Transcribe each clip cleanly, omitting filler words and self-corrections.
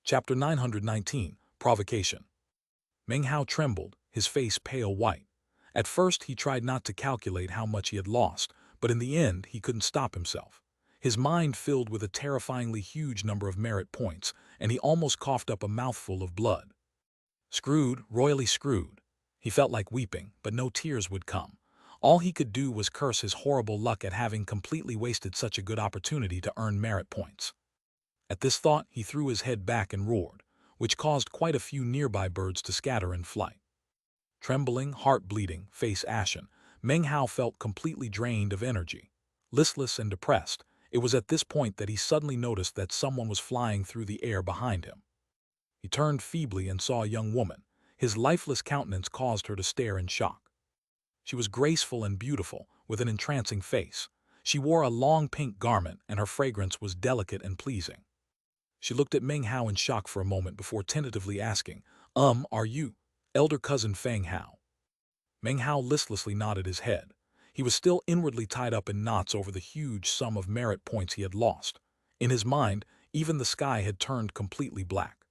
Chapter 919, Provocation. Meng Hao trembled, his face pale white. At first he tried not to calculate how much he had lost, but in the end he couldn't stop himself. His mind filled with a terrifyingly huge number of merit points, and he almost coughed up a mouthful of blood. Screwed, royally screwed. He felt like weeping, but no tears would come. All he could do was curse his horrible luck at having completely wasted such a good opportunity to earn merit points. At this thought, he threw his head back and roared, which caused quite a few nearby birds to scatter in flight. Trembling, heart bleeding, face ashen, Meng Hao felt completely drained of energy. Listless and depressed, it was at this point that he suddenly noticed that someone was flying through the air behind him. He turned feebly and saw a young woman. His lifeless countenance caused her to stare in shock. She was graceful and beautiful, with an entrancing face. She wore a long pink garment, and her fragrance was delicate and pleasing. She looked at Meng Hao in shock for a moment before tentatively asking, are you elder cousin Feng Hao?" Meng Hao listlessly nodded his head. He was still inwardly tied up in knots over the huge sum of merit points he had lost. In his mind, even the sky had turned completely black.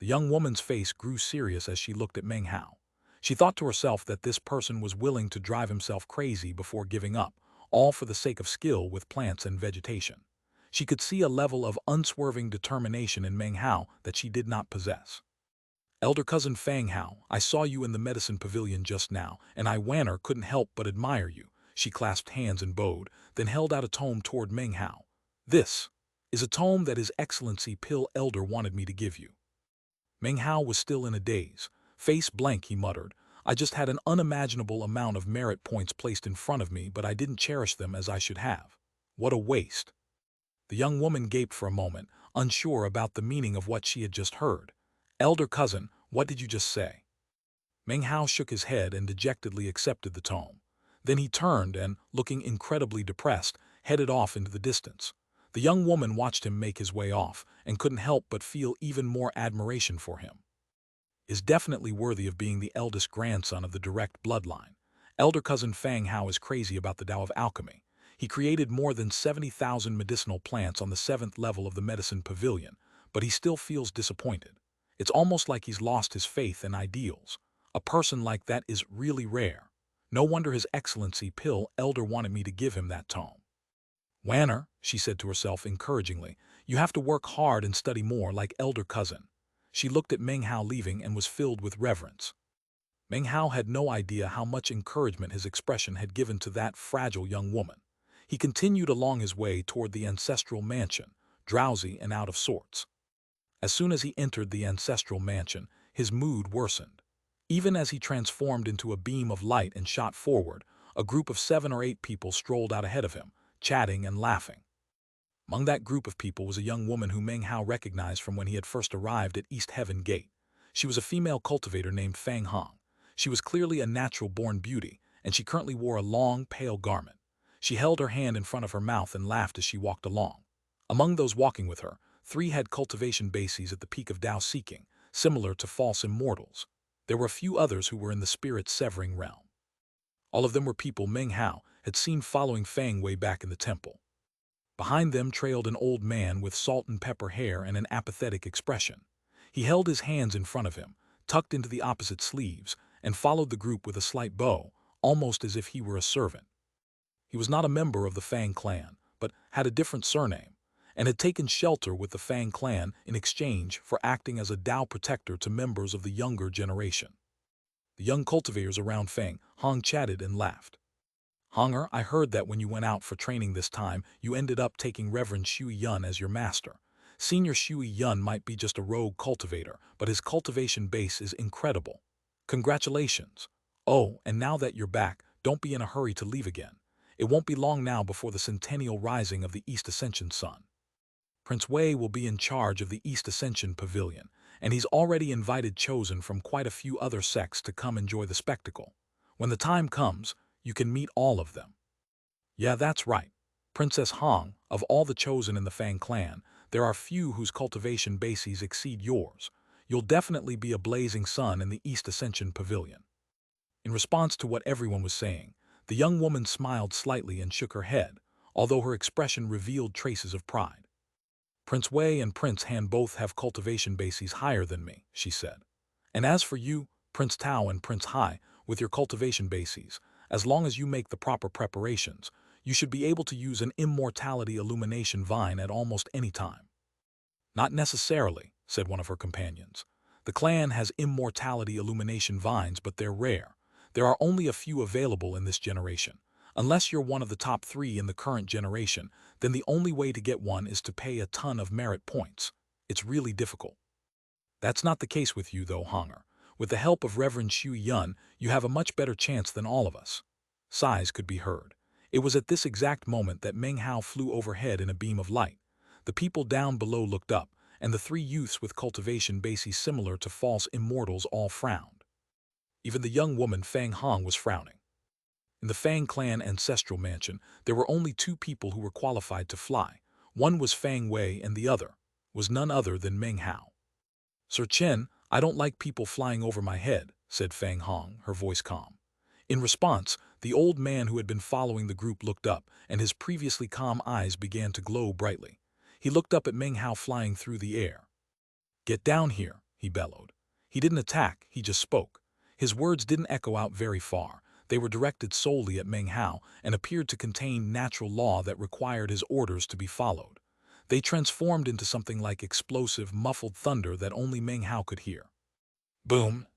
The young woman's face grew serious as she looked at Meng Hao. She thought to herself that this person was willing to drive himself crazy before giving up, all for the sake of skill with plants and vegetation. She could see a level of unswerving determination in Meng Hao that she did not possess. "Elder cousin Feng Hao, I saw you in the medicine pavilion just now, and I Wanner couldn't help but admire you." She clasped hands and bowed, then held out a tome toward Meng Hao. "This is a tome that His Excellency Pill Elder wanted me to give you." Meng Hao was still in a daze. Face blank, he muttered, "I just had an unimaginable amount of merit points placed in front of me, but I didn't cherish them as I should have. What a waste." The young woman gaped for a moment, unsure about the meaning of what she had just heard. "Elder cousin, what did you just say?" Meng Hao shook his head and dejectedly accepted the tome. Then he turned and, looking incredibly depressed, headed off into the distance. The young woman watched him make his way off and couldn't help but feel even more admiration for him. Is definitely worthy of being the eldest grandson of the direct bloodline. Elder cousin Feng Hao is crazy about the Tao of alchemy. He created more than 70,000 medicinal plants on the 7th level of the medicine pavilion, but he still feels disappointed. It's almost like he's lost his faith and ideals. A person like that is really rare. No wonder His Excellency Pill Elder wanted me to give him that tome. "Wanner," she said to herself encouragingly, "you have to work hard and study more like elder cousin." She looked at Meng Hao leaving and was filled with reverence. Meng Hao had no idea how much encouragement his expression had given to that fragile young woman. He continued along his way toward the ancestral mansion, drowsy and out of sorts. As soon as he entered the ancestral mansion, his mood worsened. Even as he transformed into a beam of light and shot forward, a group of 7 or 8 people strolled out ahead of him, chatting and laughing. Among that group of people was a young woman who Meng Hao recognized from when he had first arrived at East Heaven Gate. She was a female cultivator named Fang Hong. She was clearly a natural-born beauty, and she currently wore a long, pale garment. She held her hand in front of her mouth and laughed as she walked along. Among those walking with her, 3 had cultivation bases at the peak of Tao seeking, similar to false immortals. There were a few others who were in the spirit-severing realm. All of them were people Meng Hao had seen following Fang way back in the temple. Behind them trailed an old man with salt and pepper hair and an apathetic expression. He held his hands in front of him, tucked into the opposite sleeves, and followed the group with a slight bow, almost as if he were a servant. He was not a member of the Fang clan, but had a different surname, and had taken shelter with the Fang clan in exchange for acting as a Tao protector to members of the younger generation. The young cultivators around Fang Hong chatted and laughed. "Honger, I heard that when you went out for training this time, you ended up taking Reverend Shui Yun as your master. Senior Shui Yun might be just a rogue cultivator, but his cultivation base is incredible. Congratulations. Oh, and now that you're back, don't be in a hurry to leave again. It won't be long now before the centennial rising of the East Ascension Sun. Prince Wei will be in charge of the East Ascension Pavilion, and he's already invited chosen from quite a few other sects to come enjoy the spectacle. When the time comes, you can meet all of them." "Yeah, that's right. Princess Hong, of all the chosen in the Fang clan, there are few whose cultivation bases exceed yours. You'll definitely be a blazing sun in the East Ascension Pavilion." In response to what everyone was saying, the young woman smiled slightly and shook her head, although her expression revealed traces of pride. Prince Wei and Prince Han both have cultivation bases higher than me, she said. And as for you, Prince Tao and Prince Hai, with your cultivation bases, as long as you make the proper preparations, you should be able to use an immortality illumination vine at almost any time. Not necessarily, said one of her companions. The clan has immortality illumination vines, but they're rare. There are only a few available in this generation. Unless you're one of the top 3 in the current generation, then the only way to get one is to pay a ton of merit points. It's really difficult. That's not the case with you, though, Honger. With the help of Reverend Xu Yun, you have a much better chance than all of us. Sighs could be heard. It was at this exact moment that Meng Hao flew overhead in a beam of light. The people down below looked up, and the 3 youths with cultivation bases similar to false immortals all frowned. Even the young woman Fang Hong was frowning. In the Fang clan ancestral mansion, there were only 2 people who were qualified to fly. One was Fang Wei and the other was none other than Meng Hao. Sir Chen, I don't like people flying over my head, said Fang Hong, her voice calm. In response, the old man who had been following the group looked up, and his previously calm eyes began to glow brightly. He looked up at Meng Hao flying through the air. Get down here, he bellowed. He didn't attack, he just spoke. His words didn't echo out very far. They were directed solely at Meng Hao and appeared to contain natural law that required his orders to be followed. They transformed into something like explosive, muffled thunder that only Meng Hao could hear. Boom!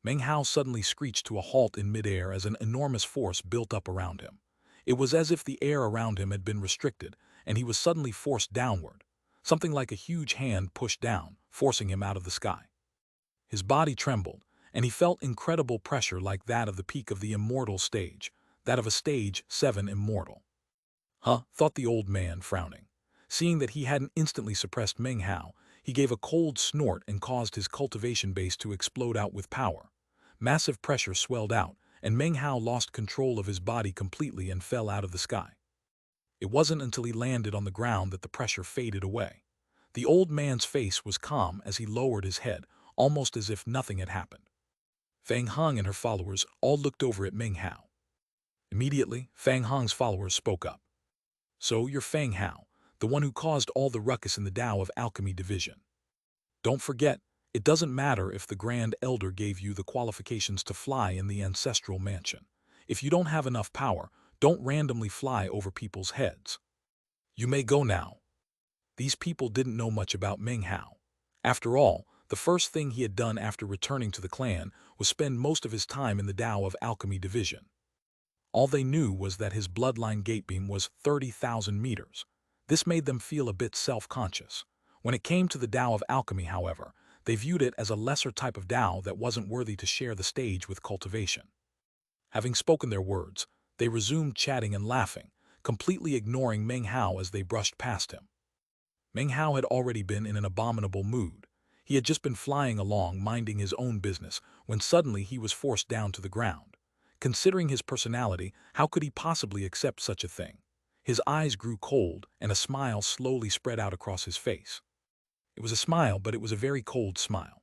Meng Hao suddenly screeched to a halt in midair as an enormous force built up around him. It was as if the air around him had been restricted, and he was suddenly forced downward. Something like a huge hand pushed down, forcing him out of the sky. His body trembled, and he felt incredible pressure like that of the peak of the immortal stage, that of a stage 7 immortal. Huh, thought the old man, frowning. Seeing that he hadn't instantly suppressed Meng Hao, he gave a cold snort and caused his cultivation base to explode out with power. Massive pressure swelled out, and Meng Hao lost control of his body completely and fell out of the sky. It wasn't until he landed on the ground that the pressure faded away. The old man's face was calm as he lowered his head, almost as if nothing had happened. Fang Hong and her followers all looked over at Meng Hao. Immediately, Fang Hong's followers spoke up. So you're Fang Hao, the one who caused all the ruckus in the Tao of Alchemy Division. Don't forget, it doesn't matter if the Grand Elder gave you the qualifications to fly in the ancestral mansion. If you don't have enough power, don't randomly fly over people's heads. You may go now. These people didn't know much about Meng Hao. After all, the first thing he had done after returning to the clan was spend most of his time in the Tao of Alchemy Division. All they knew was that his bloodline gate beam was 30,000 meters. This made them feel a bit self-conscious. When it came to the Tao of Alchemy, however, they viewed it as a lesser type of Tao that wasn't worthy to share the stage with cultivation. Having spoken their words, they resumed chatting and laughing, completely ignoring Meng Hao as they brushed past him. Meng Hao had already been in an abominable mood. He had just been flying along, minding his own business, when suddenly he was forced down to the ground. Considering his personality, how could he possibly accept such a thing? His eyes grew cold, and a smile slowly spread out across his face. It was a smile, but it was a very cold smile.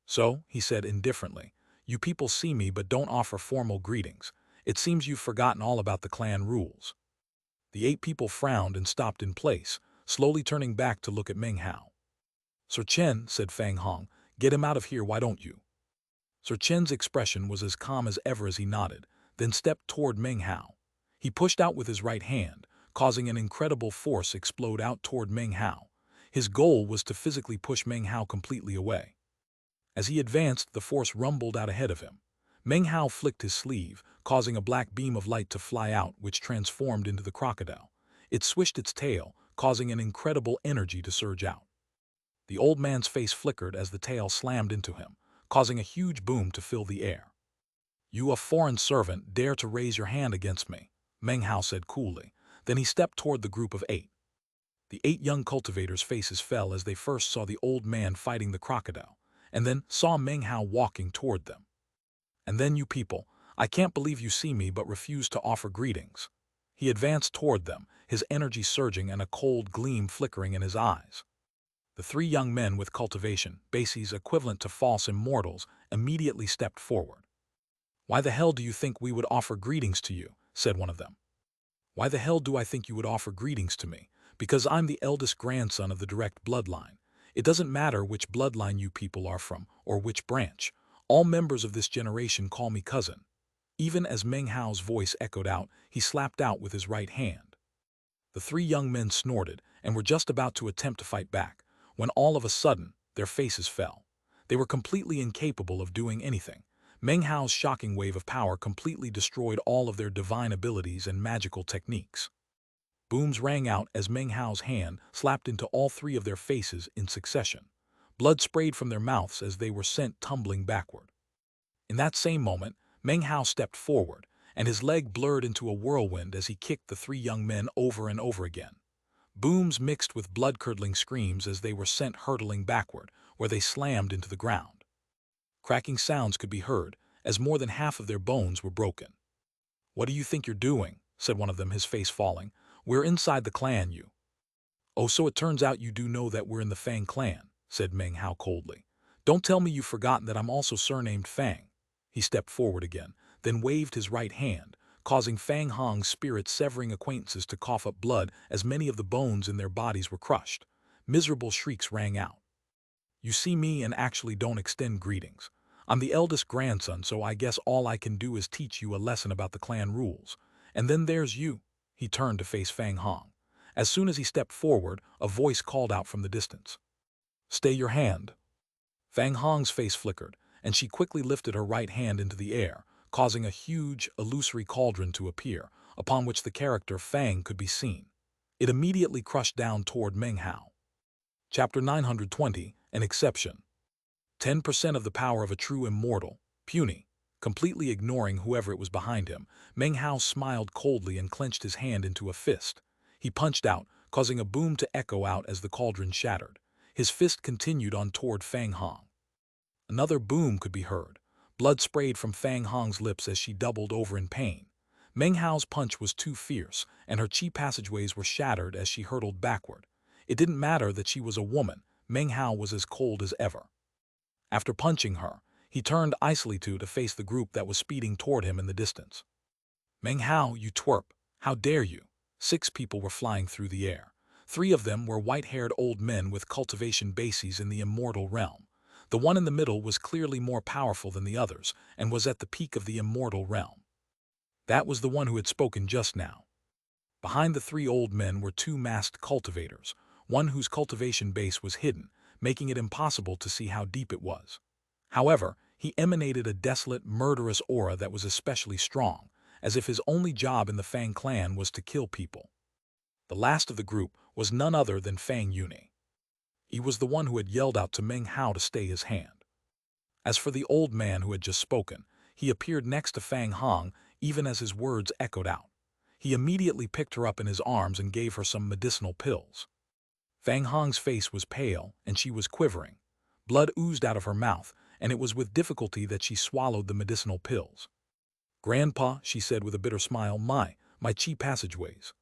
So, he said indifferently, you people see me but don't offer formal greetings. It seems you've forgotten all about the clan rules. The 8 people frowned and stopped in place, slowly turning back to look at Meng Hao. Sir Chen, said Fang Hong, get him out of here, why don't you? Sir Chen's expression was as calm as ever as he nodded, then stepped toward Meng Hao. He pushed out with his right hand, causing an incredible force explode out toward Meng Hao. His goal was to physically push Meng Hao completely away. As he advanced, the force rumbled out ahead of him. Meng Hao flicked his sleeve, causing a black beam of light to fly out, which transformed into the crocodile. It swished its tail, causing an incredible energy to surge out. The old man's face flickered as the tail slammed into him, causing a huge boom to fill the air. You, a foreign servant, dare to raise your hand against me, Meng Hao said coolly. Then he stepped toward the group of 8. The 8 young cultivators' faces fell as they first saw the old man fighting the crocodile, and then saw Meng Hao walking toward them. And then you people, I can't believe you see me but refuse to offer greetings. He advanced toward them, his energy surging and a cold gleam flickering in his eyes. The 3 young men with cultivation, bases equivalent to false immortals, immediately stepped forward. Why the hell do you think we would offer greetings to you? Said one of them. Why the hell do I think you would offer greetings to me? Because I'm the eldest grandson of the direct bloodline. It doesn't matter which bloodline you people are from or which branch. All members of this generation call me cousin. Even as Meng Hao's voice echoed out, he slapped out with his right hand. The three young men snorted and were just about to attempt to fight back, when all of a sudden, their faces fell. They were completely incapable of doing anything. Meng Hao's shocking wave of power completely destroyed all of their divine abilities and magical techniques. Booms rang out as Meng Hao's hand slapped into all three of their faces in succession. Blood sprayed from their mouths as they were sent tumbling backward. In that same moment, Meng Hao stepped forward, and his leg blurred into a whirlwind as he kicked the three young men over and over again. Booms mixed with blood-curdling screams as they were sent hurtling backward, where they slammed into the ground. Cracking sounds could be heard, as more than half of their bones were broken. "What do you think you're doing?" said one of them, his face falling. "We're inside the clan, you." "Oh, so it turns out you do know that we're in the Fang clan," said Meng Hao coldly. "Don't tell me you've forgotten that I'm also surnamed Fang." He stepped forward again, then waved his right hand, causing Fang Hong's spirit-severing acquaintances to cough up blood as many of the bones in their bodies were crushed. Miserable shrieks rang out. "You see me and actually don't extend greetings. I'm the eldest grandson, so I guess all I can do is teach you a lesson about the clan rules. And then there's you." He turned to face Fang Hong. As soon as he stepped forward, a voice called out from the distance. "Stay your hand." Fang Hong's face flickered, and she quickly lifted her right hand into the air, causing a huge, illusory cauldron to appear, upon which the character Fang could be seen. It immediately crushed down toward Meng Hao. Chapter 920, An Exception. 10% of the power of a true immortal, puny. Completely ignoring whoever it was behind him, Meng Hao smiled coldly and clenched his hand into a fist. He punched out, causing a boom to echo out as the cauldron shattered. His fist continued on toward Fang Hong. Another boom could be heard. Blood sprayed from Fang Hong's lips as she doubled over in pain. Meng Hao's punch was too fierce, and her chi passageways were shattered as she hurtled backward. It didn't matter that she was a woman, Meng Hao was as cold as ever. After punching her, he turned icily to face the group that was speeding toward him in the distance. "Meng Hao, you twerp, how dare you?" 6 people were flying through the air. 3 of them were white-haired old men with cultivation bases in the immortal realm. The one in the middle was clearly more powerful than the others and was at the peak of the immortal realm. That was the one who had spoken just now. Behind the 3 old men were 2 masked cultivators, one whose cultivation base was hidden, making it impossible to see how deep it was. However, he emanated a desolate, murderous aura that was especially strong, as if his only job in the Fang clan was to kill people. The last of the group was none other than Fang Yuni. He was the one who had yelled out to Meng Hao to stay his hand. As for the old man who had just spoken, he appeared next to Fang Hong even as his words echoed out. He immediately picked her up in his arms and gave her some medicinal pills. Fang Hong's face was pale and she was quivering. Blood oozed out of her mouth, and it was with difficulty that she swallowed the medicinal pills. "Grandpa," she said with a bitter smile, my chi passageways."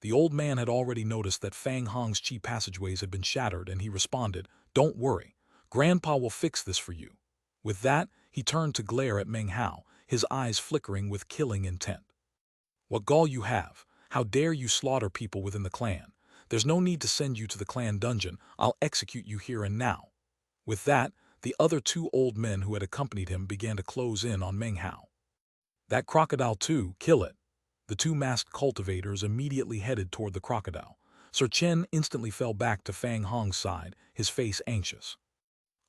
The old man had already noticed that Fang Hong's chi passageways had been shattered, and he responded, "Don't worry. Grandpa will fix this for you." With that, he turned to glare at Meng Hao, his eyes flickering with killing intent. "What gall you have? How dare you slaughter people within the clan? There's no need to send you to the clan dungeon. I'll execute you here and now." With that, the other 2 old men who had accompanied him began to close in on Meng Hao. "That crocodile too, kill it." The 2 masked cultivators immediately headed toward the crocodile. Sir Chen instantly fell back to Fang Hong's side, his face anxious.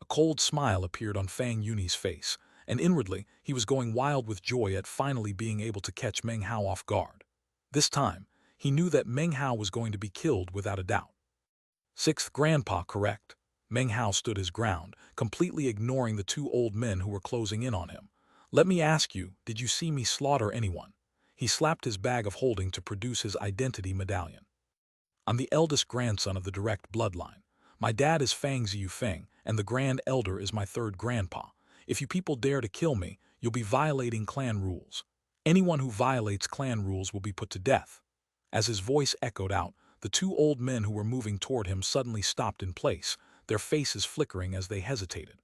A cold smile appeared on Fang Yuni's face, and inwardly he was going wild with joy at finally being able to catch Meng Hao off guard. This time, he knew that Meng Hao was going to be killed without a doubt. "6th Grandpa, correct?" Meng Hao stood his ground, completely ignoring the 2 old men who were closing in on him. "Let me ask you, did you see me slaughter anyone?" He slapped his bag of holding to produce his identity medallion. "I'm the eldest grandson of the direct bloodline. My dad is Fang Ziyu Feng, and the grand elder is my 3rd grandpa. If you people dare to kill me, you'll be violating clan rules. Anyone who violates clan rules will be put to death." As his voice echoed out, the 2 old men who were moving toward him suddenly stopped in place, their faces flickering as they hesitated.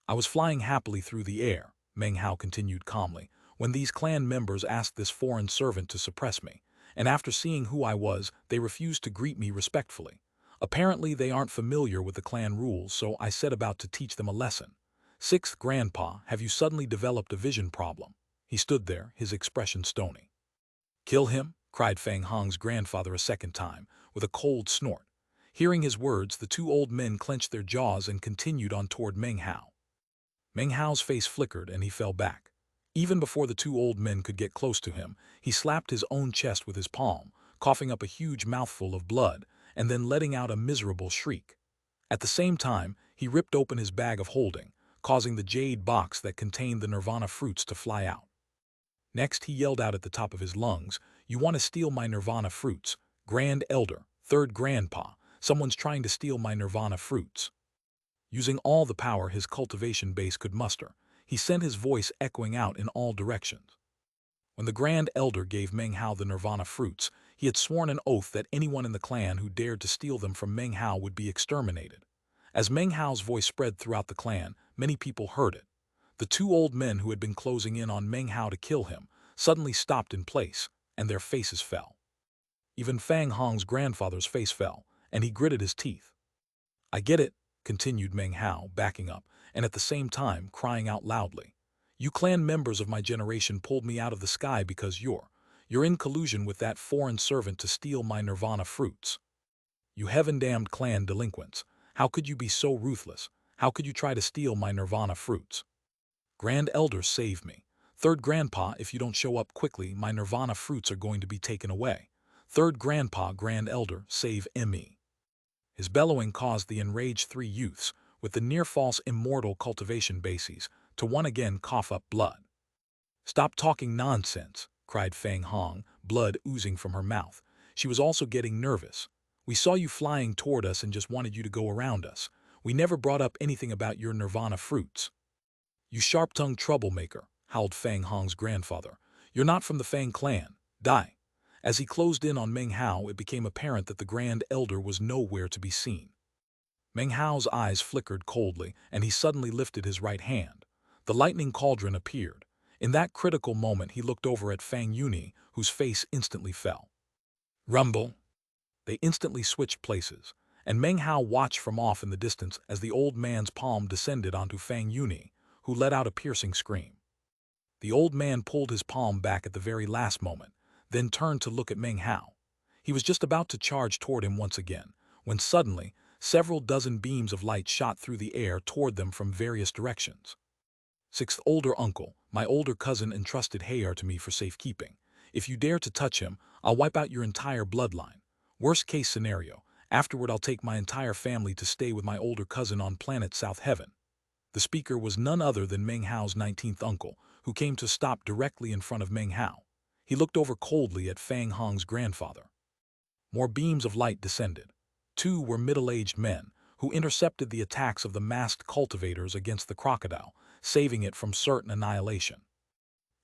"I was flying happily through the air," Meng Hao continued calmly, "when these clan members asked this foreign servant to suppress me, and after seeing who I was, they refused to greet me respectfully. Apparently they aren't familiar with the clan rules, so I set about to teach them a lesson. Sixth Grandpa, have you suddenly developed a vision problem? He stood there, his expression stony. Kill him? Cried Fang Hong's grandfather a second time, with a cold snort. Hearing his words, the two old men clenched their jaws and continued on toward Meng Hao. Meng Hao's face flickered and he fell back. Even before the two old men could get close to him, he slapped his own chest with his palm, coughing up a huge mouthful of blood, and then letting out a miserable shriek. At the same time, he ripped open his bag of holding, causing the jade box that contained the nirvana fruits to fly out. Next, he yelled out at the top of his lungs, "You want to steal my nirvana fruits? Grand Elder, Third Grandpa, someone's trying to steal my nirvana fruits." Using all the power his cultivation base could muster, he sent his voice echoing out in all directions. When the Grand Elder gave Meng Hao the nirvana fruits, he had sworn an oath that anyone in the clan who dared to steal them from Meng Hao would be exterminated. As Meng Hao's voice spread throughout the clan, many people heard it. The two old men who had been closing in on Meng Hao to kill him suddenly stopped in place, and their faces fell. Even Fang Hong's grandfather's face fell, and he gritted his teeth. "I get it," continued Meng Hao, backing up, and at the same time crying out loudly. "You clan members of my generation pulled me out of the sky because you're in collusion with that foreign servant to steal my nirvana fruits. You heaven-damned clan delinquents. How could you be so ruthless? How could you try to steal my nirvana fruits? Grand Elder, save me. Third Grandpa, if you don't show up quickly, my nirvana fruits are going to be taken away. Third Grandpa, Grand Elder, save me." His bellowing caused the enraged three youths, with the near-false immortal cultivation bases, to once again cough up blood. "Stop talking nonsense," cried Fang Hong, blood oozing from her mouth. She was also getting nervous. "We saw you flying toward us and just wanted you to go around us. We never brought up anything about your nirvana fruits." "You sharp-tongued troublemaker," howled Fang Hong's grandfather. "You're not from the Fang clan. Die." As he closed in on Meng Hao, it became apparent that the Grand Elder was nowhere to be seen. Meng Hao's eyes flickered coldly, and he suddenly lifted his right hand. The lightning cauldron appeared. In that critical moment, he looked over at Fang Yuni, whose face instantly fell. "Rumble!" They instantly switched places, and Meng Hao watched from off in the distance as the old man's palm descended onto Fang Yuni, who let out a piercing scream. The old man pulled his palm back at the very last moment, then turned to look at Meng Hao. He was just about to charge toward him once again, when suddenly, several dozen beams of light shot through the air toward them from various directions. "Sixth older uncle, my older cousin entrusted Hayar to me for safekeeping. If you dare to touch him, I'll wipe out your entire bloodline. Worst case scenario, afterward I'll take my entire family to stay with my older cousin on planet South Heaven." The speaker was none other than Meng Hao's 19th uncle, who came to stop directly in front of Meng Hao. He looked over coldly at Fang Hong's grandfather. More beams of light descended. Two were middle-aged men, who intercepted the attacks of the masked cultivators against the crocodile, saving it from certain annihilation.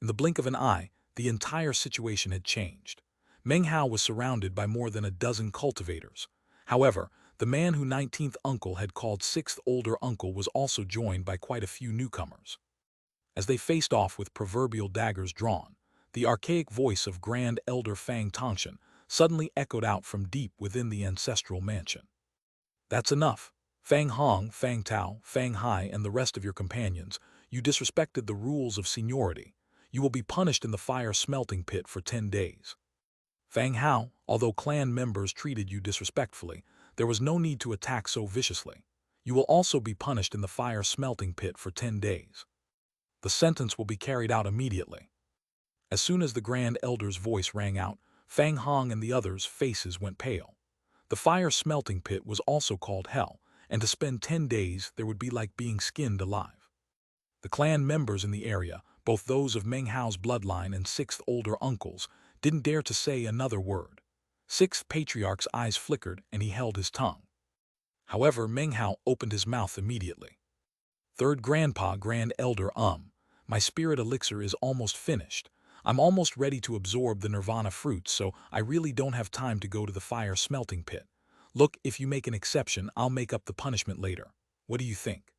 In the blink of an eye, the entire situation had changed. Meng Hao was surrounded by more than a dozen cultivators. However, the man who 19th uncle had called 6th older uncle was also joined by quite a few newcomers. As they faced off with proverbial daggers drawn, the archaic voice of Grand Elder Fang Tongshan suddenly echoed out from deep within the ancestral mansion. "That's enough. Fang Hong, Fang Tao, Fang Hai, and the rest of your companions, you disrespected the rules of seniority. You will be punished in the fire smelting pit for 10 days. Fang Hao, although clan members treated you disrespectfully, there was no need to attack so viciously. You will also be punished in the fire smelting pit for 10 days. The sentence will be carried out immediately." As soon as the Grand Elder's voice rang out, Fang Hong and the others' faces went pale. The fire smelting pit was also called Hell, and to spend 10 days there would be like being skinned alive. The clan members in the area, both those of Meng Hao's bloodline and 6th older uncles, didn't dare to say another word. 6th Patriarch's eyes flickered and he held his tongue. However, Meng Hao opened his mouth immediately. "Third Grandpa, Grand Elder, my spirit elixir is almost finished. I'm almost ready to absorb the nirvana fruits, so I really don't have time to go to the fire smelting pit. Look, if you make an exception, I'll make up the punishment later. What do you think?"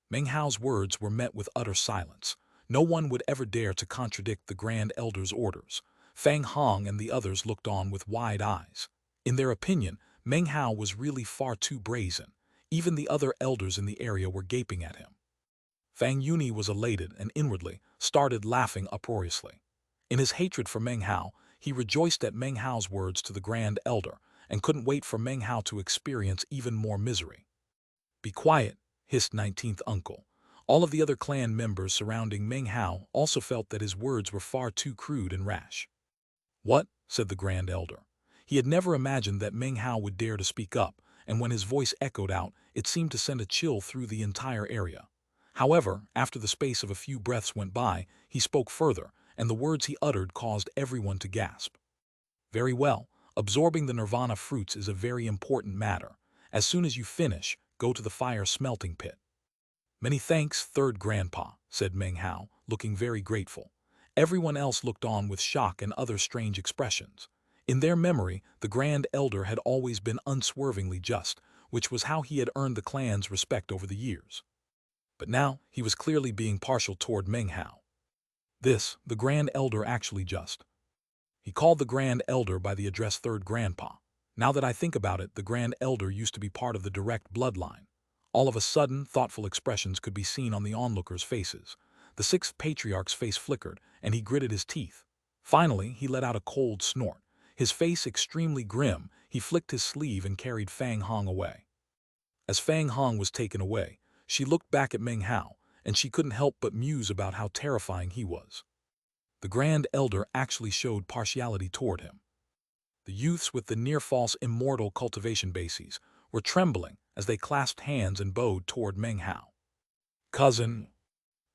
Meng Hao's words were met with utter silence. No one would ever dare to contradict the Grand Elder's orders. Fang Hong and the others looked on with wide eyes. In their opinion, Meng Hao was really far too brazen. Even the other elders in the area were gaping at him. Fang Yuni was elated and inwardly started laughing uproariously. In his hatred for Meng Hao, he rejoiced at Meng Hao's words to the Grand Elder and couldn't wait for Meng Hao to experience even more misery. "Be quiet," hissed 19th Uncle. All of the other clan members surrounding Meng Hao also felt that his words were far too crude and rash. "What?" said the Grand Elder. He had never imagined that Meng Hao would dare to speak up, and when his voice echoed out, it seemed to send a chill through the entire area. However, after the space of a few breaths went by, he spoke further, and the words he uttered caused everyone to gasp. "Very well, absorbing the nirvana fruits is a very important matter. As soon as you finish, go to the fire smelting pit." "Many thanks, third grandpa," said Meng Hao, looking very grateful. Everyone else looked on with shock and other strange expressions. In their memory, the Grand Elder had always been unswervingly just, which was how he had earned the clan's respect over the years. But now, he was clearly being partial toward Meng Hao. The Grand Elder actually just. He called the Grand Elder by the address Third Grandpa. Now that I think about it, the Grand Elder used to be part of the direct bloodline. All of a sudden, thoughtful expressions could be seen on the onlookers' faces. The sixth patriarch's face flickered, and he gritted his teeth. Finally, he let out a cold snort. His face extremely grim, he flicked his sleeve and carried Fang Hong away. As Fang Hong was taken away, she looked back at Meng Hao, and she couldn't help but muse about how terrifying he was. The Grand Elder actually showed partiality toward him. The youths with the near-false immortal cultivation bases were trembling as they clasped hands and bowed toward Meng Hao. "Cousin,"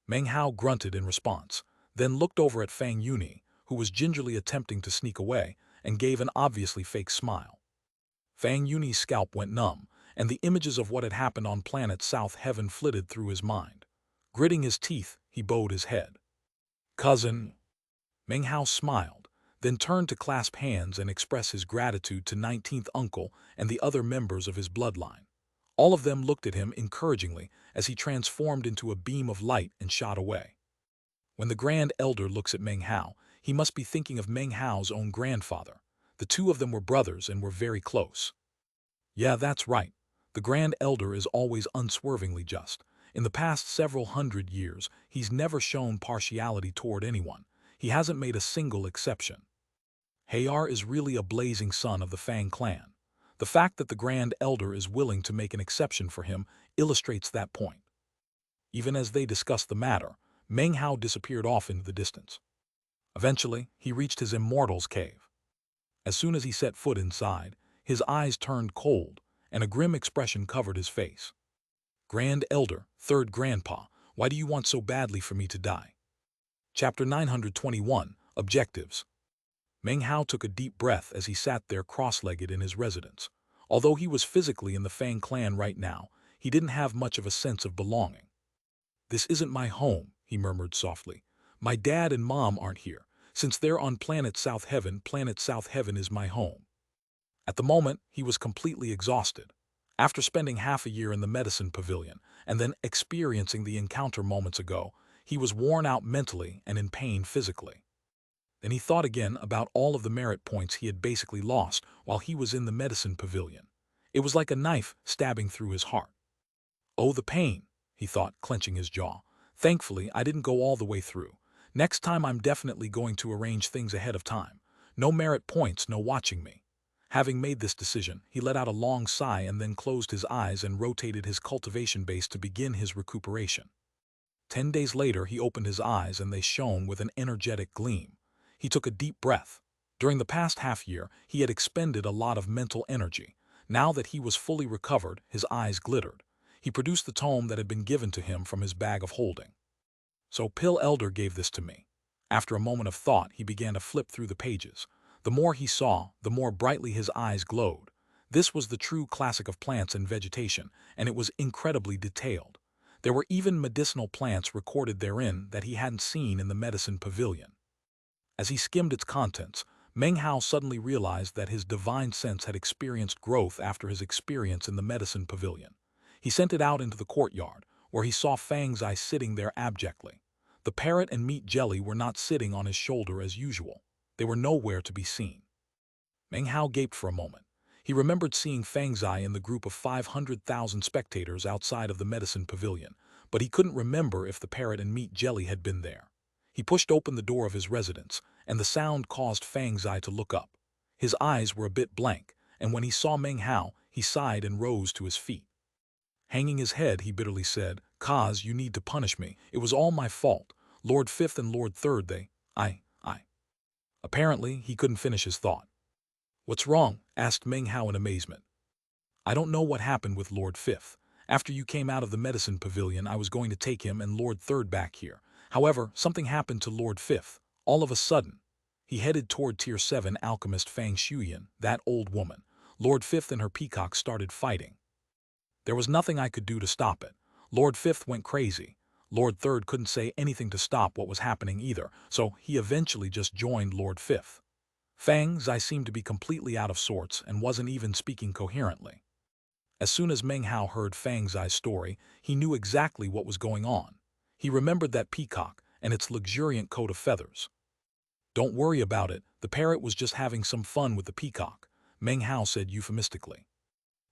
Meng Hao grunted in response, then looked over at Fang Yuni, who was gingerly attempting to sneak away, and gave an obviously fake smile. Fang Yuni's scalp went numb, and the images of what had happened on planet South Heaven flitted through his mind. Gritting his teeth, he bowed his head. "Cousin." Meng Hao smiled, then turned to clasp hands and express his gratitude to 19th Uncle and the other members of his bloodline. All of them looked at him encouragingly as he transformed into a beam of light and shot away. When the Grand Elder looks at Meng Hao, he must be thinking of Meng Hao's own grandfather. The two of them were brothers and were very close. Yeah, that's right. The Grand Elder is always unswervingly just. In the past several hundred years, he's never shown partiality toward anyone. He hasn't made a single exception. Hayar is really a blazing son of the Fang clan. The fact that the Grand Elder is willing to make an exception for him illustrates that point. Even as they discussed the matter, Meng Hao disappeared off into the distance. Eventually, he reached his immortal's cave. As soon as he set foot inside, his eyes turned cold, and a grim expression covered his face. "Grand Elder, Third Grandpa, why do you want so badly for me to die?" Chapter 921, Objectives. Meng Hao took a deep breath as he sat there cross-legged in his residence. Although he was physically in the Fang clan right now, he didn't have much of a sense of belonging. "This isn't my home," he murmured softly. "My dad and mom aren't here. Since they're on planet South Heaven is my home." At the moment, he was completely exhausted. After spending half a year in the medicine pavilion and then experiencing the encounter moments ago, he was worn out mentally and in pain physically. Then he thought again about all of the merit points he had basically lost while he was in the medicine pavilion. It was like a knife stabbing through his heart. "Oh, the pain," he thought, clenching his jaw. "Thankfully, I didn't go all the way through. Next time I'm definitely going to arrange things ahead of time. No merit points, no watching me." Having made this decision, he let out a long sigh and then closed his eyes and rotated his cultivation base to begin his recuperation. 10 days later, he opened his eyes and they shone with an energetic gleam. He took a deep breath. During the past half-year, he had expended a lot of mental energy. Now that he was fully recovered, his eyes glittered. He produced the tome that had been given to him from his bag of holding. "So Pill Elder gave this to me." After a moment of thought, he began to flip through the pages. The more he saw, the more brightly his eyes glowed. This was the true classic of plants and vegetation, and it was incredibly detailed. There were even medicinal plants recorded therein that he hadn't seen in the medicine pavilion. As he skimmed its contents, Meng Hao suddenly realized that his divine sense had experienced growth after his experience in the medicine pavilion. He sent it out into the courtyard, where he saw Fang's eye sitting there abjectly. The parrot and meat jelly were not sitting on his shoulder as usual. They were nowhere to be seen. Meng Hao gaped for a moment. He remembered seeing Fang Zai in the group of 500,000 spectators outside of the medicine pavilion, but he couldn't remember if the parrot and meat jelly had been there. He pushed open the door of his residence, and the sound caused Fang Zai to look up. His eyes were a bit blank, and when he saw Meng Hao, he sighed and rose to his feet. Hanging his head, he bitterly said, "Cause, you need to punish me. It was all my fault. Lord Fifth and Lord Third, I. Apparently, he couldn't finish his thought. "What's wrong?" asked Meng Hao in amazement. "I don't know what happened with Lord Fifth. After you came out of the medicine pavilion, I was going to take him and Lord Third back here. However, something happened to Lord Fifth. All of a sudden, he headed toward Tier 7 alchemist Fang Shuyan, that old woman. Lord Fifth and her peacock started fighting. There was nothing I could do to stop it. Lord Fifth went crazy. Lord Third couldn't say anything to stop what was happening either, so he eventually just joined Lord Fifth. Fang Zai seemed to be completely out of sorts and wasn't even speaking coherently. As soon as Meng Hao heard Fang Zai's story, he knew exactly what was going on. He remembered that peacock and its luxuriant coat of feathers. "Don't worry about it, the parrot was just having some fun with the peacock," Meng Hao said euphemistically.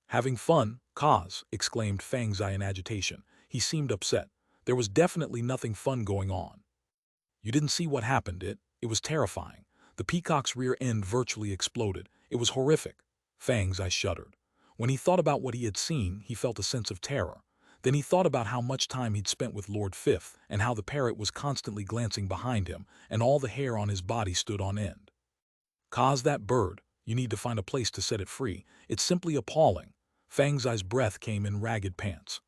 "Having fun, cause," exclaimed Fang Zai in agitation. He seemed upset. There was definitely nothing fun going on. "You didn't see what happened, it was terrifying. The peacock's rear end virtually exploded. It was horrific." Fang Zai shuddered. When he thought about what he had seen, he felt a sense of terror. Then he thought about how much time he'd spent with Lord Fifth and how the parrot was constantly glancing behind him and all the hair on his body stood on end. "Cause, that bird, you need to find a place to set it free. It's simply appalling." Fang Zai's breath came in ragged pants.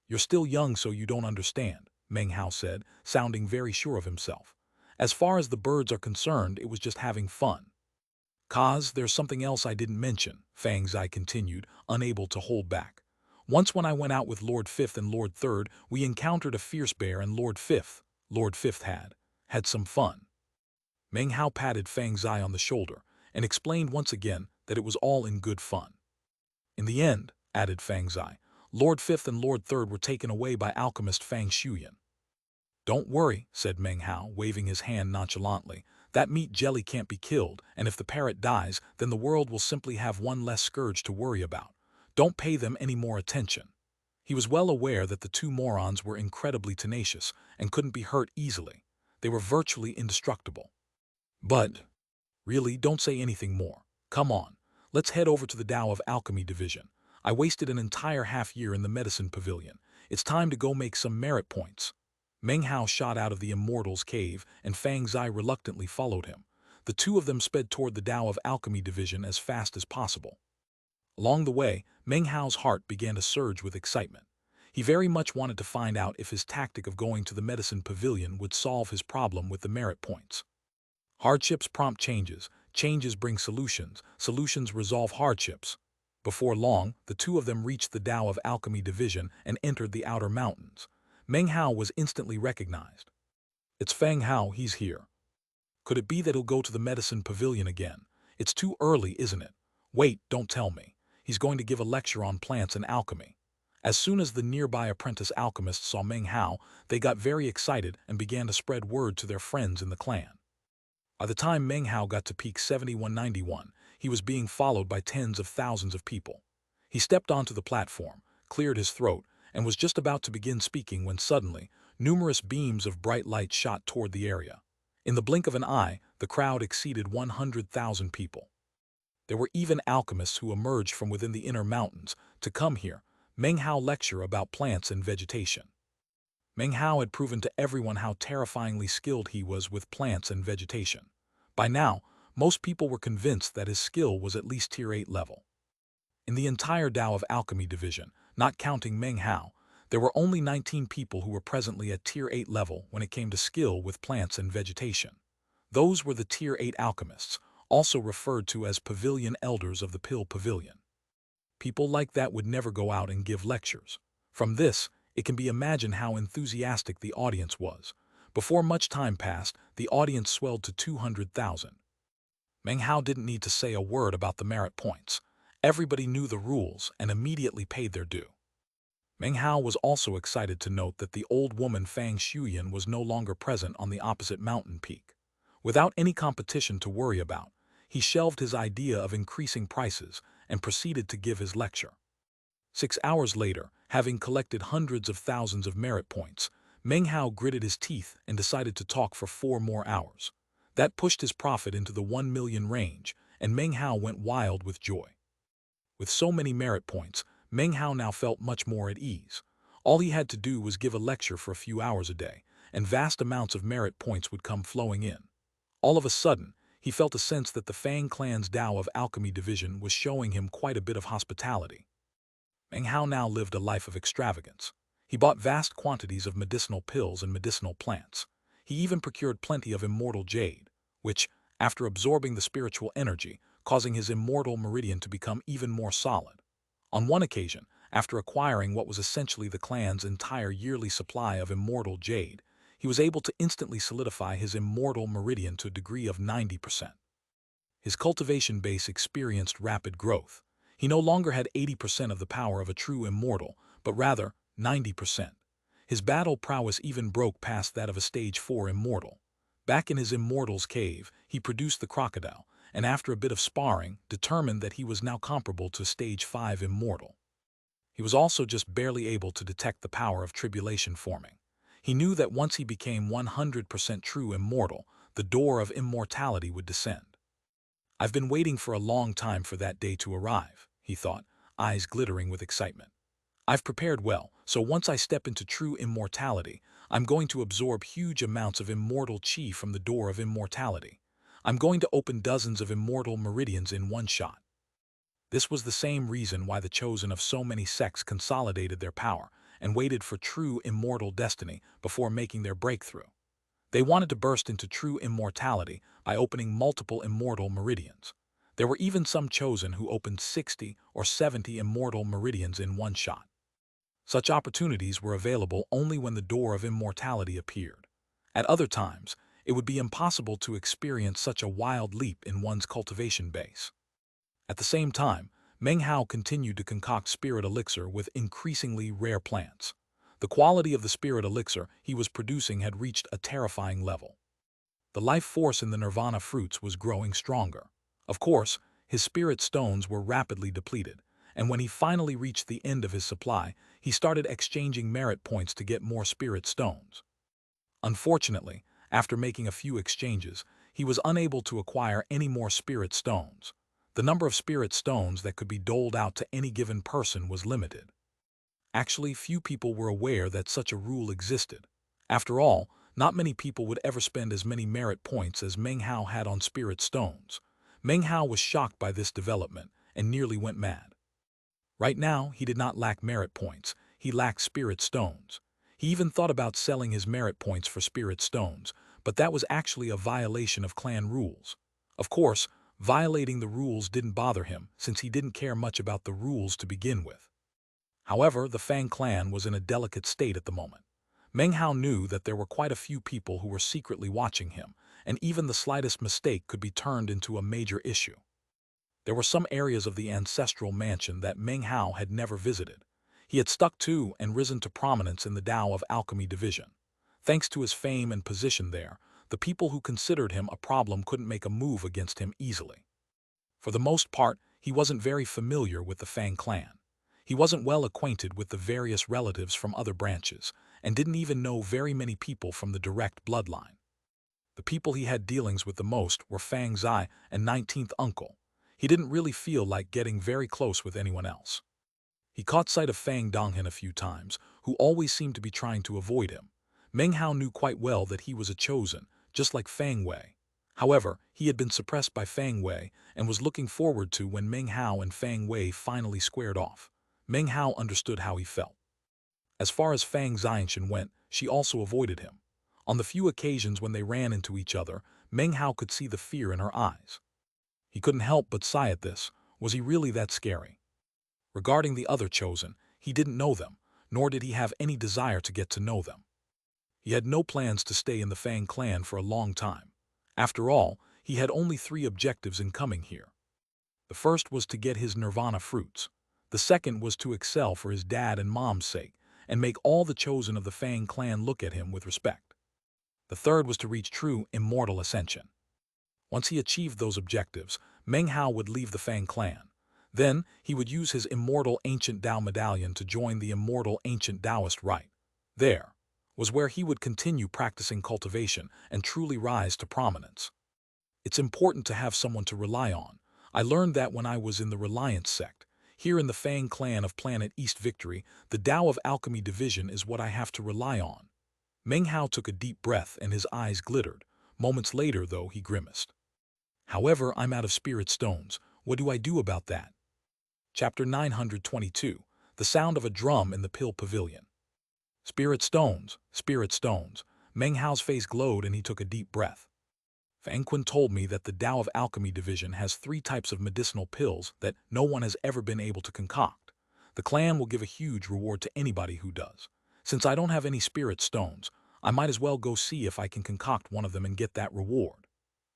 "You're still young, so you don't understand," Meng Hao said, sounding very sure of himself. "As far as the birds are concerned, it was just having fun." "Cause, there's something else I didn't mention," Fang Zai continued, unable to hold back. "Once when I went out with Lord Fifth and Lord Third, we encountered a fierce bear and Lord Fifth had some fun." Meng Hao patted Fang Zai on the shoulder and explained once again that it was all in good fun. "In the end," added Fang Zai, "Lord Fifth and Lord Third were taken away by alchemist Fang Shuyan." "Don't worry," said Meng Hao, waving his hand nonchalantly. "That meat jelly can't be killed, and if the parrot dies, then the world will simply have one less scourge to worry about. Don't pay them any more attention." He was well aware that the two morons were incredibly tenacious and couldn't be hurt easily. They were virtually indestructible. "But, really, don't say anything more. Come on, let's head over to the Tao of Alchemy Division. I wasted an entire half-year in the medicine pavilion. It's time to go make some merit points." Meng Hao shot out of the Immortal's cave, and Fang Zai reluctantly followed him. The two of them sped toward the Tao of Alchemy Division as fast as possible. Along the way, Meng Hao's heart began to surge with excitement. He very much wanted to find out if his tactic of going to the medicine pavilion would solve his problem with the merit points. Hardships prompt changes, changes bring solutions, solutions resolve hardships. Before long, the two of them reached the Tao of Alchemy Division and entered the outer mountains. Meng Hao was instantly recognized. "It's Fang Hao, he's here. Could it be that he'll go to the medicine pavilion again? It's too early, isn't it? Wait, don't tell me. He's going to give a lecture on plants and alchemy." As soon as the nearby apprentice alchemists saw Meng Hao, they got very excited and began to spread word to their friends in the clan. By the time Meng Hao got to peak 7191, he was being followed by tens of thousands of people. He stepped onto the platform, cleared his throat, and was just about to begin speaking when suddenly, numerous beams of bright light shot toward the area. In the blink of an eye, the crowd exceeded 100,000 people. There were even alchemists who emerged from within the inner mountains to come hear Meng Hao lecture about plants and vegetation. Meng Hao had proven to everyone how terrifyingly skilled he was with plants and vegetation. By now, most people were convinced that his skill was at least Tier 8 level. In the entire Tao of Alchemy Division, not counting Meng Hao, there were only 19 people who were presently at Tier 8 level when it came to skill with plants and vegetation. Those were the Tier 8 alchemists, also referred to as Pavilion Elders of the Pill Pavilion. People like that would never go out and give lectures. From this, it can be imagined how enthusiastic the audience was. Before much time passed, the audience swelled to 200,000. Meng Hao didn't need to say a word about the merit points. Everybody knew the rules and immediately paid their due. Meng Hao was also excited to note that the old woman Fang Shuyan was no longer present on the opposite mountain peak. Without any competition to worry about, he shelved his idea of increasing prices and proceeded to give his lecture. 6 hours later, having collected hundreds of thousands of merit points, Meng Hao gritted his teeth and decided to talk for 4 more hours. That pushed his profit into the 1 million range, and Meng Hao went wild with joy. With so many merit points, Meng Hao now felt much more at ease. All he had to do was give a lecture for a few hours a day, and vast amounts of merit points would come flowing in. All of a sudden, he felt a sense that the Fang clan's Tao of Alchemy division was showing him quite a bit of hospitality. Meng Hao now lived a life of extravagance. He bought vast quantities of medicinal pills and medicinal plants. He even procured plenty of immortal jade, which, after absorbing the spiritual energy, causing his immortal meridian to become even more solid. On one occasion, after acquiring what was essentially the clan's entire yearly supply of immortal jade, he was able to instantly solidify his immortal meridian to a degree of 90%. His cultivation base experienced rapid growth. He no longer had 80% of the power of a true immortal, but rather 90%. His battle prowess even broke past that of a stage 4 immortal. Back in his immortal's cave, he produced the crocodile, and after a bit of sparring, determined that he was now comparable to stage 5 immortal. He was also just barely able to detect the power of tribulation forming. He knew that once he became 100% true immortal, the door of immortality would descend. I've been waiting for a long time for that day to arrive, he thought, eyes glittering with excitement. I've prepared well, so once I step into true immortality, I'm going to absorb huge amounts of immortal chi from the door of immortality. I'm going to open dozens of immortal meridians in one shot. This was the same reason why the chosen of so many sects consolidated their power and waited for true immortal destiny before making their breakthrough. They wanted to burst into true immortality by opening multiple immortal meridians. There were even some chosen who opened 60 or 70 immortal meridians in one shot. Such opportunities were available only when the door of immortality appeared. At other times, it would be impossible to experience such a wild leap in one's cultivation base. At the same time, Meng Hao continued to concoct spirit elixir with increasingly rare plants. The quality of the spirit elixir he was producing had reached a terrifying level. The life force in the nirvana fruits was growing stronger. Of course, his spirit stones were rapidly depleted, and when he finally reached the end of his supply, he started exchanging merit points to get more spirit stones. Unfortunately, after making a few exchanges, he was unable to acquire any more spirit stones. The number of spirit stones that could be doled out to any given person was limited. Actually, few people were aware that such a rule existed. After all, not many people would ever spend as many merit points as Meng Hao had on spirit stones. Meng Hao was shocked by this development and nearly went mad. Right now, he did not lack merit points, he lacked spirit stones. He even thought about selling his merit points for spirit stones, but that was actually a violation of clan rules. Of course, violating the rules didn't bother him since he didn't care much about the rules to begin with. However, the Fang clan was in a delicate state at the moment. Meng Hao knew that there were quite a few people who were secretly watching him, and even the slightest mistake could be turned into a major issue. There were some areas of the ancestral mansion that Meng Hao had never visited. He had stuck to and risen to prominence in the Tao of Alchemy division. Thanks to his fame and position there, the people who considered him a problem couldn't make a move against him easily. For the most part, he wasn't very familiar with the Fang clan. He wasn't well acquainted with the various relatives from other branches, and didn't even know very many people from the direct bloodline. The people he had dealings with the most were Fang Zai and 19th Uncle. He didn't really feel like getting very close with anyone else. He caught sight of Fang Donghan a few times, who always seemed to be trying to avoid him. Meng Hao knew quite well that he was a chosen, just like Fang Wei. However, he had been suppressed by Fang Wei and was looking forward to when Meng Hao and Fang Wei finally squared off. Meng Hao understood how he felt. As far as Fang Xianxia went, she also avoided him. On the few occasions when they ran into each other, Meng Hao could see the fear in her eyes. He couldn't help but sigh at this. Was he really that scary? Regarding the other chosen, he didn't know them, nor did he have any desire to get to know them. He had no plans to stay in the Fang clan for a long time. After all, he had only 3 objectives in coming here. The first was to get his nirvana fruits. The second was to excel for his dad and mom's sake, and make all the chosen of the Fang clan look at him with respect. The third was to reach true immortal ascension. Once he achieved those objectives, Meng Hao would leave the Fang clan. Then, he would use his immortal ancient Dao medallion to join the immortal ancient Taoist rite. There was where he would continue practicing cultivation and truly rise to prominence. It's important to have someone to rely on. I learned that when I was in the Reliance sect. Here in the Fang clan of Planet East Victory, the Tao of Alchemy division is what I have to rely on. Meng Hao took a deep breath and his eyes glittered. Moments later, though, he grimaced. However, I'm out of spirit stones. What do I do about that? Chapter 922. The sound of a drum in the Pill Pavilion. Spirit stones, spirit stones. Meng Hao's face glowed and he took a deep breath. Fang Kun told me that the Tao of Alchemy division has 3 types of medicinal pills that no one has ever been able to concoct. The clan will give a huge reward to anybody who does. Since I don't have any spirit stones, I might as well go see if I can concoct one of them and get that reward.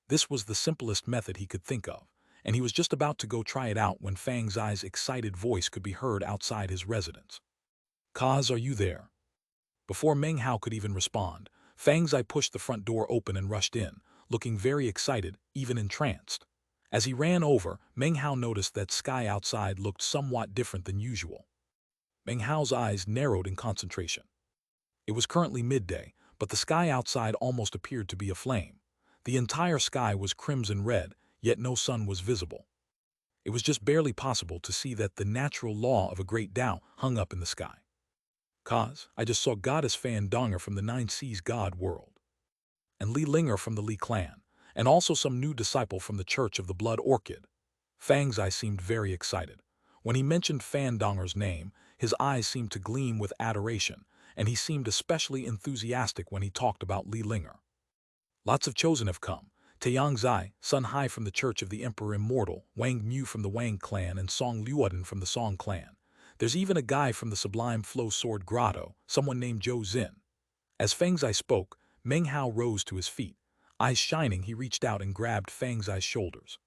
This was the simplest method he could think of, and he was just about to go try it out when Fang Zai's excited voice could be heard outside his residence. Kaz, are you there? Before Meng Hao could even respond, Fang Zai pushed the front door open and rushed in, looking very excited, even entranced. As he ran over, Meng Hao noticed that sky outside looked somewhat different than usual. Meng Hao's eyes narrowed in concentration. It was currently midday, but the sky outside almost appeared to be aflame. The entire sky was crimson red, yet no sun was visible. It was just barely possible to see that the natural law of a great Tao hung up in the sky. Kaz, I just saw Goddess Fan Donger from the Nine Seas God world, and Li Linger from the Li clan, and also some new disciple from the Church of the Blood Orchid. Fang Zai seemed very excited. When he mentioned Fan Donger's name, his eyes seemed to gleam with adoration, and he seemed especially enthusiastic when he talked about Li Linger. Lots of chosen have come. Taeyang Zai, Sun Hai from the Church of the Emperor Immortal, Wang Mu from the Wang clan, and Song Liuoden from the Song clan. There's even a guy from the Sublime Flow Sword Grotto, someone named Zhou Xin. As Fang Zai spoke, Meng Hao rose to his feet. Eyes shining, he reached out and grabbed Fang Zai's shoulders.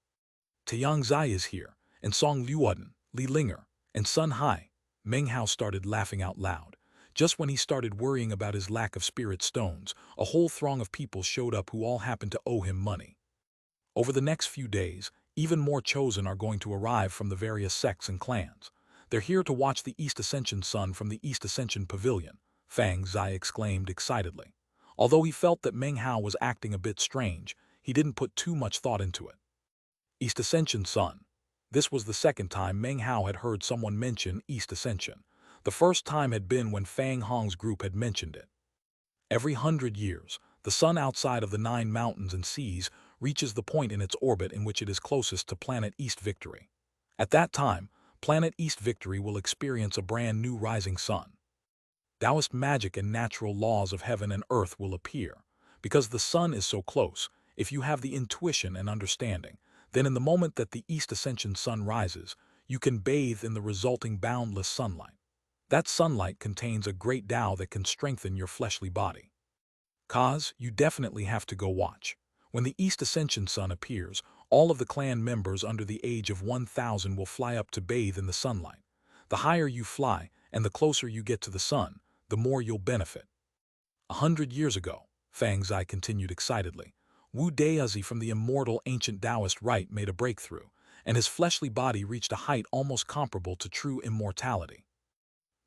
Taeyang Zai is here, and Song Liuoden, Li Linger, and Sun Hai. Meng Hao started laughing out loud. Just when he started worrying about his lack of spirit stones, a whole throng of people showed up who all happened to owe him money. Over the next few days, even more chosen are going to arrive from the various sects and clans. They're here to watch the East Ascension Sun from the East Ascension Pavilion, Fang Zai exclaimed excitedly. Although he felt that Meng Hao was acting a bit strange, he didn't put too much thought into it. East Ascension Sun. This was the second time Meng Hao had heard someone mention East Ascension. The first time had been when Fang Hong's group had mentioned it. Every 100 years, the sun outside of the 9 mountains and seas reaches the point in its orbit in which it is closest to Planet East Victory. At that time, Planet East Victory will experience a brand new rising sun. Taoist magic and natural laws of heaven and earth will appear. Because the sun is so close, if you have the intuition and understanding, then in the moment that the East Ascension Sun rises, you can bathe in the resulting boundless sunlight. That sunlight contains a great Tao that can strengthen your fleshly body. Kaz, you definitely have to go watch. When the East Ascension Sun appears, all of the clan members under the age of 1,000 will fly up to bathe in the sunlight. The higher you fly, and the closer you get to the sun, the more you'll benefit. 100 years ago, Fang Zai continued excitedly, Wu Daozi from the immortal ancient Taoist rite made a breakthrough, and his fleshly body reached a height almost comparable to true immortality.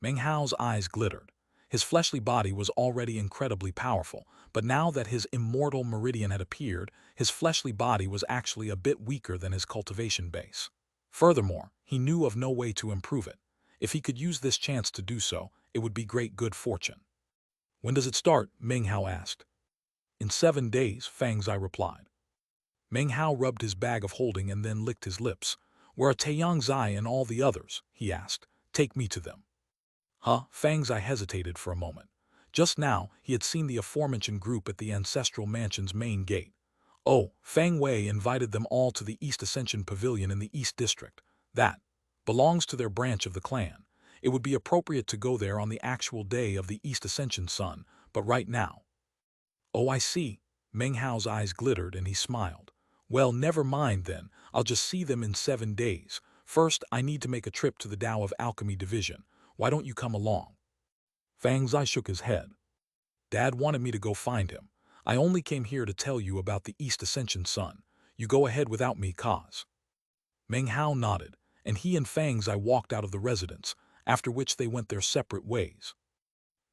Meng Hao's eyes glittered. His fleshly body was already incredibly powerful, but now that his immortal meridian had appeared, his fleshly body was actually a bit weaker than his cultivation base. Furthermore, he knew of no way to improve it. If he could use this chance to do so, it would be great good fortune. When does it start? Meng Hao asked. In 7 days, Fang Zai replied. Meng Hao rubbed his bag of holding and then licked his lips. Where are Taeyang Zai and all the others? He asked. Take me to them. Huh? Fang Zai hesitated for a moment. Just now, he had seen the aforementioned group at the Ancestral Mansion's main gate. Oh, Fang Wei invited them all to the East Ascension Pavilion in the East District. That belongs to their branch of the clan. It would be appropriate to go there on the actual day of the East Ascension Sun, but right now. Oh, I see. Meng Hao's eyes glittered and he smiled. Well, never mind then. I'll just see them in 7 days. First, I need to make a trip to the Tao of Alchemy Division. Why don't you come along? Fang Zai shook his head. Dad wanted me to go find him. I only came here to tell you about the East Ascension Sun. You go ahead without me, cause. Meng Hao nodded, and he and Fang Zai walked out of the residence, after which they went their separate ways.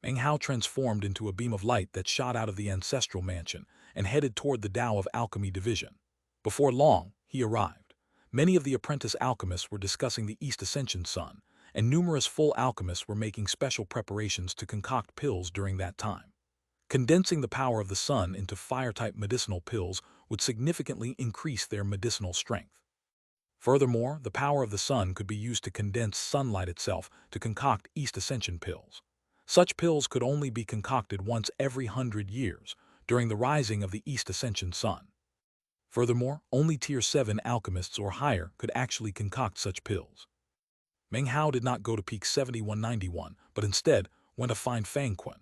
Meng Hao transformed into a beam of light that shot out of the ancestral mansion and headed toward the Tao of Alchemy division. Before long, he arrived. Many of the apprentice alchemists were discussing the East Ascension Sun, and numerous full alchemists were making special preparations to concoct pills during that time. Condensing the power of the sun into fire-type medicinal pills would significantly increase their medicinal strength. Furthermore, the power of the sun could be used to condense sunlight itself to concoct East Ascension pills. Such pills could only be concocted once every 100 years, during the rising of the East Ascension Sun. Furthermore, only Tier 7 alchemists or higher could actually concoct such pills. Meng Hao did not go to Peak 7191, but instead went to find Fang Kun.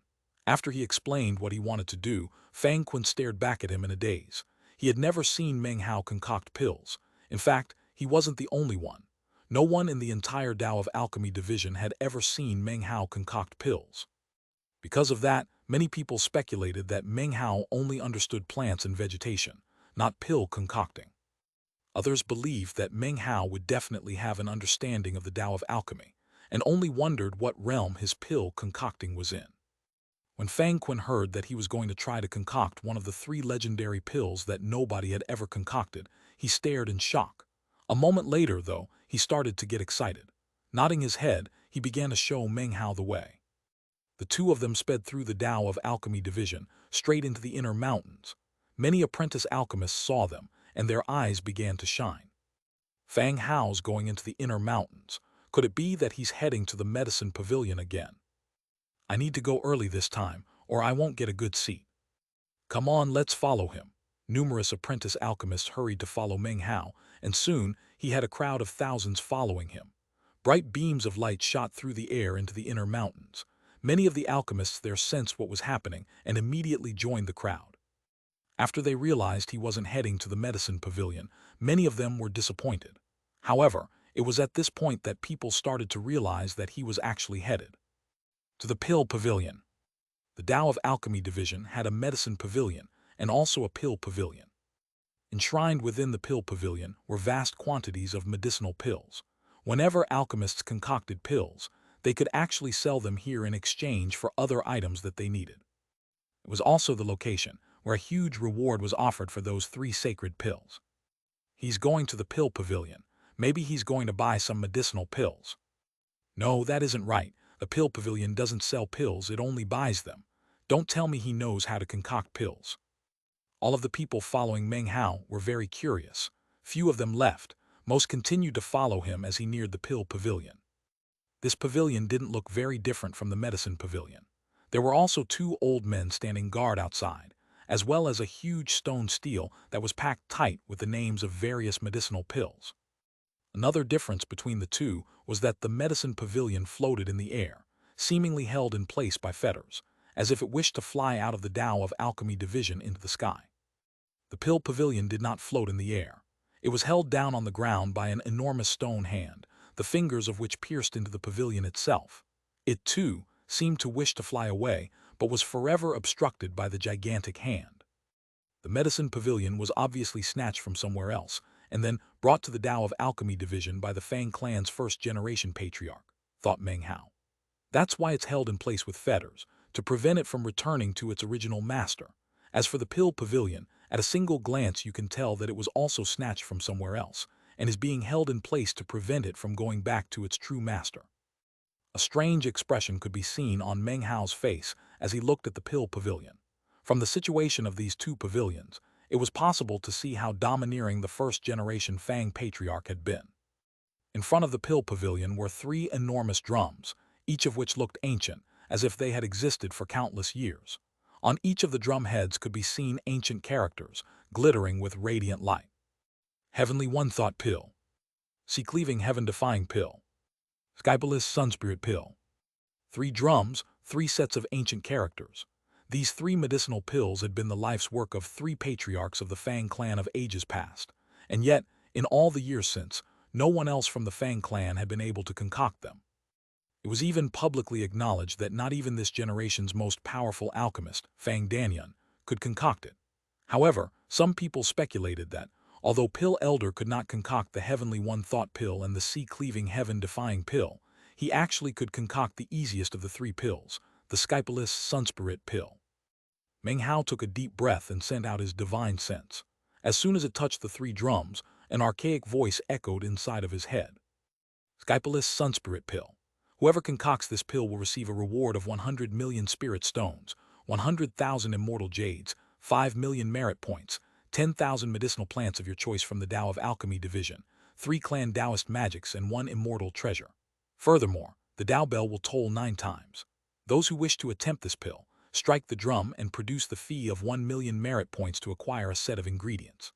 After he explained what he wanted to do, Fang Kun stared back at him in a daze. He had never seen Meng Hao concoct pills. In fact, he wasn't the only one. No one in the entire Tao of Alchemy division had ever seen Meng Hao concoct pills. Because of that, many people speculated that Meng Hao only understood plants and vegetation, not pill concocting. Others believed that Meng Hao would definitely have an understanding of the Tao of Alchemy, and only wondered what realm his pill concocting was in. When Fang Kun heard that he was going to try to concoct one of the 3 legendary pills that nobody had ever concocted, he stared in shock. A moment later, though, he started to get excited. Nodding his head, he began to show Meng Hao the way. The two of them sped through the Tao of Alchemy division, straight into the inner mountains. Many apprentice alchemists saw them, and their eyes began to shine. Fang Hao's going into the inner mountains. Could it be that he's heading to the medicine pavilion again? I need to go early this time, or I won't get a good seat. Come on, let's follow him. Numerous apprentice alchemists hurried to follow Meng Hao, and soon he had a crowd of thousands following him. Bright beams of light shot through the air into the inner mountains. Many of the alchemists there sensed what was happening and immediately joined the crowd. After they realized he wasn't heading to the medicine pavilion, many of them were disappointed. However, it was at this point that people started to realize that he was actually headed to the pill pavilion. The Tao of Alchemy division had a medicine pavilion and also a pill pavilion. Enshrined within the pill pavilion were vast quantities of medicinal pills. Whenever alchemists concocted pills, they could actually sell them here in exchange for other items that they needed. It was also the location where a huge reward was offered for those 3 sacred pills. He's going to the pill pavilion. Maybe he's going to buy some medicinal pills. No, that isn't right. The pill pavilion doesn't sell pills, it only buys them. Don't tell me he knows how to concoct pills. All of the people following Meng Hao were very curious. Few of them left. Most continued to follow him as he neared the pill pavilion. This pavilion didn't look very different from the medicine pavilion. There were also 2 old men standing guard outside, as well as a huge stone stele that was packed tight with the names of various medicinal pills. Another difference between the two was that the medicine pavilion floated in the air, seemingly held in place by fetters, as if it wished to fly out of the Tao of Alchemy division into the sky. The pill pavilion did not float in the air. It was held down on the ground by an enormous stone hand, the fingers of which pierced into the pavilion itself. It, too, seemed to wish to fly away, but was forever obstructed by the gigantic hand. The medicine pavilion was obviously snatched from somewhere else, and then brought to the Tao of Alchemy division by the Fang clan's first-generation patriarch, thought Meng Hao. That's why it's held in place with fetters, to prevent it from returning to its original master. As for the pill pavilion, at a single glance you can tell that it was also snatched from somewhere else, and is being held in place to prevent it from going back to its true master. A strange expression could be seen on Meng Hao's face as he looked at the pill pavilion. From the situation of these 2 pavilions, it was possible to see how domineering the first-generation Fang patriarch had been. In front of the pill pavilion were 3 enormous drums, each of which looked ancient, as if they had existed for countless years. On each of the drum heads could be seen ancient characters, glittering with radiant light. Heavenly One-Thought Pill. Sea-Cleaving Heaven-Defying Pill. Skybalist Sunspirit Pill. 3 drums, 3 sets of ancient characters. These 3 medicinal pills had been the life's work of 3 patriarchs of the Fang clan of ages past, and yet, in all the years since, no one else from the Fang clan had been able to concoct them. It was even publicly acknowledged that not even this generation's most powerful alchemist, Fang Danyun, could concoct it. However, some people speculated that, although Pill Elder could not concoct the Heavenly One Thought Pill and the Sea-Cleaving Heaven-Defying Pill, he actually could concoct the easiest of the three pills, the Skypalist Sunspirit Pill. Meng Hao took a deep breath and sent out his divine sense. As soon as it touched the three drums, an archaic voice echoed inside of his head. Skypalist Sunspirit Pill. Whoever concocts this pill will receive a reward of 100 million spirit stones, 100,000 immortal jades, 5 million merit points, 10,000 medicinal plants of your choice from the Tao of Alchemy Division, 3 clan Taoist magics, and 1 immortal treasure. Furthermore, the Tao bell will toll 9 times. Those who wish to attempt this pill, strike the drum and produce the fee of 1 million merit points to acquire a set of ingredients.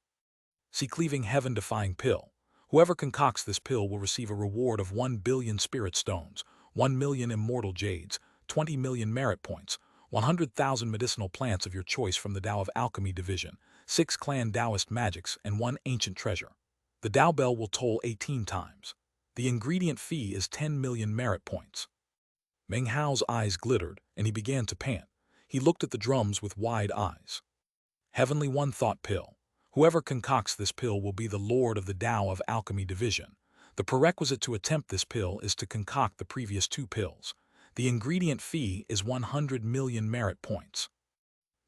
Sea-Cleaving Heaven-Defying Pill. Whoever concocts this pill will receive a reward of 1 billion spirit stones, 1 million immortal jades, 20 million merit points, 100,000 medicinal plants of your choice from the Tao of Alchemy Division, 6 clan Taoist magics, and 1 ancient treasure. The Tao bell will toll 18 times. The ingredient fee is 10 million merit points. Meng Hao's eyes glittered, and he began to pant. He looked at the drums with wide eyes. Heavenly One Thought Pill. Whoever concocts this pill will be the Lord of the Tao of Alchemy Division. The prerequisite to attempt this pill is to concoct the previous 2 pills. The ingredient fee is 100 million merit points.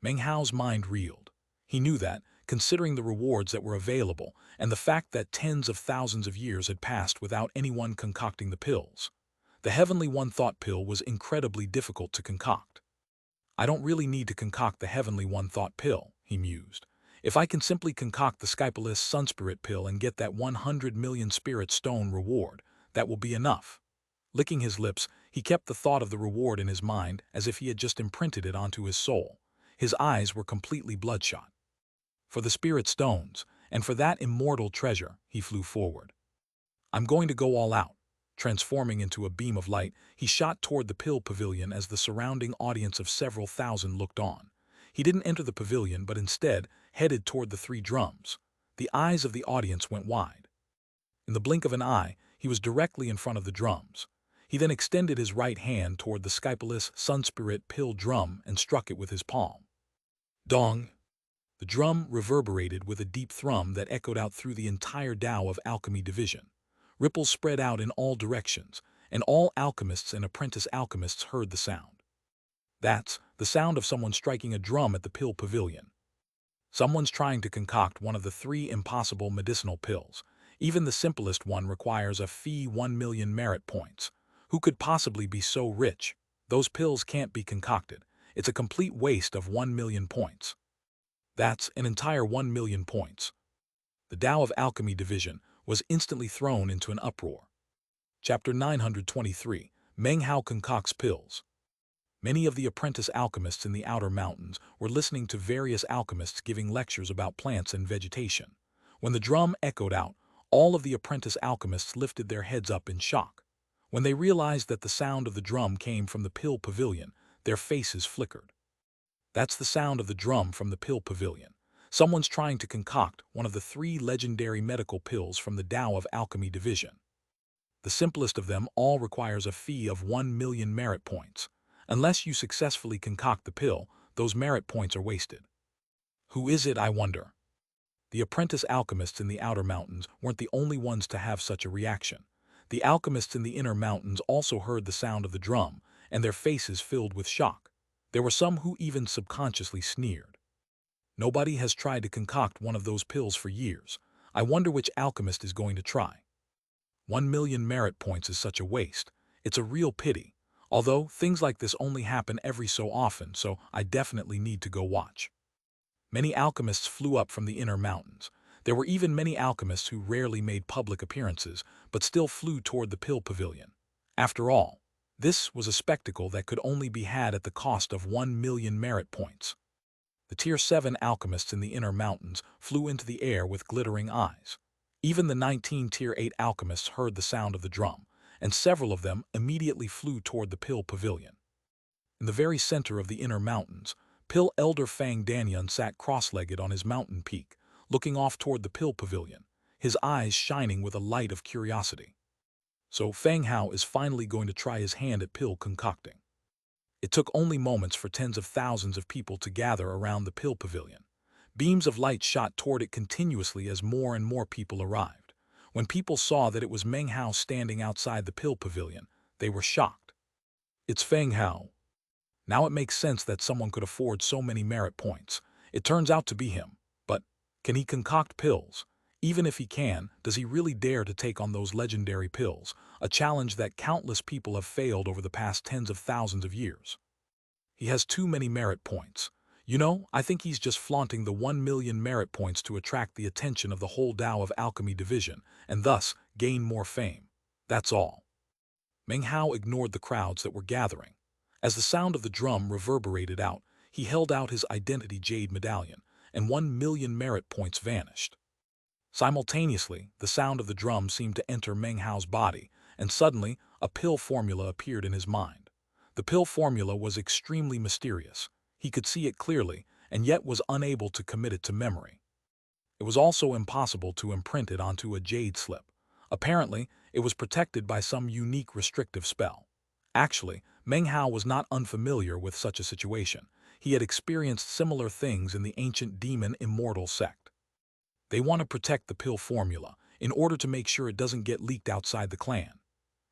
Meng Hao's mind reeled. He knew that, considering the rewards that were available and the fact that tens of thousands of years had passed without anyone concocting the pills, the Heavenly One Thought Pill was incredibly difficult to concoct. I don't really need to concoct the Heavenly One Thought Pill, he mused. If I can simply concoct the Skypalist Sunspirit Pill and get that 100 million spirit stone reward, that will be enough. Licking his lips, he kept the thought of the reward in his mind as if he had just imprinted it onto his soul. His eyes were completely bloodshot. For the spirit stones, and for that immortal treasure, he flew forward. I'm going to go all out. Transforming into a beam of light, he shot toward the pill pavilion as the surrounding audience of several thousand looked on. He didn't enter the pavilion, but instead headed toward the 3 drums. The eyes of the audience went wide. In the blink of an eye, he was directly in front of the drums. He then extended his right hand toward the Skypalist Sunspirit Pill drum and struck it with his palm. Dong! The drum reverberated with a deep thrum that echoed out through the entire Tao of Alchemy Division. Ripples spread out in all directions, and all alchemists and apprentice alchemists heard the sound. That's the sound of someone striking a drum at the pill pavilion. Someone's trying to concoct one of the 3 impossible medicinal pills. Even the simplest one requires a fee 1 million merit points. Who could possibly be so rich? Those pills can't be concocted. It's a complete waste of 1 million points. That's an entire 1 million points. The Tao of Alchemy Division was instantly thrown into an uproar. Chapter 923. Meng Hao concocts pills. Many of the apprentice alchemists in the outer mountains were listening to various alchemists giving lectures about plants and vegetation. When the drum echoed out, all of the apprentice alchemists lifted their heads up in shock. When they realized that the sound of the drum came from the pill pavilion, their faces flickered. That's the sound of the drum from the pill pavilion. Someone's trying to concoct one of the 3 legendary medical pills from the Tao of Alchemy Division. The simplest of them all requires a fee of 1 million merit points. Unless you successfully concoct the pill, those merit points are wasted. Who is it, I wonder? The apprentice alchemists in the outer mountains weren't the only ones to have such a reaction. The alchemists in the inner mountains also heard the sound of the drum, and their faces filled with shock. There were some who even subconsciously sneered. Nobody has tried to concoct one of those pills for years. I wonder which alchemist is going to try. 1 million merit points is such a waste. It's a real pity. Although, things like this only happen every so often, so I definitely need to go watch. Many alchemists flew up from the inner mountains. There were even many alchemists who rarely made public appearances, but still flew toward the pill pavilion. After all, this was a spectacle that could only be had at the cost of 1 million merit points. The Tier 7 alchemists in the inner mountains flew into the air with glittering eyes. Even the 19 Tier 8 alchemists heard the sound of the drum, and several of them immediately flew toward the pill pavilion. In the very center of the inner mountains, Pill Elder Fang Danyan sat cross-legged on his mountain peak, looking off toward the pill pavilion, his eyes shining with a light of curiosity. So Fang Hao is finally going to try his hand at pill concocting. It took only moments for tens of thousands of people to gather around the pill pavilion. Beams of light shot toward it continuously as more and more people arrived. When people saw that it was Meng Hao standing outside the pill pavilion, they were shocked. It's Feng Hao. Now it makes sense that someone could afford so many merit points. It turns out to be him. But can he concoct pills? Even if he can, does he really dare to take on those legendary pills, a challenge that countless people have failed over the past tens of thousands of years? He has too many merit points. I think he's just flaunting the 1 million merit points to attract the attention of the whole Tao of Alchemy division, and thus gain more fame. That's all. Meng Hao ignored the crowds that were gathering. As the sound of the drum reverberated out, he held out his identity Jade medallion, and 1 million merit points vanished. Simultaneously, the sound of the drum seemed to enter Meng Hao's body, and suddenly, a pill formula appeared in his mind. The pill formula was extremely mysterious. He could see it clearly, and yet was unable to commit it to memory. It was also impossible to imprint it onto a jade slip. Apparently, it was protected by some unique restrictive spell. Actually, Meng Hao was not unfamiliar with such a situation. He had experienced similar things in the ancient demon immortal sect. They want to protect the pill formula, in order to make sure it doesn't get leaked outside the clan.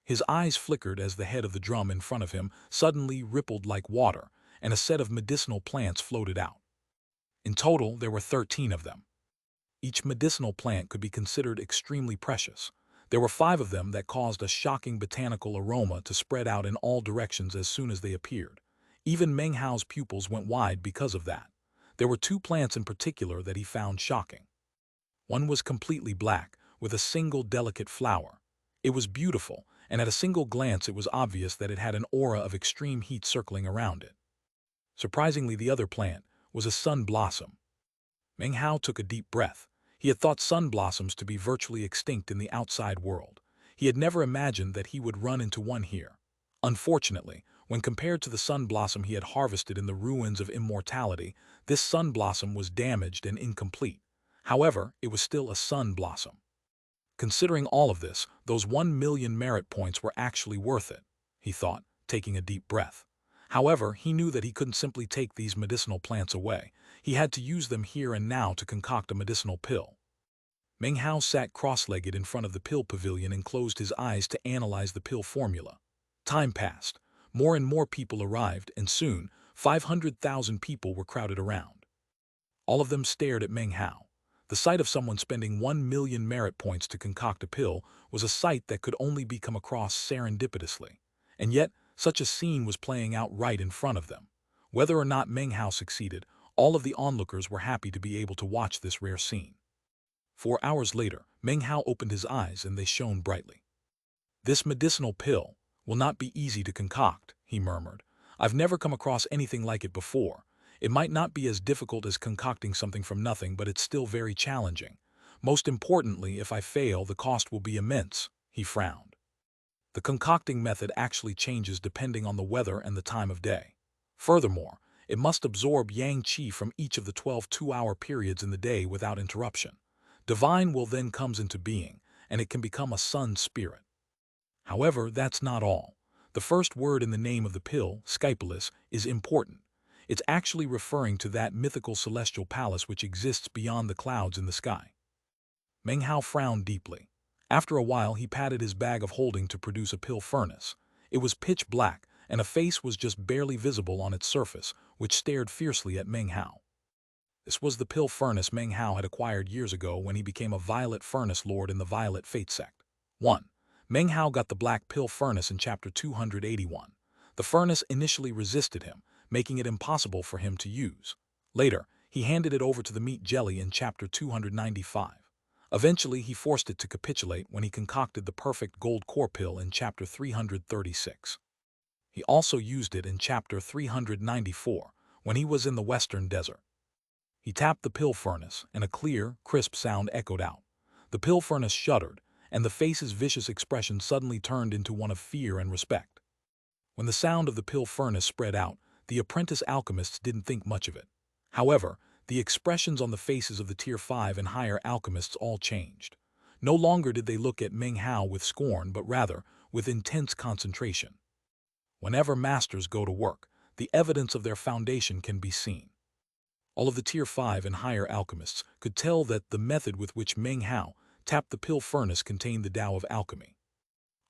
His eyes flickered as the head of the drum in front of him suddenly rippled like water, and a set of medicinal plants floated out. In total, there were 13 of them. Each medicinal plant could be considered extremely precious. There were 5 of them that caused a shocking botanical aroma to spread out in all directions as soon as they appeared. Even Meng Hao's pupils went wide because of that. There were 2 plants in particular that he found shocking. One was completely black, with a single delicate flower. It was beautiful, and at a single glance it was obvious that it had an aura of extreme heat circling around it. Surprisingly, the other plant was a sun blossom. Meng Hao took a deep breath. He had thought sun blossoms to be virtually extinct in the outside world. He had never imagined that he would run into one here. Unfortunately, when compared to the sun blossom he had harvested in the ruins of immortality, this sun blossom was damaged and incomplete. However, it was still a sun blossom. Considering all of this, those 1 million merit points were actually worth it, he thought, taking a deep breath. However, he knew that he couldn't simply take these medicinal plants away. He had to use them here and now to concoct a medicinal pill. Meng Hao sat cross-legged in front of the pill pavilion and closed his eyes to analyze the pill formula. Time passed. More and more people arrived, and soon, 500,000 people were crowded around. All of them stared at Meng Hao. The sight of someone spending 1 million merit points to concoct a pill was a sight that could only be come across serendipitously. And yet, such a scene was playing out right in front of them. Whether or not Meng Hao succeeded, all of the onlookers were happy to be able to watch this rare scene. 4 hours later, Meng Hao opened his eyes and they shone brightly. "This medicinal pill will not be easy to concoct," he murmured. "I've never come across anything like it before. It might not be as difficult as concocting something from nothing, but it's still very challenging. Most importantly, if I fail, the cost will be immense," he frowned. The concocting method actually changes depending on the weather and the time of day. Furthermore, it must absorb yang qi from each of the 12 two-hour periods in the day without interruption. Divine will then comes into being, and it can become a sun spirit. However, that's not all. The first word in the name of the pill, Skypulus, is important. It's actually referring to that mythical celestial palace which exists beyond the clouds in the sky. Meng Hao frowned deeply. After a while, he patted his bag of holding to produce a pill furnace. It was pitch black, and a face was just barely visible on its surface, which stared fiercely at Meng Hao. This was the pill furnace Meng Hao had acquired years ago when he became a Violet Furnace Lord in the Violet Fate sect. 1. Meng Hao got the black pill furnace in chapter 281. The furnace initially resisted him, making it impossible for him to use. Later, he handed it over to the meat jelly in chapter 295. Eventually, he forced it to capitulate when he concocted the perfect gold core pill in chapter 336. He also used it in chapter 394 when he was in the western desert. He tapped the pill furnace, and a clear, crisp sound echoed out. The pill furnace shuddered, and the face's vicious expression suddenly turned into one of fear and respect. When the sound of the pill furnace spread out, the apprentice alchemists didn't think much of it. However, the expressions on the faces of the Tier 5 and higher alchemists all changed. No longer did they look at Meng Hao with scorn, but rather with intense concentration. Whenever masters go to work, the evidence of their foundation can be seen. All of the Tier 5 and higher alchemists could tell that the method with which Meng Hao tapped the pill furnace contained the Tao of alchemy.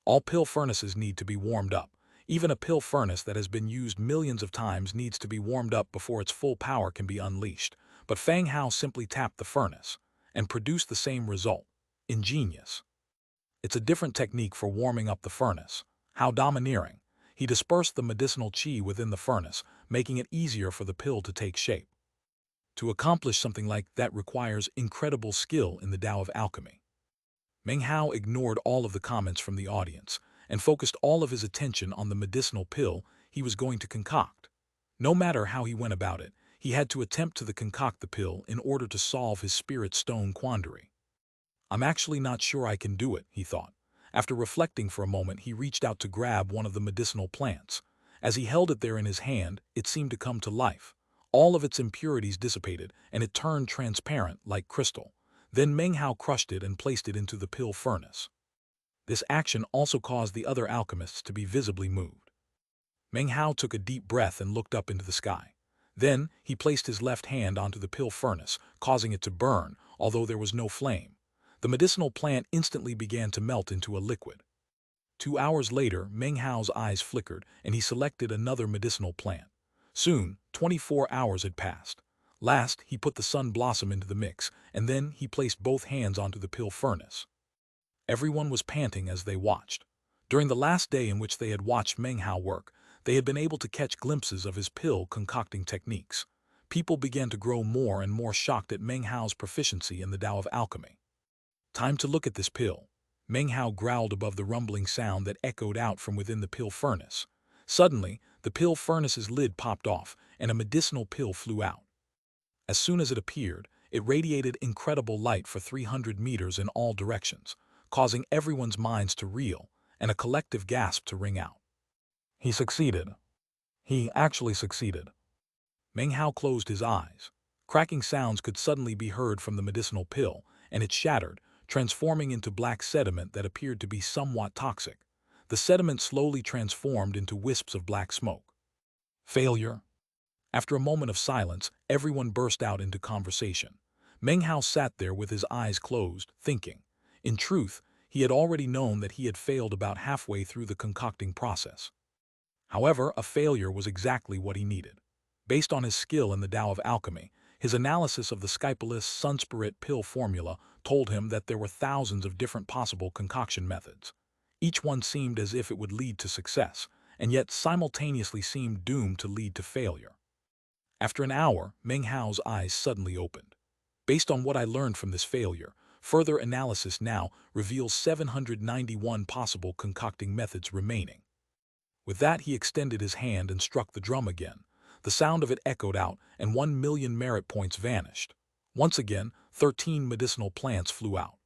All pill furnaces need to be warmed up. Even a pill furnace that has been used millions of times needs to be warmed up before its full power can be unleashed. But Feng Hao simply tapped the furnace and produced the same result. Ingenious. It's a different technique for warming up the furnace. How domineering. He dispersed the medicinal qi within the furnace, making it easier for the pill to take shape. To accomplish something like that requires incredible skill in the Tao of alchemy. Meng Hao ignored all of the comments from the audience and focused all of his attention on the medicinal pill he was going to concoct. No matter how he went about it, he had to attempt to concoct the pill in order to solve his spirit stone quandary. I'm actually not sure I can do it, he thought. After reflecting for a moment, he reached out to grab one of the medicinal plants. As he held it there in his hand, it seemed to come to life. All of its impurities dissipated, and it turned transparent like crystal. Then Meng Hao crushed it and placed it into the pill furnace. This action also caused the other alchemists to be visibly moved. Meng Hao took a deep breath and looked up into the sky. Then he placed his left hand onto the pill furnace, causing it to burn, although there was no flame. The medicinal plant instantly began to melt into a liquid. 2 hours later, Meng Hao's eyes flickered, and he selected another medicinal plant. Soon, 24 hours had passed. Last, he put the sun blossom into the mix, and then he placed both hands onto the pill furnace. Everyone was panting as they watched. During the last day in which they had watched Meng Hao work, they had been able to catch glimpses of his pill concocting techniques. People began to grow more and more shocked at Meng Hao's proficiency in the Tao of alchemy. Time to look at this pill. Meng Hao growled above the rumbling sound that echoed out from within the pill furnace. Suddenly, the pill furnace's lid popped off, and a medicinal pill flew out. As soon as it appeared, it radiated incredible light for 300 meters in all directions, causing everyone's minds to reel and a collective gasp to ring out. He succeeded. He actually succeeded. Meng Hao closed his eyes. Cracking sounds could suddenly be heard from the medicinal pill, and it shattered, transforming into black sediment that appeared to be somewhat toxic. The sediment slowly transformed into wisps of black smoke. Failure. After a moment of silence, everyone burst out into conversation. Meng Hao sat there with his eyes closed, thinking. In truth, he had already known that he had failed about halfway through the concocting process. However, a failure was exactly what he needed. Based on his skill in the Tao of alchemy, his analysis of the Skypalus Sunspirit pill formula told him that there were thousands of different possible concoction methods. Each one seemed as if it would lead to success, and yet simultaneously seemed doomed to lead to failure. After an hour, Meng Hao's eyes suddenly opened. Based on what I learned from this failure, further analysis now reveals 791 possible concocting methods remaining. With that, he extended his hand and struck the drum again. The sound of it echoed out, and 1,000,000 merit points vanished. Once again, 13 medicinal plants flew out.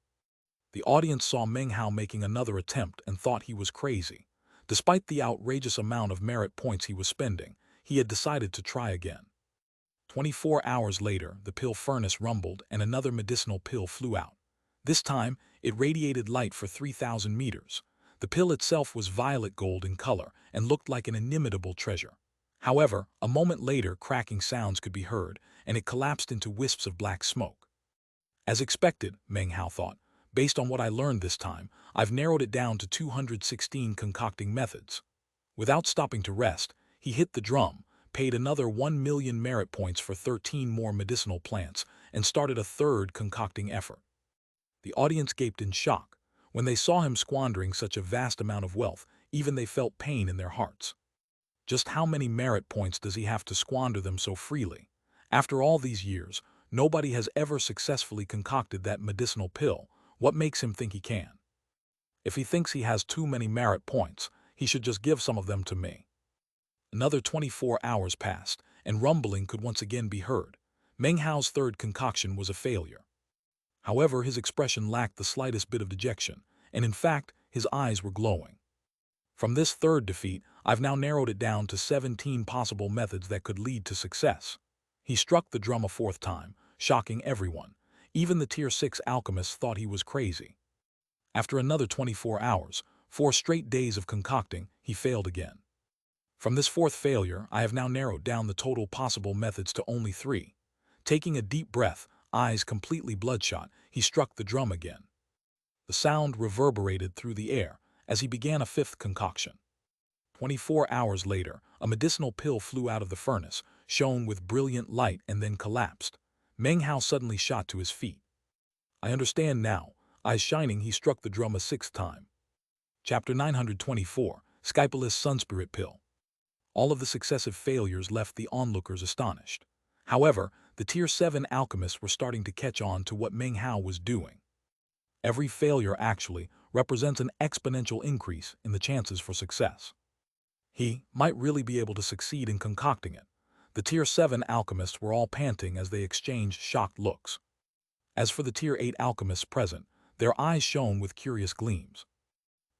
The audience saw Meng Hao making another attempt and thought he was crazy. Despite the outrageous amount of merit points he was spending, he had decided to try again. 24 hours later, the pill furnace rumbled and another medicinal pill flew out. This time, it radiated light for 3,000 meters. The pill itself was violet gold in color and looked like an inimitable treasure. However, a moment later, cracking sounds could be heard, and it collapsed into wisps of black smoke. As expected, Meng Hao thought, based on what I learned this time, I've narrowed it down to 216 concocting methods. Without stopping to rest, he hit the drum, paid another 1,000,000 merit points for 13 more medicinal plants, and started a third concocting effort. The audience gaped in shock. When they saw him squandering such a vast amount of wealth, even they felt pain in their hearts. Just how many merit points does he have to squander them so freely? After all these years, nobody has ever successfully concocted that medicinal pill. What makes him think he can? If he thinks he has too many merit points, he should just give some of them to me. Another 24 hours passed, and rumbling could once again be heard. Meng Hao's third concoction was a failure. However, his expression lacked the slightest bit of dejection, and in fact, his eyes were glowing. From this third defeat, I've now narrowed it down to 17 possible methods that could lead to success. He struck the drum a fourth time, shocking everyone. Even the Tier 6 alchemists thought he was crazy. After another 24 hours, 4 straight days of concocting, he failed again. From this fourth failure, I have now narrowed down the total possible methods to only 3. Taking a deep breath, eyes completely bloodshot, he struck the drum again. The sound reverberated through the air as he began a fifth concoction. 24 hours later, a medicinal pill flew out of the furnace, shone with brilliant light and then collapsed. Meng Hao suddenly shot to his feet. I understand now. Eyes shining, he struck the drum a 6th time. Chapter 924, Skypalist Sunspirit Pill. All of the successive failures left the onlookers astonished. However, the Tier 7 alchemists were starting to catch on to what Meng Hao was doing. Every failure actually represents an exponential increase in the chances for success. He might really be able to succeed in concocting it. The Tier 7 alchemists were all panting as they exchanged shocked looks. As for the Tier 8 alchemists present, their eyes shone with curious gleams.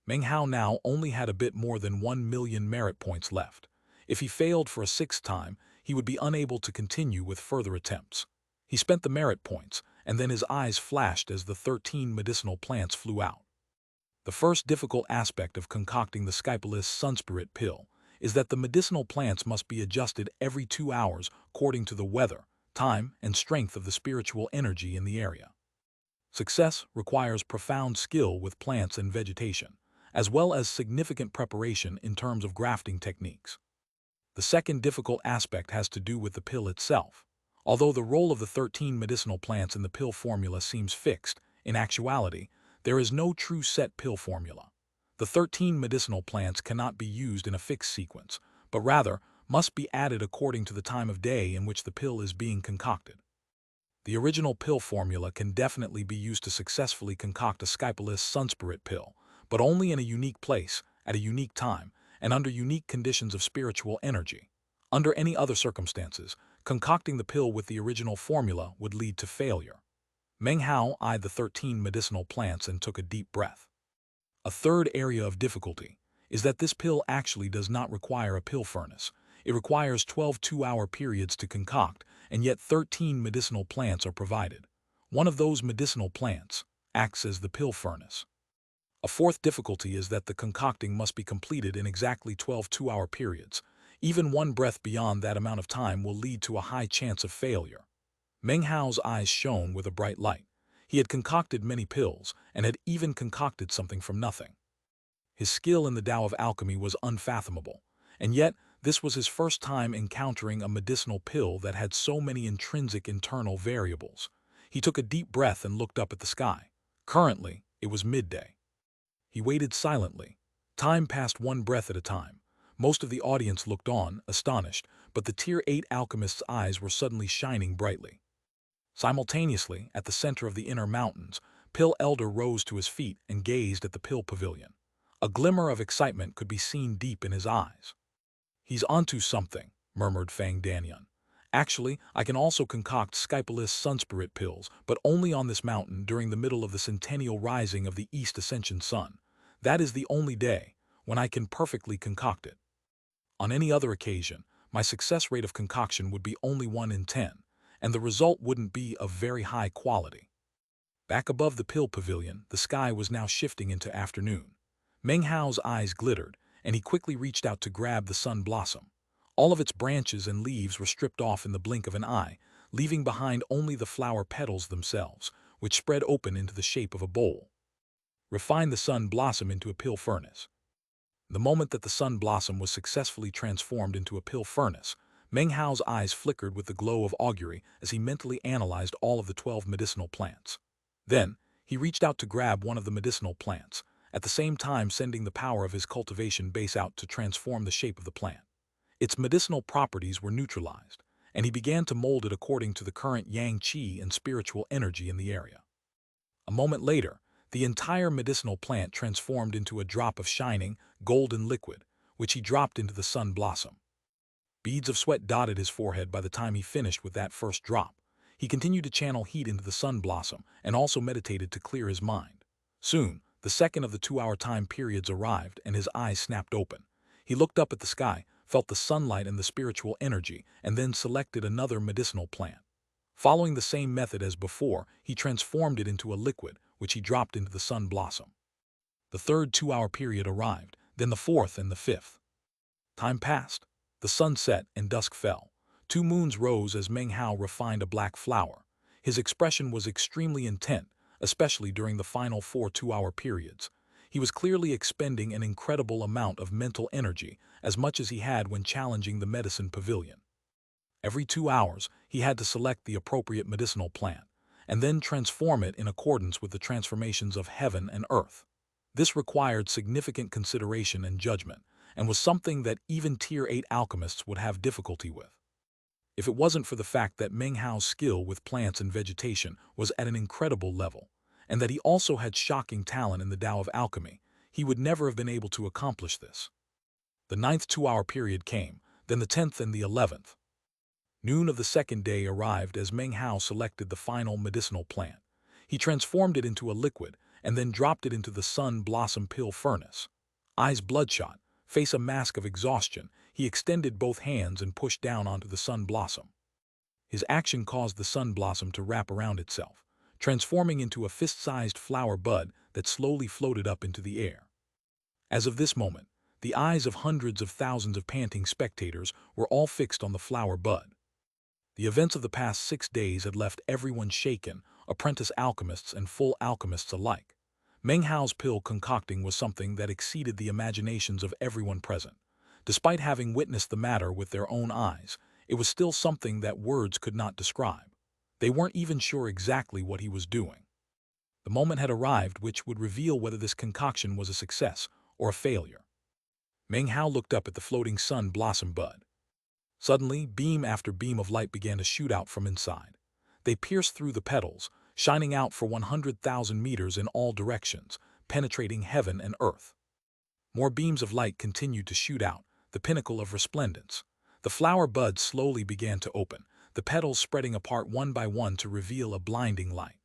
Meng Hao now only had a bit more than 1 million merit points left. If he failed for a 6th time, he would be unable to continue with further attempts. He spent the merit points, and then his eyes flashed as the 13 medicinal plants flew out. The first difficult aspect of concocting the Skypalist Sunspirit Pill is that the medicinal plants must be adjusted every 2 hours according to the weather, time, and strength of the spiritual energy in the area. Success requires profound skill with plants and vegetation, as well as significant preparation in terms of grafting techniques. The second difficult aspect has to do with the pill itself. Although the role of the 13 medicinal plants in the pill formula seems fixed, in actuality, there is no true set pill formula. The 13 medicinal plants cannot be used in a fixed sequence, but rather must be added according to the time of day in which the pill is being concocted. The original pill formula can definitely be used to successfully concoct a Skypalist Sunspirit Pill, but only in a unique place, at a unique time, and under unique conditions of spiritual energy. Under any other circumstances, concocting the pill with the original formula would lead to failure. Meng Hao eyed the 13 medicinal plants and took a deep breath. A third area of difficulty is that this pill actually does not require a pill furnace. It requires 12 2-hour periods to concoct, and yet 13 medicinal plants are provided. One of those medicinal plants acts as the pill furnace. A fourth difficulty is that the concocting must be completed in exactly 12 2-hour periods. Even one breath beyond that amount of time will lead to a high chance of failure. Meng Hao's eyes shone with a bright light. He had concocted many pills, and had even concocted something from nothing. His skill in the Tao of alchemy was unfathomable, and yet this was his first time encountering a medicinal pill that had so many intrinsic internal variables. He took a deep breath and looked up at the sky. Currently, it was midday. He waited silently. Time passed one breath at a time. Most of the audience looked on, astonished, but the Tier 8 alchemist's eyes were suddenly shining brightly. Simultaneously, at the center of the inner mountains, Pill Elder rose to his feet and gazed at the pill pavilion. A glimmer of excitement could be seen deep in his eyes. "He's onto something," murmured Fang Danyan. "Actually, I can also concoct Skypalist Sunspirit pills, but only on this mountain during the middle of the centennial rising of the East Ascension Sun. That is the only day when I can perfectly concoct it. On any other occasion, my success rate of concoction would be only 1 in 10, and the result wouldn't be of very high quality." Back above the pill pavilion, the sky was now shifting into afternoon. Meng Hao's eyes glittered, and he quickly reached out to grab the sun blossom. All of its branches and leaves were stripped off in the blink of an eye, leaving behind only the flower petals themselves, which spread open into the shape of a bowl. Refine the sun blossom into a pill furnace. The moment that the sun blossom was successfully transformed into a pill furnace, Meng Hao's eyes flickered with the glow of augury as he mentally analyzed all of the 12 medicinal plants. Then, he reached out to grab one of the medicinal plants, at the same time sending the power of his cultivation base out to transform the shape of the plant. Its medicinal properties were neutralized, and he began to mold it according to the current yang qi and spiritual energy in the area. A moment later, the entire medicinal plant transformed into a drop of shining, golden liquid, which he dropped into the sun blossom. Beads of sweat dotted his forehead by the time he finished with that first drop. He continued to channel heat into the sun blossom and also meditated to clear his mind. Soon, the second of the 2-hour time periods arrived and his eyes snapped open. He looked up at the sky, felt the sunlight and the spiritual energy, and then selected another medicinal plant. Following the same method as before, he transformed it into a liquid, which he dropped into the sun blossom. The third 2-hour period arrived, then the fourth and the fifth. Time passed. The sun set and dusk fell. Two moons rose as Meng Hao refined a black flower. His expression was extremely intent, especially during the final 4 two-hour periods. He was clearly expending an incredible amount of mental energy, as much as he had when challenging the medicine pavilion. Every 2 hours, he had to select the appropriate medicinal plant, and then transform it in accordance with the transformations of heaven and earth. This required significant consideration and judgment, and was something that even Tier 8 alchemists would have difficulty with. If it wasn't for the fact that Meng Hao's skill with plants and vegetation was at an incredible level, and that he also had shocking talent in the Tao of alchemy, he would never have been able to accomplish this. The 9th two-hour period came, then the 10th and the 11th. Noon of the second day arrived as Meng Hao selected the final medicinal plant. He transformed it into a liquid and then dropped it into the sun blossom pill furnace. Eyes bloodshot, face a mask of exhaustion, he extended both hands and pushed down onto the sun blossom. His action caused the sun blossom to wrap around itself, transforming into a fist-sized flower bud that slowly floated up into the air. As of this moment, the eyes of hundreds of thousands of panting spectators were all fixed on the flower bud. The events of the past 6 days had left everyone shaken, apprentice alchemists and full alchemists alike. Meng Hao's pill concocting was something that exceeded the imaginations of everyone present. Despite having witnessed the matter with their own eyes, it was still something that words could not describe. They weren't even sure exactly what he was doing. The moment had arrived which would reveal whether this concoction was a success or a failure. Meng Hao looked up at the floating sun blossom bud. Suddenly, beam after beam of light began to shoot out from inside. They pierced through the petals, shining out for 100,000 meters in all directions, penetrating heaven and earth. More beams of light continued to shoot out, the pinnacle of resplendence. The flower buds slowly began to open, the petals spreading apart one by one to reveal a blinding light.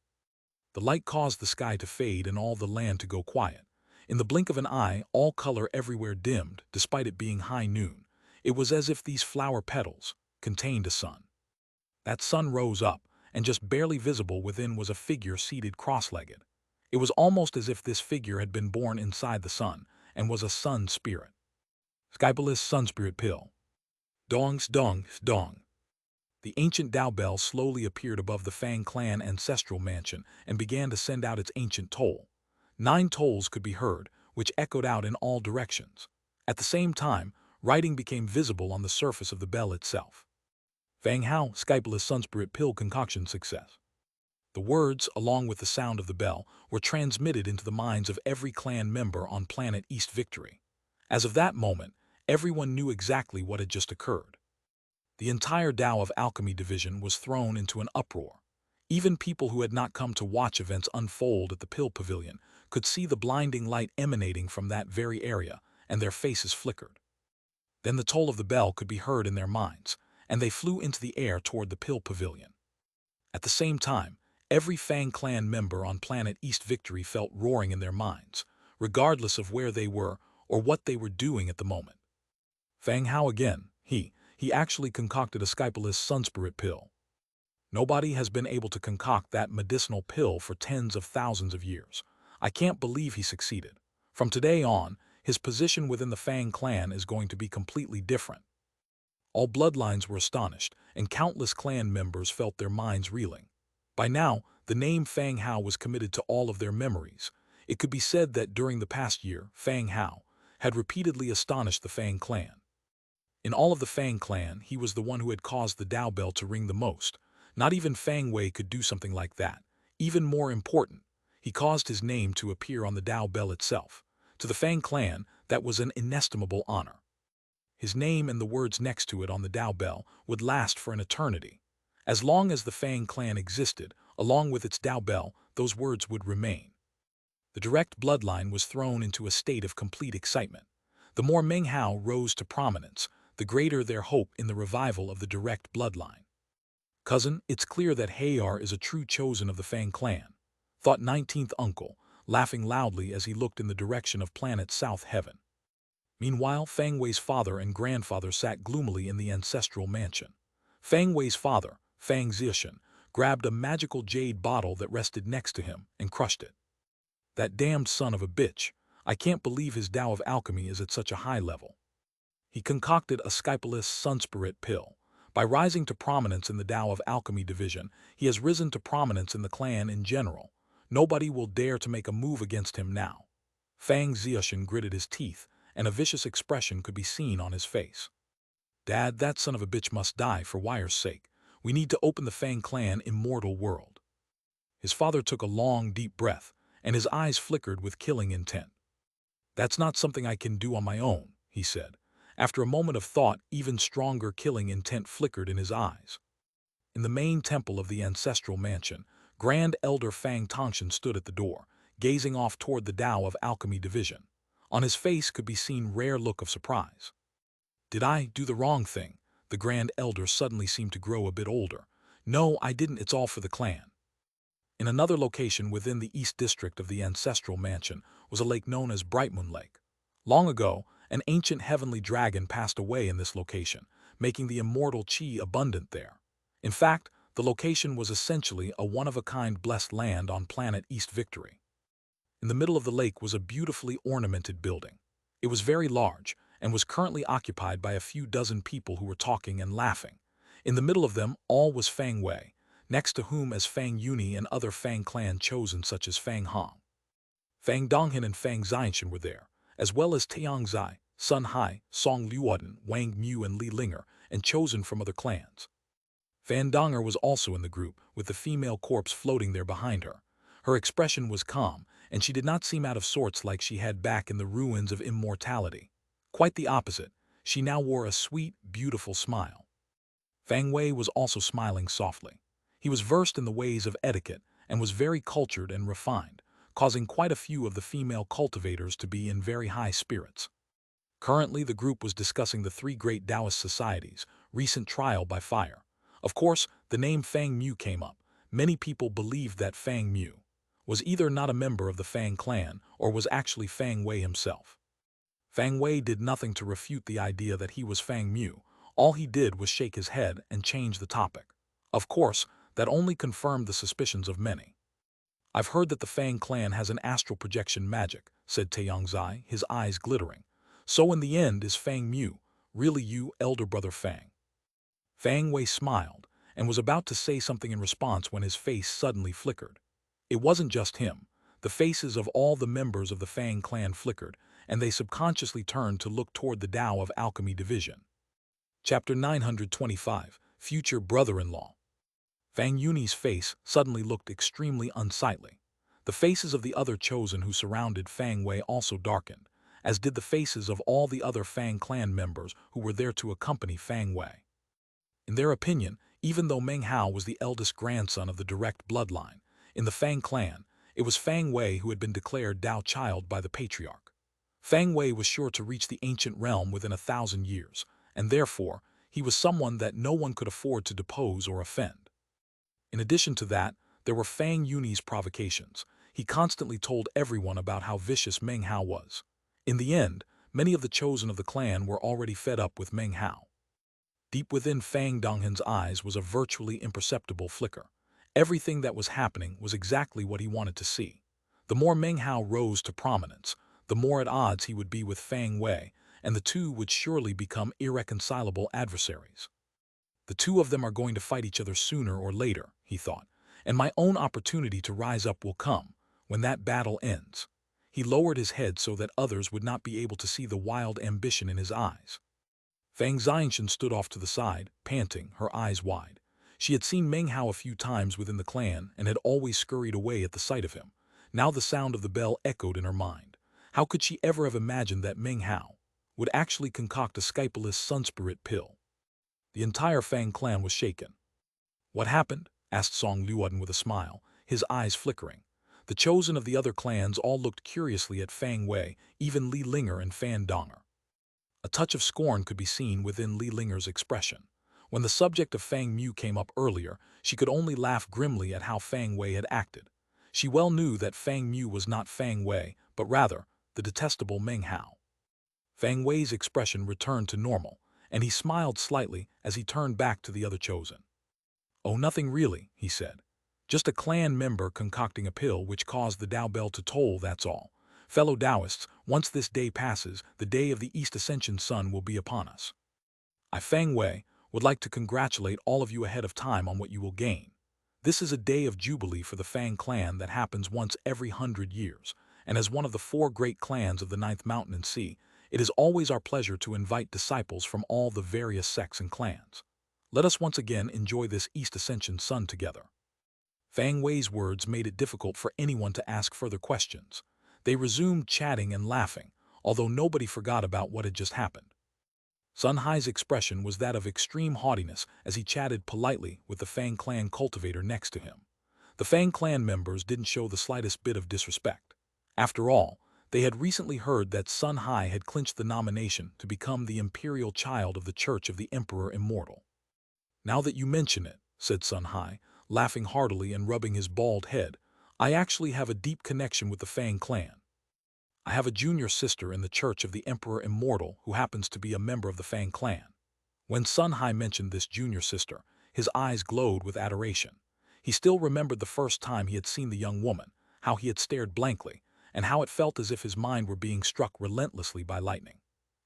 The light caused the sky to fade and all the land to go quiet. In the blink of an eye, all color everywhere dimmed, despite it being high noon. It was as if these flower petals contained a sun. That sun rose up, and just barely visible within was a figure seated cross-legged. It was almost as if this figure had been born inside the sun, and was a sun spirit. Shameless sun spirit pill. Dongs dongs dong. The ancient Tao bell slowly appeared above the Fang clan ancestral mansion and began to send out its ancient toll. 9 tolls could be heard, which echoed out in all directions. At the same time, writing became visible on the surface of the bell itself. Fang Hao, Shameless sun spirit pill concoction success. The words, along with the sound of the bell, were transmitted into the minds of every clan member on planet East Victory. As of that moment, everyone knew exactly what had just occurred. The entire Tao of Alchemy division was thrown into an uproar. Even people who had not come to watch events unfold at the Pill Pavilion could see the blinding light emanating from that very area, and their faces flickered. Then the toll of the bell could be heard in their minds, and they flew into the air toward the Pill Pavilion. At the same time, every Fang clan member on planet East Victory felt roaring in their minds, regardless of where they were or what they were doing at the moment. Fang Hao again, he actually concocted a Shameless sun spirit pill. Nobody has been able to concoct that medicinal pill for tens of thousands of years. I can't believe he succeeded. From today on, his position within the Fang clan is going to be completely different. All bloodlines were astonished, and countless clan members felt their minds reeling. By now, the name Fang Hao was committed to all of their memories. It could be said that during the past year, Fang Hao had repeatedly astonished the Fang clan. In all of the Fang clan, he was the one who had caused the Tao bell to ring the most. Not even Fang Wei could do something like that. Even more important, he caused his name to appear on the Tao bell itself. To the Fang clan, that was an inestimable honor. His name and the words next to it on the Tao bell would last for an eternity. As long as the Fang clan existed, along with its Tao bell, those words would remain. The direct bloodline was thrown into a state of complete excitement. The more Meng Hao rose to prominence, the greater their hope in the revival of the direct bloodline. Cousin, it's clear that Hayar is a true chosen of the Fang clan, thought 19th uncle, laughing loudly as he looked in the direction of planet South Heaven. Meanwhile, Fang Wei's father and grandfather sat gloomily in the ancestral mansion. Fang Wei's father, Fang Zishan, grabbed a magical jade bottle that rested next to him and crushed it. That damned son of a bitch, I can't believe his Tao of alchemy is at such a high level. He concocted a scalpeless sunspirit pill. By rising to prominence in the Tao of Alchemy division, he has risen to prominence in the clan in general. Nobody will dare to make a move against him now. Fang Ziushin gritted his teeth, and a vicious expression could be seen on his face. Dad, that son of a bitch must die for Wire's sake. We need to open the Fang clan immortal world. His father took a long, deep breath, and his eyes flickered with killing intent. That's not something I can do on my own, he said. After a moment of thought, even stronger killing intent flickered in his eyes. In the main temple of the ancestral mansion, Grand Elder Fang Tongshan stood at the door, gazing off toward the Tao of Alchemy division. On his face could be seen rare look of surprise. Did I do the wrong thing? The Grand Elder suddenly seemed to grow a bit older. No, I didn't, it's all for the clan. In another location within the East District of the ancestral mansion was a lake known as Brightmoon Lake. Long ago, an ancient heavenly dragon passed away in this location, making the immortal chi abundant there. In fact, the location was essentially a one-of-a-kind blessed land on planet East Victory. In the middle of the lake was a beautifully ornamented building. It was very large and was currently occupied by a few dozen people who were talking and laughing. In the middle of them all was Fang Wei, next to whom as Fang Yuni and other Fang clan chosen such as Fang Hong. Fang Donghan and Fang Xianxia were there, as well as Taiyang Zai, Sun Hai, Song Liuoden, Wang Mu and Li Linger, and chosen from other clans. Fan Donger was also in the group, with the female corpse floating there behind her. Her expression was calm, and she did not seem out of sorts like she had back in the ruins of immortality. Quite the opposite, she now wore a sweet, beautiful smile. Fang Wei was also smiling softly. He was versed in the ways of etiquette and was very cultured and refined, causing quite a few of the female cultivators to be in very high spirits. Currently, the group was discussing the three great Taoist societies' recent trial by fire. Of course, the name Fang Mu came up. Many people believed that Fang Mu was either not a member of the Fang clan or was actually Fang Wei himself. Fang Wei did nothing to refute the idea that he was Fang Mu. All he did was shake his head and change the topic. Of course, that only confirmed the suspicions of many. I've heard that the Fang clan has an astral projection magic, said Taiyang Zai, his eyes glittering. So in the end is Fang Mu, really you, elder brother Fang? Fang Wei smiled, and was about to say something in response when his face suddenly flickered. It wasn't just him. The faces of all the members of the Fang clan flickered, and they subconsciously turned to look toward the Tao of Alchemy division. Chapter 925, Future Brother-in-Law. Fang Yuni's face suddenly looked extremely unsightly. The faces of the other chosen who surrounded Fang Wei also darkened, as did the faces of all the other Fang clan members who were there to accompany Fang Wei. In their opinion, even though Meng Hao was the eldest grandson of the direct bloodline, in the Fang clan, it was Fang Wei who had been declared Tao child by the patriarch. Fang Wei was sure to reach the ancient realm within 1,000 years, and therefore, he was someone that no one could afford to depose or offend. In addition to that, there were Fang Yuni's provocations. He constantly told everyone about how vicious Meng Hao was. In the end, many of the chosen of the clan were already fed up with Meng Hao. Deep within Fang Donghan's eyes was a virtually imperceptible flicker. Everything that was happening was exactly what he wanted to see. The more Meng Hao rose to prominence, the more at odds he would be with Fang Wei, and the two would surely become irreconcilable adversaries. The two of them are going to fight each other sooner or later, he thought, and my own opportunity to rise up will come when that battle ends. He lowered his head so that others would not be able to see the wild ambition in his eyes. Fang Xianxia stood off to the side, panting, her eyes wide. She had seen Meng Hao a few times within the clan and had always scurried away at the sight of him. Now the sound of the bell echoed in her mind. How could she ever have imagined that Meng Hao would actually concoct a scalpeless sunspirit pill? The entire Fang clan was shaken. What happened? Asked Song Liuoden with a smile, his eyes flickering. The chosen of the other clans all looked curiously at Fang Wei, even Li Linger and Fan Donger. A touch of scorn could be seen within Li Linger's expression. When the subject of Fang Mu came up earlier, she could only laugh grimly at how Fang Wei had acted. She well knew that Fang Mu was not Fang Wei, but rather the detestable Meng Hao. Fang Wei's expression returned to normal, and he smiled slightly as he turned back to the other chosen. Oh, nothing really, he said. Just a clan member concocting a pill which caused the Tao bell to toll, that's all. Fellow Taoists, once this day passes, the day of the East Ascension Sun will be upon us. I, Fang Wei, would like to congratulate all of you ahead of time on what you will gain. This is a day of jubilee for the Fang clan that happens once every 100 years, and as one of the 4 great clans of the Ninth Mountain and Sea, it is always our pleasure to invite disciples from all the various sects and clans. Let us once again enjoy this East Ascension Sun together. Fang Wei's words made it difficult for anyone to ask further questions. They resumed chatting and laughing, although nobody forgot about what had just happened. Sun Hai's expression was that of extreme haughtiness as he chatted politely with the Fang clan cultivator next to him. The Fang clan members didn't show the slightest bit of disrespect. After all, they had recently heard that Sun Hai had clinched the nomination to become the imperial child of the Church of the Emperor Immortal. Now that you mention it, said Sun Hai, laughing heartily and rubbing his bald head, I actually have a deep connection with the Fang clan. I have a junior sister in the Church of the Emperor Immortal who happens to be a member of the Fang clan. When Sun Hai mentioned this junior sister, his eyes glowed with adoration. He still remembered the first time he had seen the young woman, how he had stared blankly, and how it felt as if his mind were being struck relentlessly by lightning.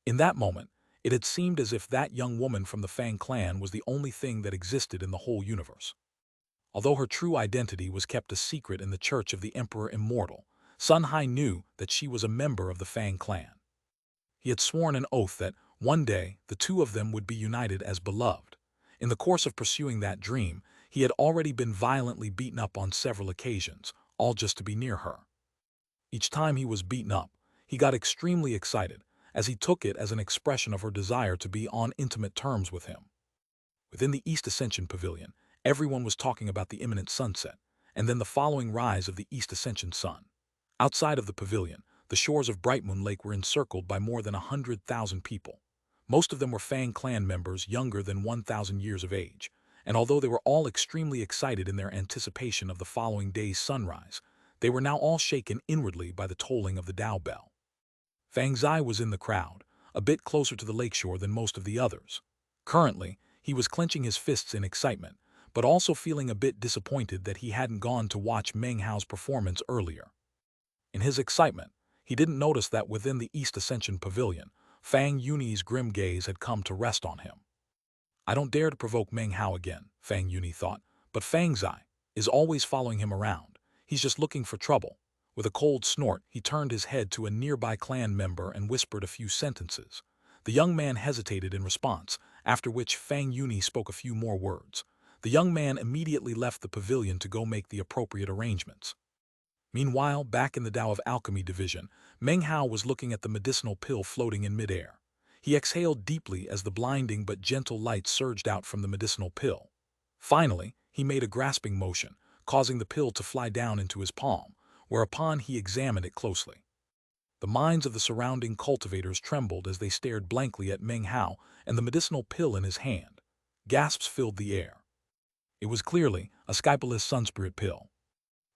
In that moment, it had seemed as if that young woman from the Fang clan was the only thing that existed in the whole universe. Although her true identity was kept a secret in the Church of the Emperor Immortal, Sun Hai knew that she was a member of the Fang clan. He had sworn an oath that, one day, the two of them would be united as beloved. In the course of pursuing that dream, he had already been violently beaten up on several occasions, all just to be near her. Each time he was beaten up, he got extremely excited, as he took it as an expression of her desire to be on intimate terms with him. Within the East Ascension Pavilion, everyone was talking about the imminent sunset, and then the following rise of the East Ascension Sun. Outside of the pavilion, the shores of Bright Moon Lake were encircled by more than 100,000 people. Most of them were Fang clan members younger than 1,000 years of age, and although they were all extremely excited in their anticipation of the following day's sunrise, they were now all shaken inwardly by the tolling of the Tao bell. Fang Zai was in the crowd, a bit closer to the lakeshore than most of the others. Currently, he was clenching his fists in excitement, but also feeling a bit disappointed that he hadn't gone to watch Meng Hao's performance earlier. In his excitement, he didn't notice that within the East Ascension Pavilion, Fang Yunyi's grim gaze had come to rest on him. I don't dare to provoke Meng Hao again, Fang Yunyi thought, but Fang Zai is always following him around. He's just looking for trouble. With a cold snort, he turned his head to a nearby clan member and whispered a few sentences. The young man hesitated in response, after which Fang Yunyi spoke a few more words. The young man immediately left the pavilion to go make the appropriate arrangements. Meanwhile, back in the Tao of Alchemy division, Meng Hao was looking at the medicinal pill floating in midair. He exhaled deeply as the blinding but gentle light surged out from the medicinal pill. Finally, he made a grasping motion, causing the pill to fly down into his palm, whereupon he examined it closely. The minds of the surrounding cultivators trembled as they stared blankly at Meng Hao and the medicinal pill in his hand. Gasps filled the air. It was clearly a Skypalist Sunspirit pill.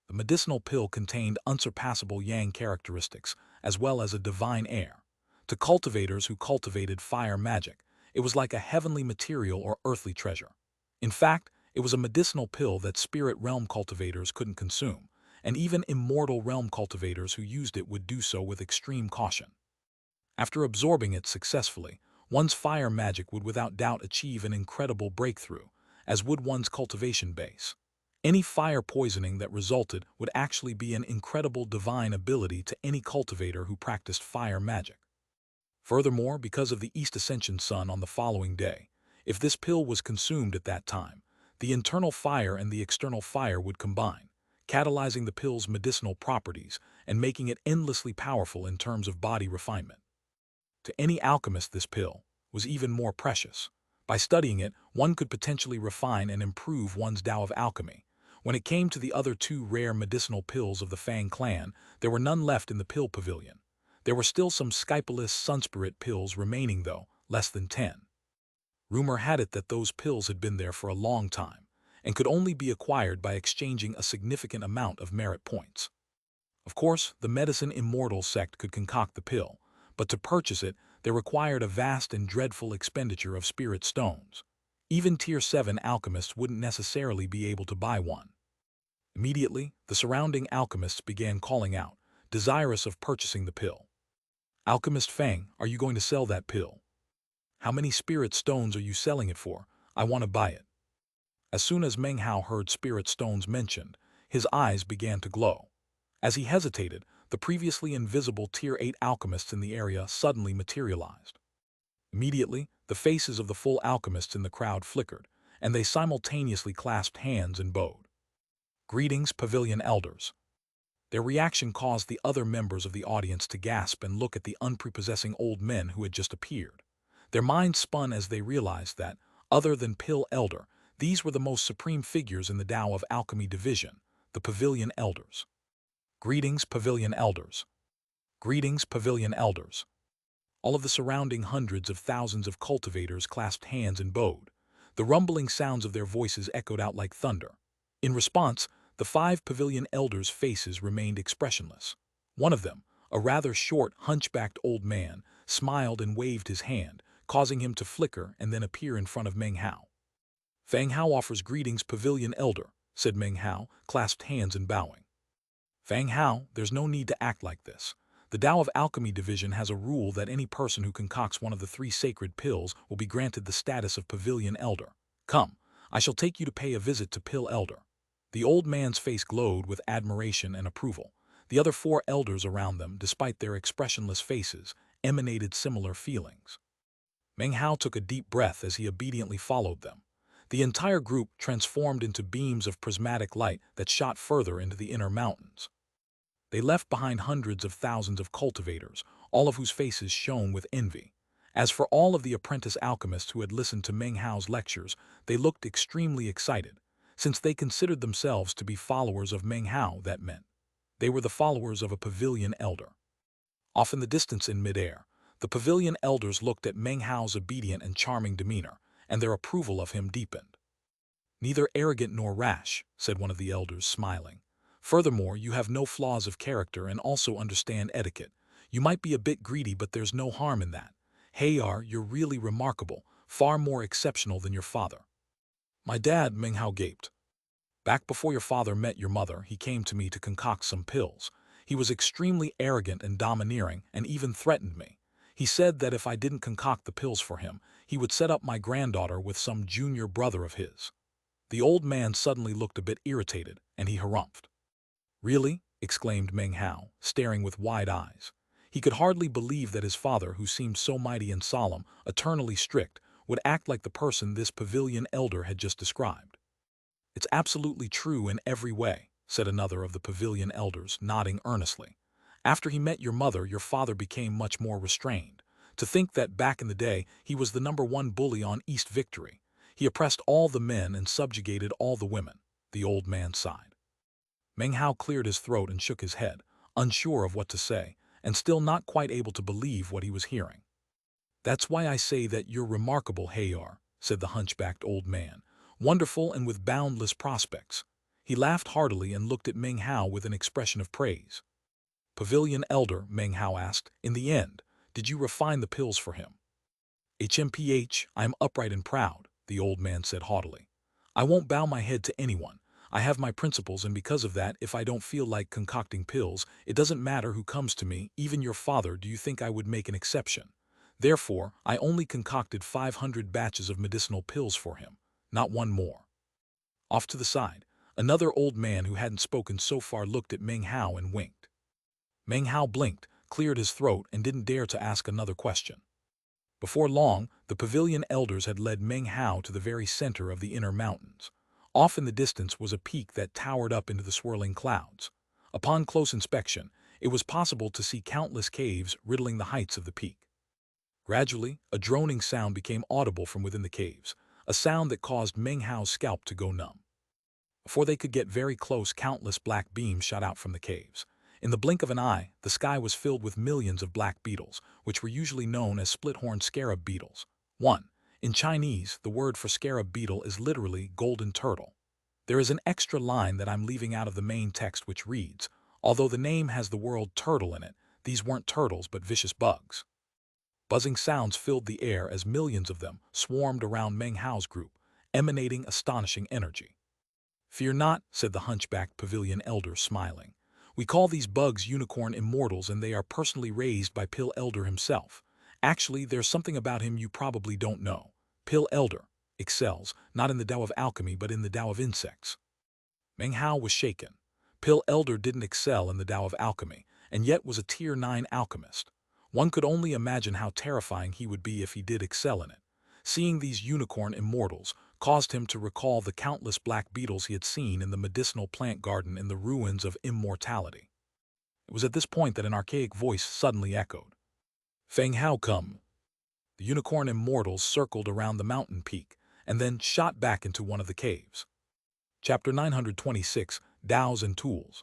The medicinal pill contained unsurpassable yang characteristics, as well as a divine air. To cultivators who cultivated fire magic, it was like a heavenly material or earthly treasure. In fact, it was a medicinal pill that spirit realm cultivators couldn't consume, and even immortal realm cultivators who used it would do so with extreme caution. After absorbing it successfully, one's fire magic would without doubt achieve an incredible breakthrough, as would one's cultivation base. Any fire poisoning that resulted would actually be an incredible divine ability to any cultivator who practiced fire magic. Furthermore, because of the East Ascension Sun on the following day, if this pill was consumed at that time, the internal fire and the external fire would combine, catalyzing the pill's medicinal properties and making it endlessly powerful in terms of body refinement. To any alchemist, this pill was even more precious. By studying it, one could potentially refine and improve one's Tao of Alchemy. When it came to the other 2 rare medicinal pills of the Fang clan, there were none left in the pill pavilion. There were still some Skypalist Sunspirit pills remaining though, less than 10. Rumor had it that those pills had been there for a long time, and could only be acquired by exchanging a significant amount of merit points. Of course, the Medicine Immortal sect could concoct the pill, but to purchase it, they required a vast and dreadful expenditure of spirit stones. Even Tier 7 alchemists wouldn't necessarily be able to buy one. Immediately, the surrounding alchemists began calling out, desirous of purchasing the pill. Alchemist Fang, are you going to sell that pill? How many spirit stones are you selling it for? I want to buy it. As soon as Meng Hao heard spirit stones mentioned, his eyes began to glow. As he hesitated, the previously invisible Tier 8 alchemists in the area suddenly materialized. Immediately, the faces of the full alchemists in the crowd flickered, and they simultaneously clasped hands and bowed. Greetings, Pavilion Elders. Their reaction caused the other members of the audience to gasp and look at the unprepossessing old men who had just appeared. Their minds spun as they realized that, other than Pill Elder, these were the most supreme figures in the Tao of Alchemy Division, the Pavilion Elders. Greetings, Pavilion Elders. Greetings, Pavilion Elders. All of the surrounding hundreds of thousands of cultivators clasped hands and bowed. The rumbling sounds of their voices echoed out like thunder. In response, the 5 Pavilion Elders' faces remained expressionless. One of them, a rather short, hunchbacked old man, smiled and waved his hand, causing him to flicker and then appear in front of Meng Hao. Fang Hao offers greetings, Pavilion Elder, said Meng Hao, clasped hands and bowing. Fang Hao, there's no need to act like this. The Tao of Alchemy Division has a rule that any person who concocts one of the 3 sacred pills will be granted the status of Pavilion Elder. Come, I shall take you to pay a visit to Pill Elder. The old man's face glowed with admiration and approval. The other 4 elders around them, despite their expressionless faces, emanated similar feelings. Meng Hao took a deep breath as he obediently followed them. The entire group transformed into beams of prismatic light that shot further into the inner mountains. They left behind hundreds of thousands of cultivators, all of whose faces shone with envy. As for all of the apprentice alchemists who had listened to Meng Hao's lectures, they looked extremely excited. Since they considered themselves to be followers of Meng Hao, that meant they were the followers of a Pavilion Elder. Off in the distance in midair, the Pavilion Elders looked at Meng Hao's obedient and charming demeanor, and their approval of him deepened. Neither arrogant nor rash, said one of the elders, smiling. Furthermore, you have no flaws of character and also understand etiquette. You might be a bit greedy, but there's no harm in that. Hayar, you're really remarkable, far more exceptional than your father. My dad, Meng Hao gaped. Back before your father met your mother, he came to me to concoct some pills. He was extremely arrogant and domineering and even threatened me. He said that if I didn't concoct the pills for him, he would set up my granddaughter with some junior brother of his. The old man suddenly looked a bit irritated, and he harumphed. Really? Exclaimed Meng Hao, staring with wide eyes. He could hardly believe that his father, who seemed so mighty and solemn, eternally strict, would act like the person this Pavilion Elder had just described. It's absolutely true in every way, said another of the Pavilion Elders, nodding earnestly. After he met your mother, your father became much more restrained. To think that back in the day, he was the #1 bully on East Victory. He oppressed all the men and subjugated all the women. The old man sighed. Meng Hao cleared his throat and shook his head, unsure of what to say, and still not quite able to believe what he was hearing. That's why I say that you're remarkable, Hayar, said the hunchbacked old man, wonderful and with boundless prospects. He laughed heartily and looked at Meng Hao with an expression of praise. Pavilion Elder, Meng Hao asked, in the end, did you refine the pills for him? HMPH, I am upright and proud, the old man said haughtily. I won't bow my head to anyone. I have my principles, and because of that, if I don't feel like concocting pills, it doesn't matter who comes to me, even your father. Do you think I would make an exception? Therefore, I only concocted 500 batches of medicinal pills for him, not one more. Off to the side, another old man who hadn't spoken so far looked at Meng Hao and winked. Meng Hao blinked, cleared his throat, and didn't dare to ask another question. Before long, the Pavilion Elders had led Meng Hao to the very center of the inner mountains. Off in the distance was a peak that towered up into the swirling clouds. Upon close inspection, it was possible to see countless caves riddling the heights of the peak. Gradually, a droning sound became audible from within the caves, a sound that caused Meng Hao's scalp to go numb. Before they could get very close, countless black beams shot out from the caves. In the blink of an eye, the sky was filled with millions of black beetles, which were usually known as split-horned scarab beetles. 1. In Chinese, the word for scarab beetle is literally golden turtle. There is an extra line that I'm leaving out of the main text which reads, although the name has the word turtle in it, these weren't turtles but vicious bugs. Buzzing sounds filled the air as millions of them swarmed around Meng Hao's group, emanating astonishing energy. Fear not, said the hunchbacked Pavilion Elder, smiling. We call these bugs unicorn immortals, and they are personally raised by Pill Elder himself. Actually, there's something about him you probably don't know. Pill Elder excels, not in the Tao of alchemy, but in the Tao of insects. Meng Hao was shaken. Pill Elder didn't excel in the Tao of alchemy, and yet was a Tier 9 alchemist. One could only imagine how terrifying he would be if he did excel in it. Seeing these unicorn immortals caused him to recall the countless black beetles he had seen in the medicinal plant garden in the ruins of immortality. It was at this point that an archaic voice suddenly echoed. "Feng Hao, come." The unicorn immortals circled around the mountain peak, and then shot back into one of the caves. Chapter 926, Daos and Tools.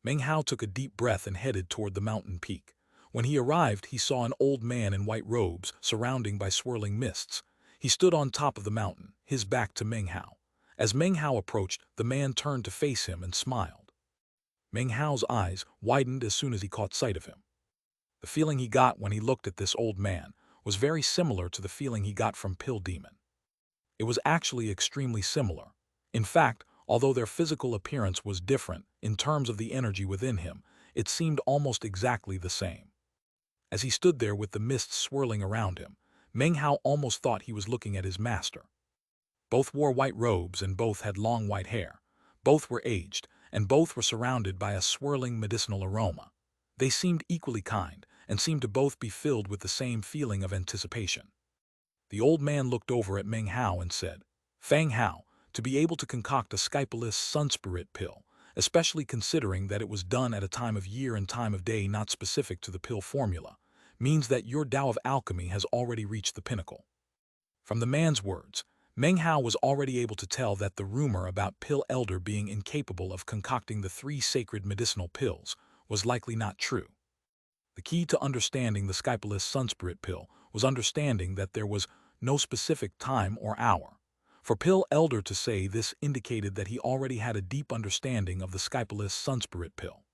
Meng Hao took a deep breath and headed toward the mountain peak. When he arrived, he saw an old man in white robes, surrounded by swirling mists. He stood on top of the mountain, his back to Meng Hao. As Meng Hao approached, the man turned to face him and smiled. Meng Hao's eyes widened as soon as he caught sight of him. The feeling he got when he looked at this old man was very similar to the feeling he got from Pill Demon. It was actually extremely similar. In fact, although their physical appearance was different in terms of the energy within him, it seemed almost exactly the same. As he stood there with the mists swirling around him, Meng Hao almost thought he was looking at his master. Both wore white robes and both had long white hair. Both were aged, and both were surrounded by a swirling medicinal aroma. They seemed equally kind, and seemed to both be filled with the same feeling of anticipation. The old man looked over at Meng Hao and said, "Feng Hao, to be able to concoct a Skypalus sunspirit pill, especially considering that it was done at a time of year and time of day not specific to the pill formula, means that your Tao of alchemy has already reached the pinnacle." From the man's words, Meng Hao was already able to tell that the rumor about Pill Elder being incapable of concocting the 3 sacred medicinal pills was likely not true. The key to understanding the Skypalus sunspirit pill was understanding that there was no specific time or hour. For Pill Elder to say this indicated that he already had a deep understanding of the Skypalus sunspirit pill.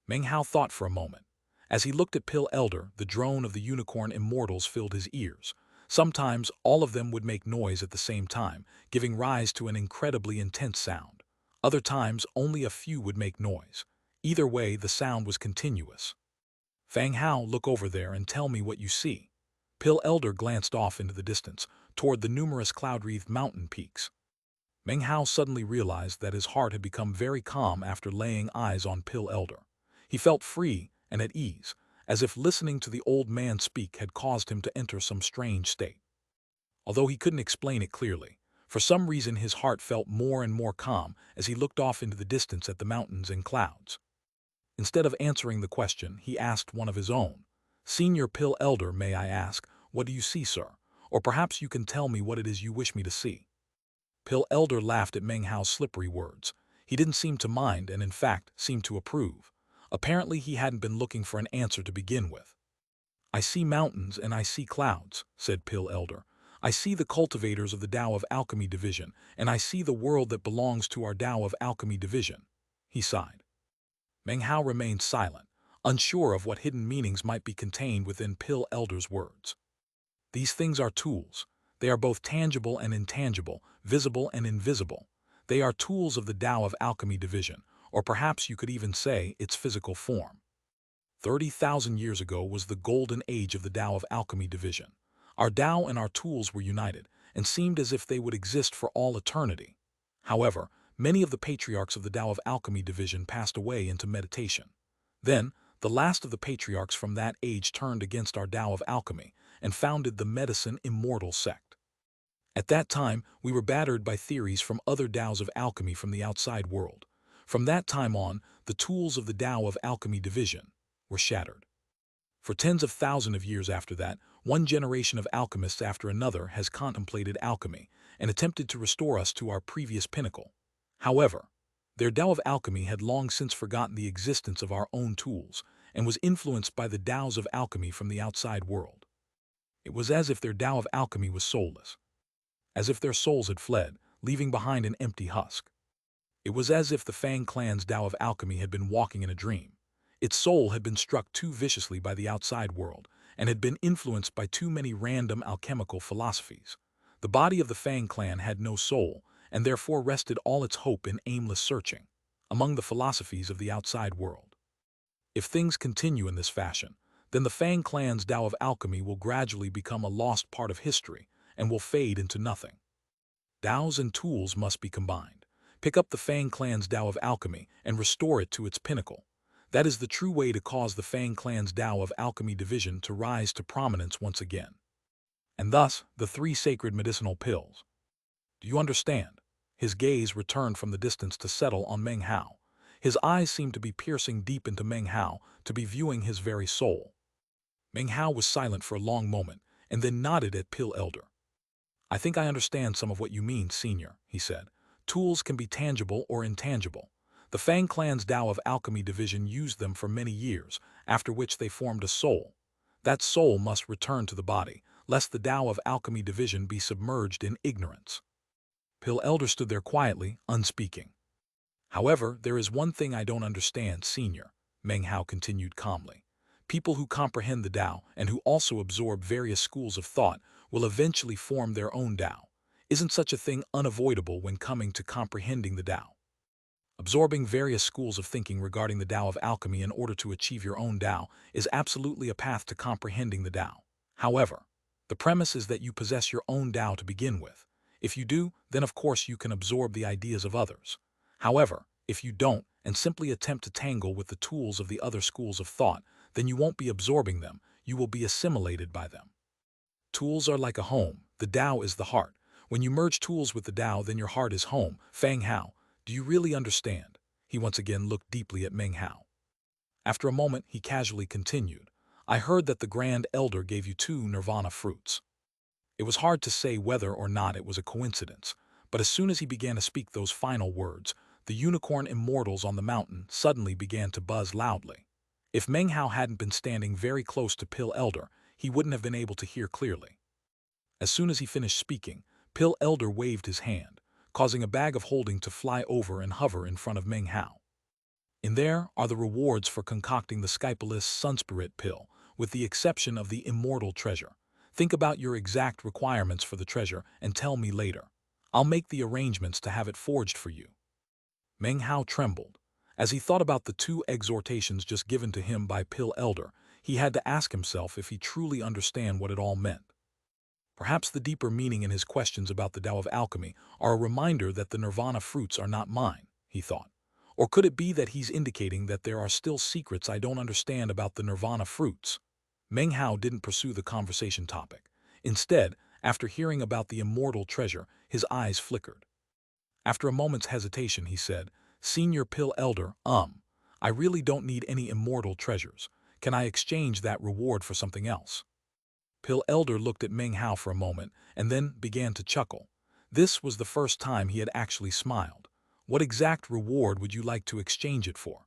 Meng Hao thought for a moment. As he looked at Pill Elder, the drone of the unicorn immortals filled his ears. Sometimes all of them would make noise at the same time, giving rise to an incredibly intense sound. Other times only a few would make noise. Either way, the sound was continuous. "Feng Hao, look over there and tell me what you see." Pill Elder glanced off into the distance, toward the numerous cloud-wreathed mountain peaks. Meng Hao suddenly realized that his heart had become very calm after laying eyes on Pill Elder. He felt free and at ease, as if listening to the old man speak had caused him to enter some strange state. Although he couldn't explain it clearly, for some reason his heart felt more and more calm as he looked off into the distance at the mountains and clouds. Instead of answering the question, he asked one of his own. "Senior Pill Elder, may I ask, what do you see, sir? Or perhaps you can tell me what it is you wish me to see." Pill Elder laughed at Meng Hao's slippery words. He didn't seem to mind and in fact seemed to approve. Apparently he hadn't been looking for an answer to begin with. "I see mountains and I see clouds," said Pill Elder. "I see the cultivators of the Tao of Alchemy Division, and I see the world that belongs to our Tao of Alchemy Division." He sighed. Meng Hao remained silent, unsure of what hidden meanings might be contained within Pill Elder's words. "These things are tools. They are both tangible and intangible, visible and invisible. They are tools of the Tao of Alchemy Division, or perhaps you could even say its physical form. 30,000 years ago was the golden age of the Tao of Alchemy Division. Our Tao and our tools were united, and seemed as if they would exist for all eternity. However, many of the patriarchs of the Tao of Alchemy Division passed away into meditation. Then, the last of the patriarchs from that age turned against our Tao of Alchemy and founded the Medicine Immortal sect. At that time, we were battered by theories from other Taos of alchemy from the outside world. From that time on, the tools of the Tao of Alchemy Division were shattered. For tens of thousands of years after that, one generation of alchemists after another has contemplated alchemy and attempted to restore us to our previous pinnacle. However, their Tao of alchemy had long since forgotten the existence of our own tools and was influenced by the Taos of alchemy from the outside world. It was as if their Tao of alchemy was soulless, as if their souls had fled, leaving behind an empty husk. It was as if the Fang clan's Tao of alchemy had been walking in a dream. Its soul had been struck too viciously by the outside world and had been influenced by too many random alchemical philosophies. The body of the Fang clan had no soul and therefore rested all its hope in aimless searching. among the philosophies of the outside world. If things continue in this fashion, then the Fang clan's Tao of alchemy will gradually become a lost part of history and will fade into nothing. Taos and tools must be combined. Pick up the Fang clan's Tao of alchemy and restore it to its pinnacle. That is the true way to cause the Fang clan's Tao of alchemy division to rise to prominence once again. And thus, the 3 sacred medicinal pills. Do you understand? His gaze returned from the distance to settle on Meng Hao. His eyes seemed to be piercing deep into Meng Hao, to be viewing his very soul. Meng Hao was silent for a long moment, and then nodded at Pill Elder. I think I understand some of what you mean, Senior, he said. Tools can be tangible or intangible. The Fang clan's Tao of alchemy division used them for many years, after which they formed a soul. That soul must return to the body, lest the Tao of alchemy division be submerged in ignorance. Pill Elder stood there quietly, unspeaking. However, there is one thing I don't understand, Senior, Meng Hao continued calmly. People who comprehend the Tao and who also absorb various schools of thought will eventually form their own Tao. Isn't such a thing unavoidable when coming to comprehending the Tao? Absorbing various schools of thinking regarding the Tao of alchemy in order to achieve your own Tao is absolutely a path to comprehending the Tao. However, the premise is that you possess your own Tao to begin with. If you do, then of course you can absorb the ideas of others. However, if you don't and simply attempt to tangle with the tools of the other schools of thought, then you won't be absorbing them, you will be assimilated by them. Tools are like a home, the Tao is the heart. When you merge tools with the Tao, then your heart is home. Fang Hao, do you really understand? He once again looked deeply at Meng Hao. After a moment, he casually continued. I heard that the Grand Elder gave you 2 nirvana fruits. It was hard to say whether or not it was a coincidence, but as soon as he began to speak those final words, the unicorn immortals on the mountain suddenly began to buzz loudly. If Meng Hao hadn't been standing very close to Pill Elder, he wouldn't have been able to hear clearly. As soon as he finished speaking, Pill Elder waved his hand, causing a bag of holding to fly over and hover in front of Meng Hao. In there are the rewards for concocting the Skypalist Sunspirit pill, with the exception of the immortal treasure. Think about your exact requirements for the treasure and tell me later. I'll make the arrangements to have it forged for you. Meng Hao trembled. As he thought about the 2 exhortations just given to him by Pill Elder, he had to ask himself if he truly understood what it all meant. Perhaps the deeper meaning in his questions about the Tao of alchemy are a reminder that the nirvana fruits are not mine, he thought. Or could it be that he's indicating that there are still secrets I don't understand about the nirvana fruits? Meng Hao didn't pursue the conversation topic. Instead, after hearing about the immortal treasure, his eyes flickered. After a moment's hesitation, he said, Senior Pill Elder, I really don't need any immortal treasures. Can I exchange that reward for something else? Pill Elder looked at Meng Hao for a moment and then began to chuckle. This was the first time he had actually smiled. What exact reward would you like to exchange it for?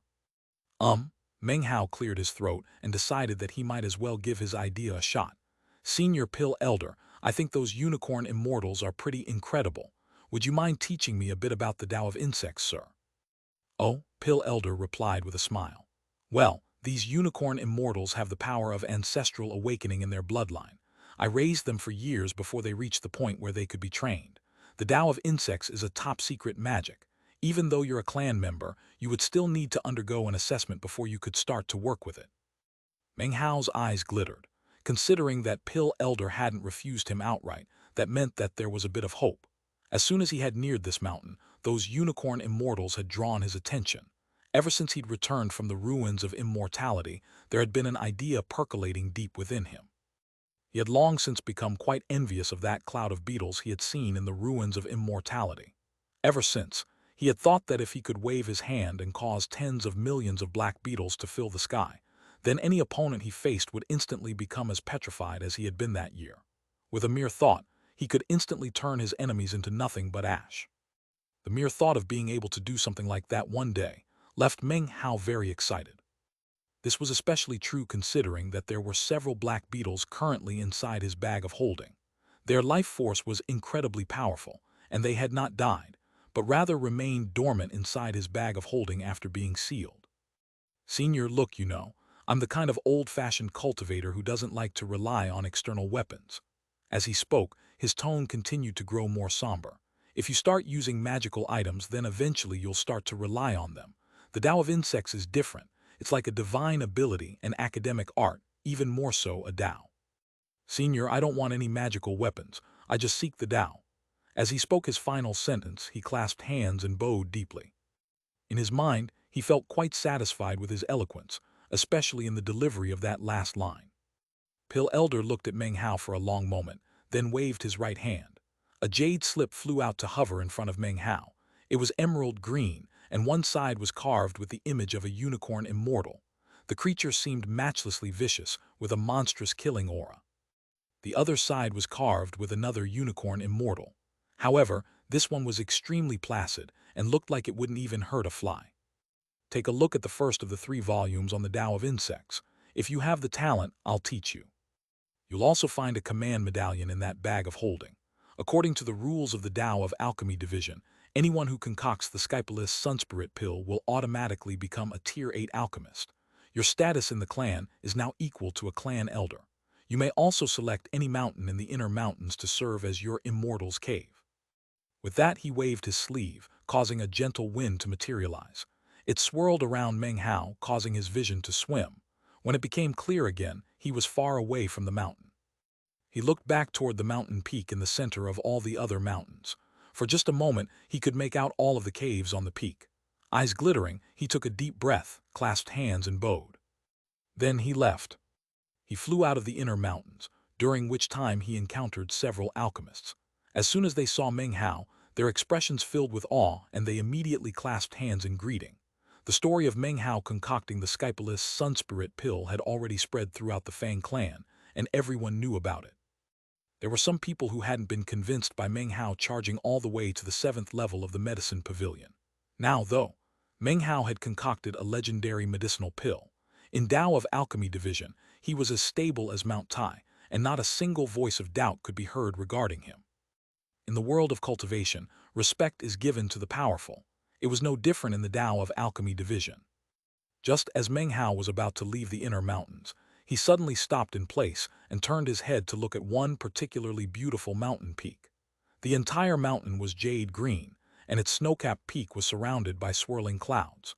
Meng Hao cleared his throat and decided that he might as well give his idea a shot. Senior Pill Elder, I think those unicorn immortals are pretty incredible. Would you mind teaching me a bit about the Tao of insects, sir? Oh, Pill Elder replied with a smile. Well, these unicorn immortals have the power of ancestral awakening in their bloodline. I raised them for years before they reached the point where they could be trained. The Tao of insects is a top-secret magic. Even though you're a clan member, you would still need to undergo an assessment before you could start to work with it. Meng Hao's eyes glittered. Considering that Pill Elder hadn't refused him outright, that meant that there was a bit of hope. As soon as he had neared this mountain, those unicorn immortals had drawn his attention. Ever since he'd returned from the ruins of immortality, there had been an idea percolating deep within him. He had long since become quite envious of that cloud of beetles he had seen in the ruins of immortality. Ever since, he had thought that if he could wave his hand and cause tens of millions of black beetles to fill the sky, then any opponent he faced would instantly become as petrified as he had been that year. With a mere thought, he could instantly turn his enemies into nothing but ash. The mere thought of being able to do something like that one day left Meng Hao very excited. This was especially true considering that there were several black beetles currently inside his bag of holding. Their life force was incredibly powerful, and they had not died, but rather remained dormant inside his bag of holding after being sealed. Senior, look, I'm the kind of old-fashioned cultivator who doesn't like to rely on external weapons. As he spoke, his tone continued to grow more somber. If you start using magical items, then eventually you'll start to rely on them. The Tao of insects is different. It's like a divine ability, an academic art, even more so a Tao. Senior, I don't want any magical weapons. I just seek the Tao. As he spoke his final sentence, he clasped hands and bowed deeply. In his mind, he felt quite satisfied with his eloquence, especially in the delivery of that last line. Pill Elder looked at Meng Hao for a long moment, then waved his right hand. A jade slip flew out to hover in front of Meng Hao. It was emerald green, and one side was carved with the image of a unicorn immortal. The creature seemed matchlessly vicious, with a monstrous killing aura. The other side was carved with another unicorn immortal. However, this one was extremely placid and looked like it wouldn't even hurt a fly. Take a look at the first of the 3 volumes on the Tao of insects. If you have the talent, I'll teach you. You'll also find a command medallion in that bag of holding. According to the rules of the Tao of Alchemy Division, anyone who concocts the Skypalist Sunspirit pill will automatically become a Tier 8 alchemist. Your status in the clan is now equal to a clan elder. You may also select any mountain in the inner mountains to serve as your immortal's cave. With that, he waved his sleeve, causing a gentle wind to materialize. It swirled around Meng Hao, causing his vision to swim. When it became clear again, he was far away from the mountain. He looked back toward the mountain peak in the center of all the other mountains. For just a moment, he could make out all of the caves on the peak. Eyes glittering, he took a deep breath, clasped hands and bowed. Then he left. He flew out of the inner mountains, during which time he encountered several alchemists. As soon as they saw Meng Hao, their expressions filled with awe, and they immediately clasped hands in greeting. The story of Meng Hao concocting the Skypalist Sunspirit pill had already spread throughout the Fang clan, and everyone knew about it. There were some people who hadn't been convinced by Meng Hao charging all the way to the 7th level of the medicine pavilion. Now, though, Meng Hao had concocted a legendary medicinal pill. In Tao of Alchemy Division, he was as stable as Mount Tai, and not a single voice of doubt could be heard regarding him. In the world of cultivation, respect is given to the powerful. It was no different in the Tao of Alchemy Division. Just as Meng Hao was about to leave the inner mountains, he suddenly stopped in place and turned his head to look at one particularly beautiful mountain peak. The entire mountain was jade green, and its snow-capped peak was surrounded by swirling clouds.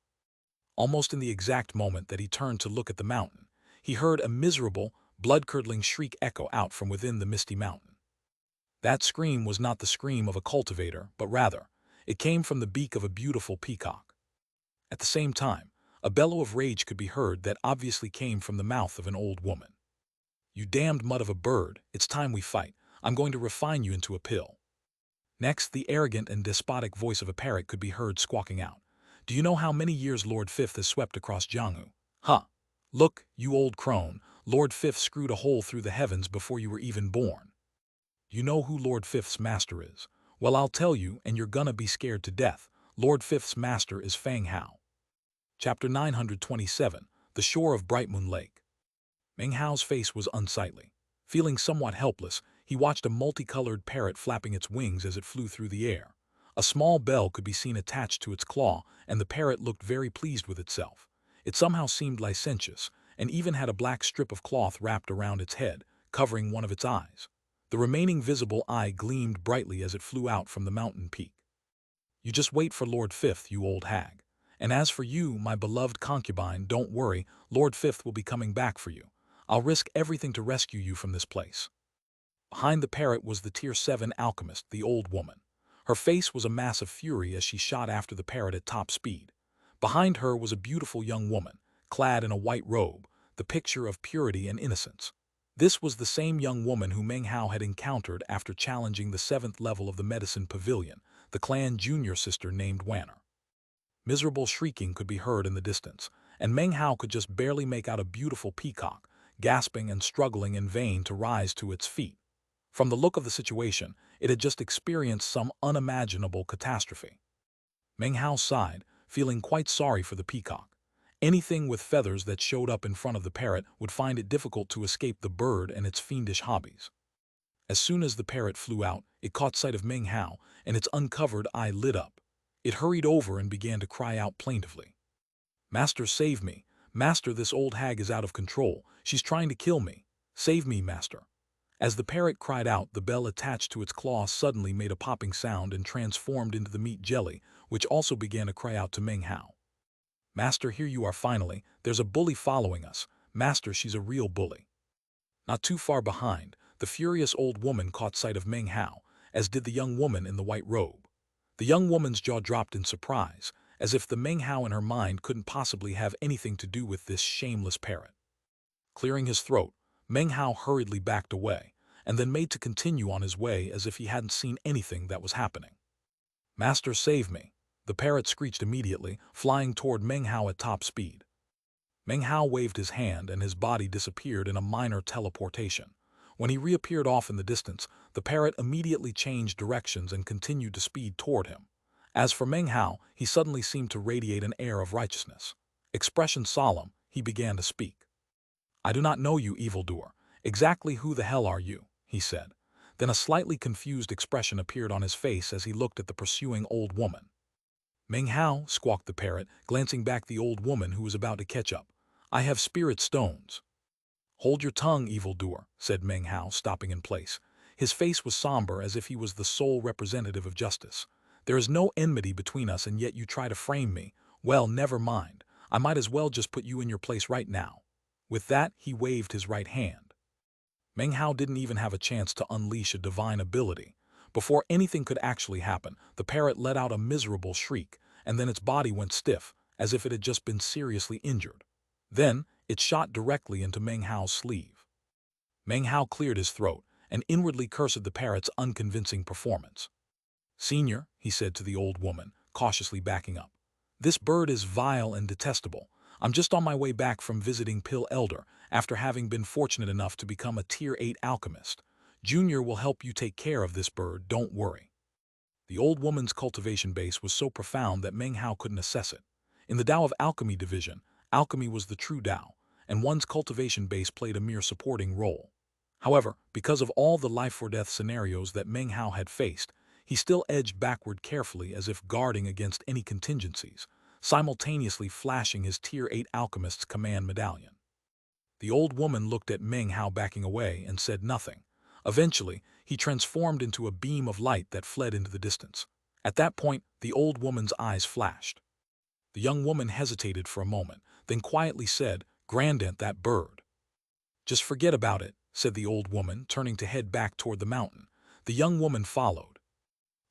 Almost in the exact moment that he turned to look at the mountain, he heard a miserable, blood-curdling shriek echo out from within the misty mountain. That scream was not the scream of a cultivator, but rather, it came from the beak of a beautiful peacock. At the same time, a bellow of rage could be heard that obviously came from the mouth of an old woman. "You damned mud of a bird, it's time we fight. I'm going to refine you into a pill." Next, the arrogant and despotic voice of a parrot could be heard squawking out. "Do you know how many years Lord Fifth has swept across Jianghu? Huh! Look, you old crone, Lord Fifth screwed a hole through the heavens before you were even born. You know who Lord Fifth's master is? Well, I'll tell you, and you're gonna be scared to death. Lord Fifth's master is Fang Hao." Chapter 927, The Shore of Bright Moon Lake. Meng Hao's face was unsightly. Feeling somewhat helpless, he watched a multicolored parrot flapping its wings as it flew through the air. A small bell could be seen attached to its claw, and the parrot looked very pleased with itself. It somehow seemed licentious, and even had a black strip of cloth wrapped around its head, covering one of its eyes. The remaining visible eye gleamed brightly as it flew out from the mountain peak. "You just wait for Lord Fifth, you old hag. And as for you, my beloved concubine, don't worry, Lord Fifth will be coming back for you. I'll risk everything to rescue you from this place." Behind the parrot was the Tier 7 alchemist, the old woman. Her face was a mass of fury as she shot after the parrot at top speed. Behind her was a beautiful young woman, clad in a white robe, the picture of purity and innocence. This was the same young woman who Meng Hao had encountered after challenging the 7th level of the medicine pavilion, the clan junior sister named Wanner. Miserable shrieking could be heard in the distance, and Meng Hao could just barely make out a beautiful peacock, gasping and struggling in vain to rise to its feet. From the look of the situation, it had just experienced some unimaginable catastrophe. Meng Hao sighed, feeling quite sorry for the peacock. Anything with feathers that showed up in front of the parrot would find it difficult to escape the bird and its fiendish hobbies. As soon as the parrot flew out, it caught sight of Meng Hao, and its uncovered eye lit up. It hurried over and began to cry out plaintively. "Master, save me! Master, this old hag is out of control. She's trying to kill me. Save me, master!" As the parrot cried out, the bell attached to its claw suddenly made a popping sound and transformed into the meat jelly, which also began to cry out to Meng Hao. Master, here you are finally. There's a bully following us. Master, she's a real bully. Not too far behind, the furious old woman caught sight of Meng Hao, as did the young woman in the white robe. The young woman's jaw dropped in surprise, as if the Meng Hao in her mind couldn't possibly have anything to do with this shameless parrot. Clearing his throat, Meng Hao hurriedly backed away, and then made to continue on his way as if he hadn't seen anything that was happening. Master, save me! The parrot screeched immediately, flying toward Meng Hao at top speed. Meng Hao waved his hand and his body disappeared in a minor teleportation. When he reappeared off in the distance, the parrot immediately changed directions and continued to speed toward him. As for Meng Hao, he suddenly seemed to radiate an air of righteousness. Expression solemn, he began to speak. I do not know you, evildoer. Exactly who the hell are you? He said. Then a slightly confused expression appeared on his face as he looked at the pursuing old woman. Meng Hao, squawked the parrot, glancing back the old woman who was about to catch up. I have spirit stones. Hold your tongue, evildoer, said Meng Hao, stopping in place. His face was somber as if he was the sole representative of justice. There is no enmity between us and yet you try to frame me. Well, never mind. I might as well just put you in your place right now. With that, he waved his right hand. Meng Hao didn't even have a chance to unleash a divine ability. Before anything could actually happen, the parrot let out a miserable shriek, and then its body went stiff, as if it had just been seriously injured. Then, it shot directly into Meng Hao's sleeve. Meng Hao cleared his throat, and inwardly cursed the parrot's unconvincing performance. Senior, he said to the old woman, cautiously backing up. This bird is vile and detestable. I'm just on my way back from visiting Pill Elder, after having been fortunate enough to become a Tier 8 alchemist. Junior will help you take care of this bird, don't worry. The old woman's cultivation base was so profound that Meng Hao couldn't assess it. In the Tao of Alchemy division, alchemy was the true Tao, and one's cultivation base played a mere supporting role. However, because of all the life-or-death scenarios that Meng Hao had faced, he still edged backward carefully as if guarding against any contingencies, simultaneously flashing his Tier 8 alchemist's command medallion. The old woman looked at Meng Hao backing away and said nothing. Eventually, he transformed into a beam of light that fled into the distance. At that point, the old woman's eyes flashed. The young woman hesitated for a moment, then quietly said, "Grandaunt, that bird." "Just forget about it," said the old woman, turning to head back toward the mountain. The young woman followed.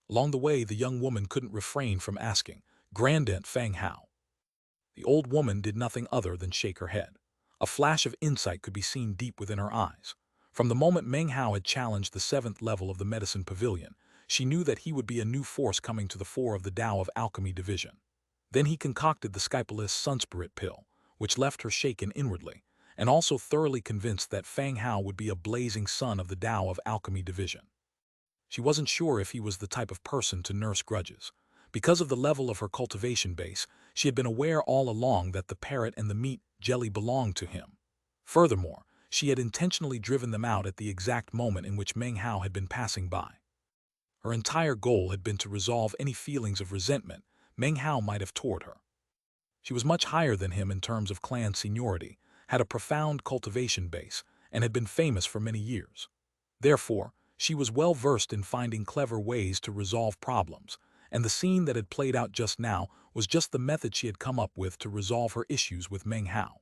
Along the way, the young woman couldn't refrain from asking, "Grandaunt Fang Hao?" The old woman did nothing other than shake her head. A flash of insight could be seen deep within her eyes. From the moment Meng Hao had challenged the 7th level of the Medicine Pavilion, she knew that he would be a new force coming to the fore of the Tao of Alchemy division. Then he concocted the Skypalist Sunspirit pill, which left her shaken inwardly, and also thoroughly convinced that Fang Hao would be a blazing son of the Tao of Alchemy division. She wasn't sure if he was the type of person to nurse grudges. Because of the level of her cultivation base, she had been aware all along that the parrot and the meat jelly belonged to him. Furthermore, she had intentionally driven them out at the exact moment in which Meng Hao had been passing by. Her entire goal had been to resolve any feelings of resentment Meng Hao might have toward her. She was much higher than him in terms of clan seniority, had a profound cultivation base, and had been famous for many years. Therefore, she was well versed in finding clever ways to resolve problems, and the scene that had played out just now was just the method she had come up with to resolve her issues with Meng Hao.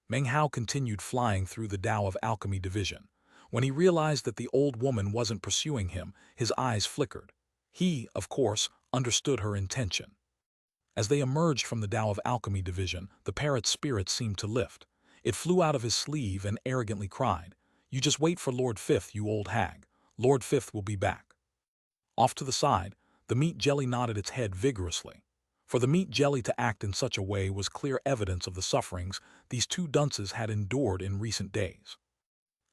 Meng Hao continued flying through the Tao of Alchemy division. When he realized that the old woman wasn't pursuing him, his eyes flickered. He, of course, understood her intention. As they emerged from the Tao of Alchemy division, the parrot's spirit seemed to lift. It flew out of his sleeve and arrogantly cried, "You just wait for Lord Fifth, you old hag. Lord Fifth will be back." Off to the side, the meat jelly nodded its head vigorously. For the meat jelly to act in such a way was clear evidence of the sufferings these two dunces had endured in recent days.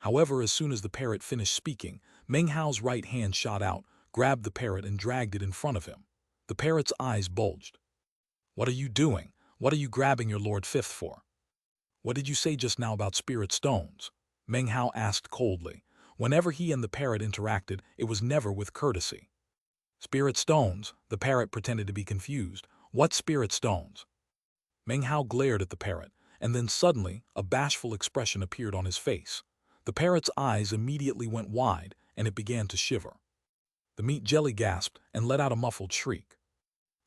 However, as soon as the parrot finished speaking, Meng Hao's right hand shot out, grabbed the parrot and dragged it in front of him. The parrot's eyes bulged. "What are you doing? What are you grabbing your Lord Fifth for?" "What did you say just now about spirit stones?" Meng Hao asked coldly. Whenever he and the parrot interacted, it was never with courtesy. "Spirit stones?" The parrot pretended to be confused. "What spirit stones?" Meng Hao glared at the parrot, and then suddenly a bashful expression appeared on his face. The parrot's eyes immediately went wide, and it began to shiver. The meat jelly gasped and let out a muffled shriek.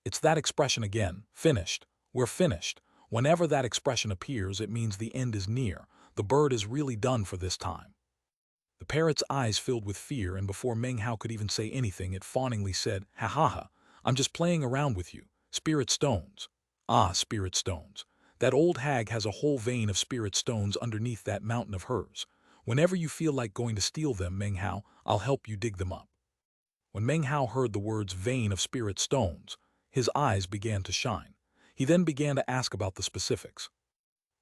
"It's that expression again, finished. We're finished. Whenever that expression appears, it means the end is near. The bird is really done for this time. The parrot's eyes filled with fear, and before Meng Hao could even say anything, it fawningly said, "Ha ha ha, I'm just playing around with you. Spirit stones." Ah, spirit stones. That old hag has a whole vein of spirit stones underneath that mountain of hers. Whenever you feel like going to steal them, Meng Hao, I'll help you dig them up. When Meng Hao heard the words vein of spirit stones, his eyes began to shine. He then began to ask about the specifics.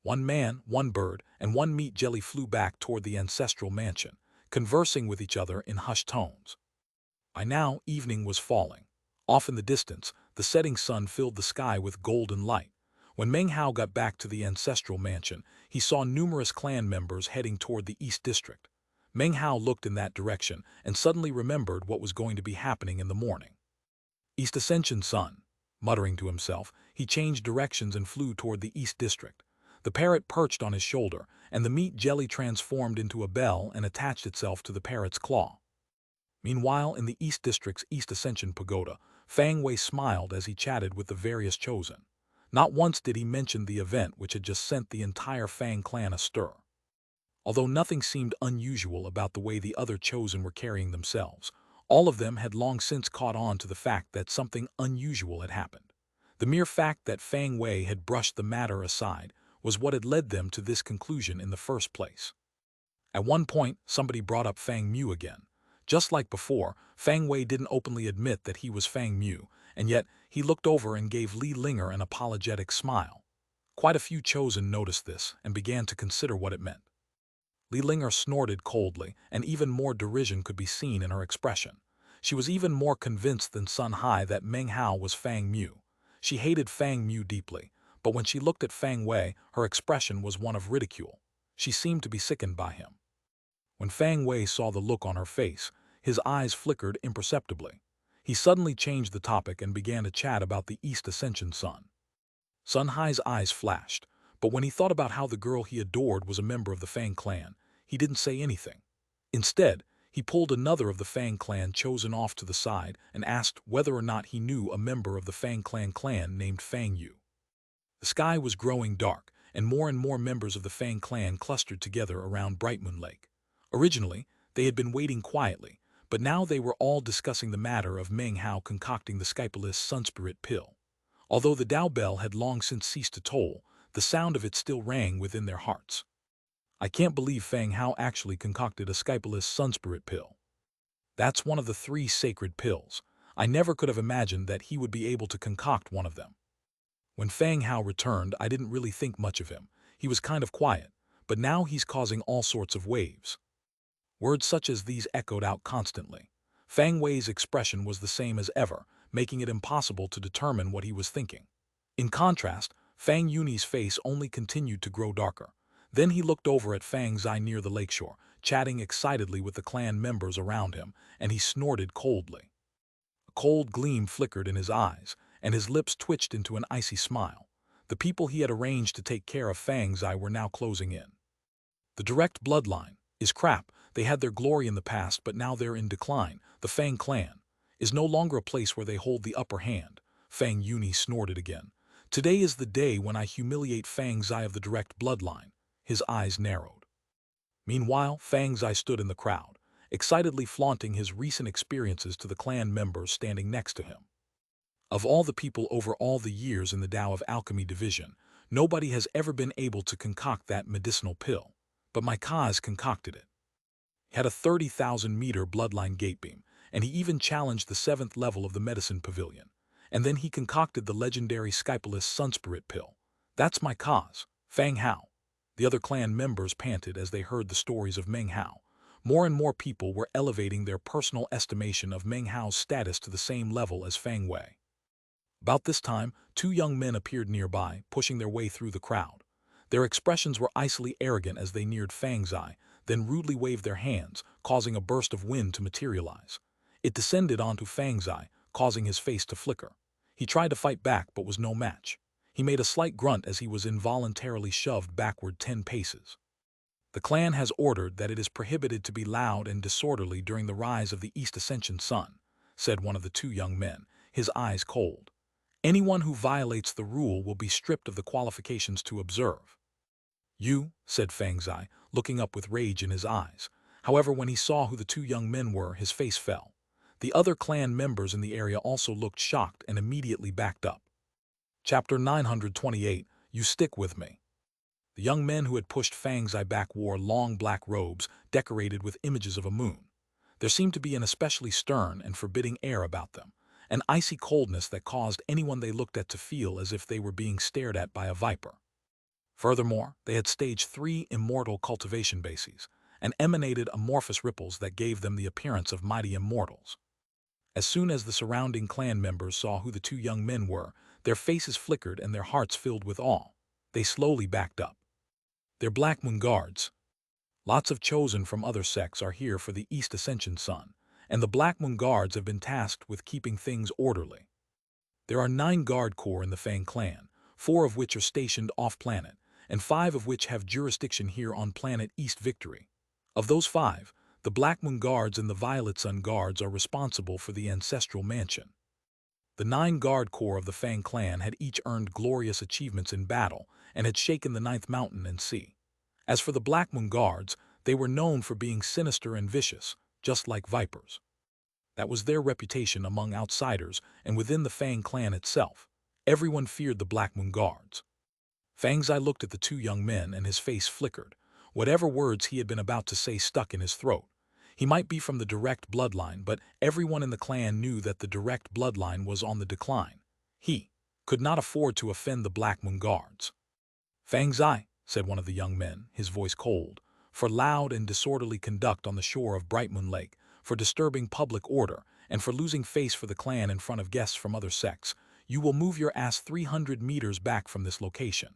One man, one bird, and one meat jelly flew back toward the ancestral mansion, conversing with each other in hushed tones. By now, evening was falling. Off in the distance, the setting sun filled the sky with golden light. When Meng Hao got back to the ancestral mansion, he saw numerous clan members heading toward the East District. Meng Hao looked in that direction and suddenly remembered what was going to be happening in the morning. East Ascension Sun. Muttering to himself, he changed directions and flew toward the East District. The parrot perched on his shoulder, and the meat jelly transformed into a bell and attached itself to the parrot's claw. Meanwhile, in the East District's East Ascension Pagoda, Fang Wei smiled as he chatted with the various chosen. Not once did he mention the event which had just sent the entire Fang clan astir. Although nothing seemed unusual about the way the other chosen were carrying themselves, all of them had long since caught on to the fact that something unusual had happened. The mere fact that Fang Wei had brushed the matter aside was what had led them to this conclusion in the first place. At one point, somebody brought up Fang Mu again. Just like before, Fang Wei didn't openly admit that he was Fang Mu, and yet he looked over and gave Li Linger an apologetic smile. Quite a few chosen noticed this and began to consider what it meant. Li Linger snorted coldly, and even more derision could be seen in her expression. She was even more convinced than Sun Hai that Meng Hao was Fang Mu. She hated Fang Mu deeply, but when she looked at Fang Wei, her expression was one of ridicule. She seemed to be sickened by him. When Fang Wei saw the look on her face, his eyes flickered imperceptibly. He suddenly changed the topic and began to chat about the East Ascension Sun. Sun Hai's eyes flashed, but when he thought about how the girl he adored was a member of the Fang clan, he didn't say anything. Instead, he pulled another of the Fang clan chosen off to the side and asked whether or not he knew a member of the Fang clan named Fang Yu. The sky was growing dark, and more members of the Fang clan clustered together around Brightmoon Lake. Originally, they had been waiting quietly, but now they were all discussing the matter of Meng Hao concocting the Skypalist Sunspirit pill. Although the Dao bell had long since ceased to toll, the sound of it still rang within their hearts. I can't believe Fang Hao actually concocted a Skypalist Sunspirit pill. That's one of the 3 sacred pills. I never could have imagined that he would be able to concoct one of them. When Fang Hao returned, I didn't really think much of him. He was kind of quiet, but now he's causing all sorts of waves. Words such as these echoed out constantly. Fang Wei's expression was the same as ever, making it impossible to determine what he was thinking. In contrast, Fang Yunyi's face only continued to grow darker. Then he looked over at Fang Zai near the lakeshore, chatting excitedly with the clan members around him, and he snorted coldly. A cold gleam flickered in his eyes, and his lips twitched into an icy smile. The people he had arranged to take care of Fang Zai were now closing in. The direct bloodline is crap. They had their glory in the past, but now they're in decline. The Fang clan is no longer a place where they hold the upper hand. Fang Yunyi snorted again. Today is the day when I humiliate Fang Zai of the direct bloodline. His eyes narrowed. Meanwhile, Fang Zai stood in the crowd, excitedly flaunting his recent experiences to the clan members standing next to him. Of all the people over all the years in the Tao of Alchemy division, nobody has ever been able to concoct that medicinal pill, but my Kaz concocted it. He had a 30,000-meter bloodline gate beam, and he even challenged the 7th level of the medicine pavilion. And then he concocted the legendary Skypalist Sunspirit pill. That's my Kaz, Fang Hao. The other clan members panted as they heard the stories of Meng Hao. More and more people were elevating their personal estimation of Meng Hao's status to the same level as Fang Wei. About this time, 2 young men appeared nearby, pushing their way through the crowd. Their expressions were icily arrogant as they neared Fang Zai, then rudely waved their hands, causing a burst of wind to materialize. It descended onto Fang Zai, causing his face to flicker. He tried to fight back but was no match. He made a slight grunt as he was involuntarily shoved backward 10 paces. The clan has ordered that it is prohibited to be loud and disorderly during the rise of the East Ascension Sun, said one of the 2 young men, his eyes cold. Anyone who violates the rule will be stripped of the qualifications to observe. You, said Fang Zai, looking up with rage in his eyes. However, when he saw who the two young men were, his face fell. The other clan members in the area also looked shocked and immediately backed up. Chapter 928, You Stick With Me. The young men who had pushed Fang Zai back wore long black robes decorated with images of a moon. There seemed to be an especially stern and forbidding air about them, an icy coldness that caused anyone they looked at to feel as if they were being stared at by a viper. Furthermore, they had staged 3 immortal cultivation bases and emanated amorphous ripples that gave them the appearance of mighty immortals. As soon as the surrounding clan members saw who the two young men were, their faces flickered and their hearts filled with awe. They slowly backed up. They're Black Moon Guards. Lots of chosen from other sects are here for the East Ascension Sun, and the Black Moon Guards have been tasked with keeping things orderly. There are 9 guard corps in the Fang clan, 4 of which are stationed off-planet, and 5 of which have jurisdiction here on planet East Victory. Of those 5, the Black Moon Guards and the Violet Sun Guards are responsible for the Ancestral Mansion. The 9 guard corps of the Fang clan had each earned glorious achievements in battle and had shaken the 9th mountain and sea. As for the Black Moon Guards, they were known for being sinister and vicious, just like vipers. That was their reputation among outsiders and within the Fang clan itself. Everyone feared the Black Moon Guards. Fang Zai looked at the two young men and his face flickered. Whatever words he had been about to say stuck in his throat. He might be from the direct bloodline, but everyone in the clan knew that the direct bloodline was on the decline. He could not afford to offend the Black Moon Guards. Fang Zai, said one of the young men, his voice cold, for loud and disorderly conduct on the shore of Bright Moon Lake, for disturbing public order, and for losing face for the clan in front of guests from other sects, you will move your ass 300 meters back from this location.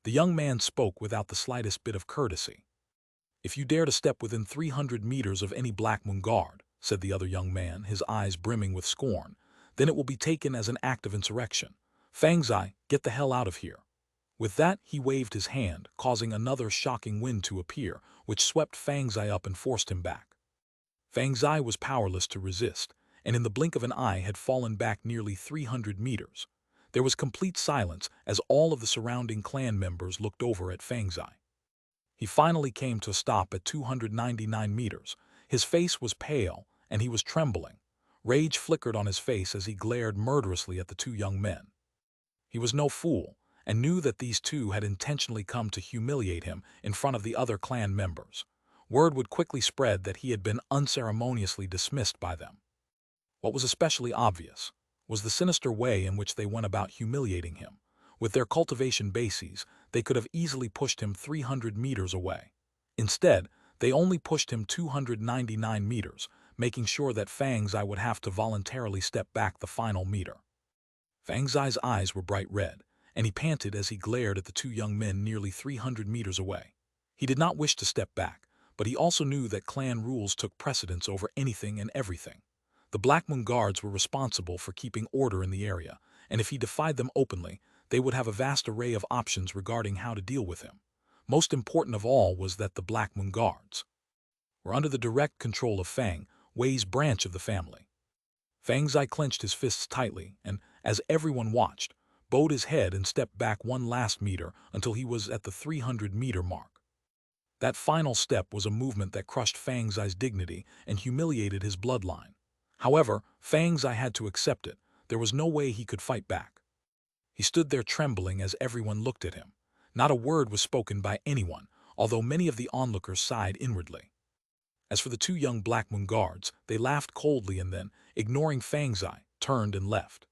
The young man spoke without the slightest bit of courtesy. If you dare to step within 300 meters of any Black Moon Guard, said the other young man, his eyes brimming with scorn, then it will be taken as an act of insurrection. Fang Zai, get the hell out of here. With that, he waved his hand, causing another shocking wind to appear, which swept Fang Zai up and forced him back. Fang Zai was powerless to resist, and in the blink of an eye had fallen back nearly 300 meters. There was complete silence as all of the surrounding clan members looked over at Fang Zai. He finally came to a stop at 299 meters. His face was pale, and he was trembling. Rage flickered on his face as he glared murderously at the two young men. He was no fool, and knew that these two had intentionally come to humiliate him in front of the other clan members. Word would quickly spread that he had been unceremoniously dismissed by them. What was especially obvious was the sinister way in which they went about humiliating him. With their cultivation bases, they could have easily pushed him 300 meters away. Instead, they only pushed him 299 meters, making sure that Fang Zai would have to voluntarily step back the final meter. Fang Zai's eyes were bright red, and he panted as he glared at the two young men nearly 300 meters away. He did not wish to step back, but he also knew that clan rules took precedence over anything and everything. The Black Moon Guards were responsible for keeping order in the area, and if he defied them openly, they would have a vast array of options regarding how to deal with him. Most important of all was that the Black Moon Guards were under the direct control of Fang Wei's branch of the family. Fang Zai clenched his fists tightly and, as everyone watched, bowed his head and stepped back one last meter until he was at the 300-meter mark. That final step was a movement that crushed Fang Zai's dignity and humiliated his bloodline. However, Fang Zai had to accept it. There was no way he could fight back. He stood there trembling as everyone looked at him. Not a word was spoken by anyone, although many of the onlookers sighed inwardly. As for the two young Black Moon Guards, they laughed coldly and then, ignoring Fang Zai, turned and left.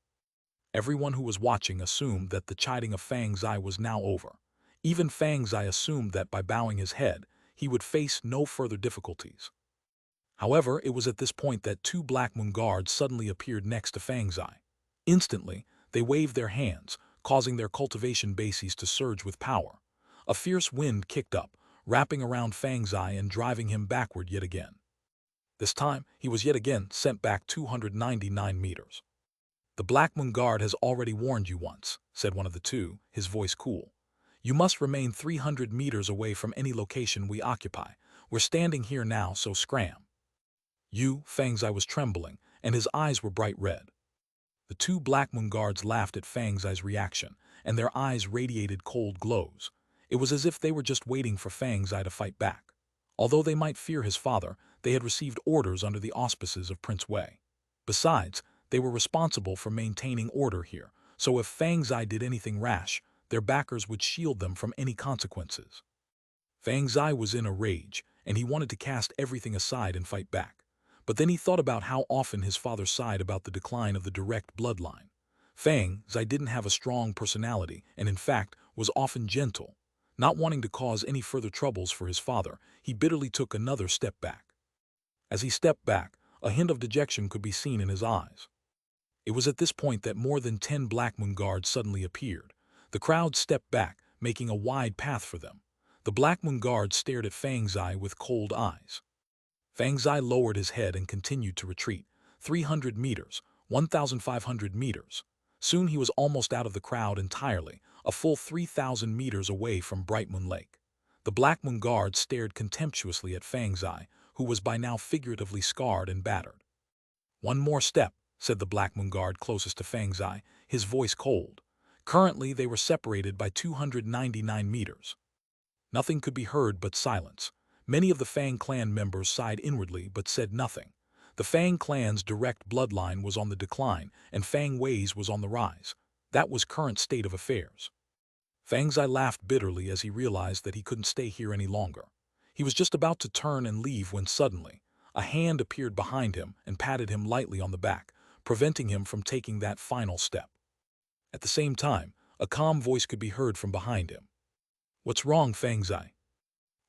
Everyone who was watching assumed that the chiding of Fang Zai was now over. Even Fang Zai assumed that by bowing his head, he would face no further difficulties. However, it was at this point that 2 Black Moon Guards suddenly appeared next to Fang Zai. Instantly, they waved their hands, causing their cultivation bases to surge with power. A fierce wind kicked up, wrapping around Fang Zai and driving him backward yet again. This time, he was yet again sent back 299 meters. The Black Moon Guard has already warned you once, said one of the two, his voice cool. You must remain 300 meters away from any location we occupy. We're standing here now, so scram. Fang Zai was trembling, and his eyes were bright red. The two Black Moon guards laughed at Fang Zai's reaction, and their eyes radiated cold glows. It was as if they were just waiting for Fang Zai to fight back. Although they might fear his father, they had received orders under the auspices of Prince Wei. Besides, they were responsible for maintaining order here, so if Fang Zai did anything rash, their backers would shield them from any consequences. Fang Zai was in a rage, and he wanted to cast everything aside and fight back. But then he thought about how often his father sighed about the decline of the direct bloodline. Fang Zai didn't have a strong personality and, in fact, was often gentle. Not wanting to cause any further troubles for his father, he bitterly took another step back. As he stepped back, a hint of dejection could be seen in his eyes. It was at this point that more than 10 Black Moon guards suddenly appeared. The crowd stepped back, making a wide path for them. The Black Moon guards stared at Fang Zai with cold eyes. Fang Zai lowered his head and continued to retreat. 300 meters, 1,500 meters. Soon he was almost out of the crowd entirely, a full 3,000 meters away from Bright Moon Lake. The Black Moon guards stared contemptuously at Fang Zai, who was by now figuratively scarred and battered. "One more step," said the Black Moon guard closest to Fang Zai, his voice cold. Currently, they were separated by 299 meters. Nothing could be heard but silence. Many of the Fang clan members sighed inwardly but said nothing. The Fang clan's direct bloodline was on the decline, and Fang Wei's was on the rise. That was current state of affairs. Fang Zai laughed bitterly as he realized that he couldn't stay here any longer. He was just about to turn and leave when suddenly, a hand appeared behind him and patted him lightly on the back, preventing him from taking that final step. At the same time, a calm voice could be heard from behind him. "What's wrong, Fang Zai?"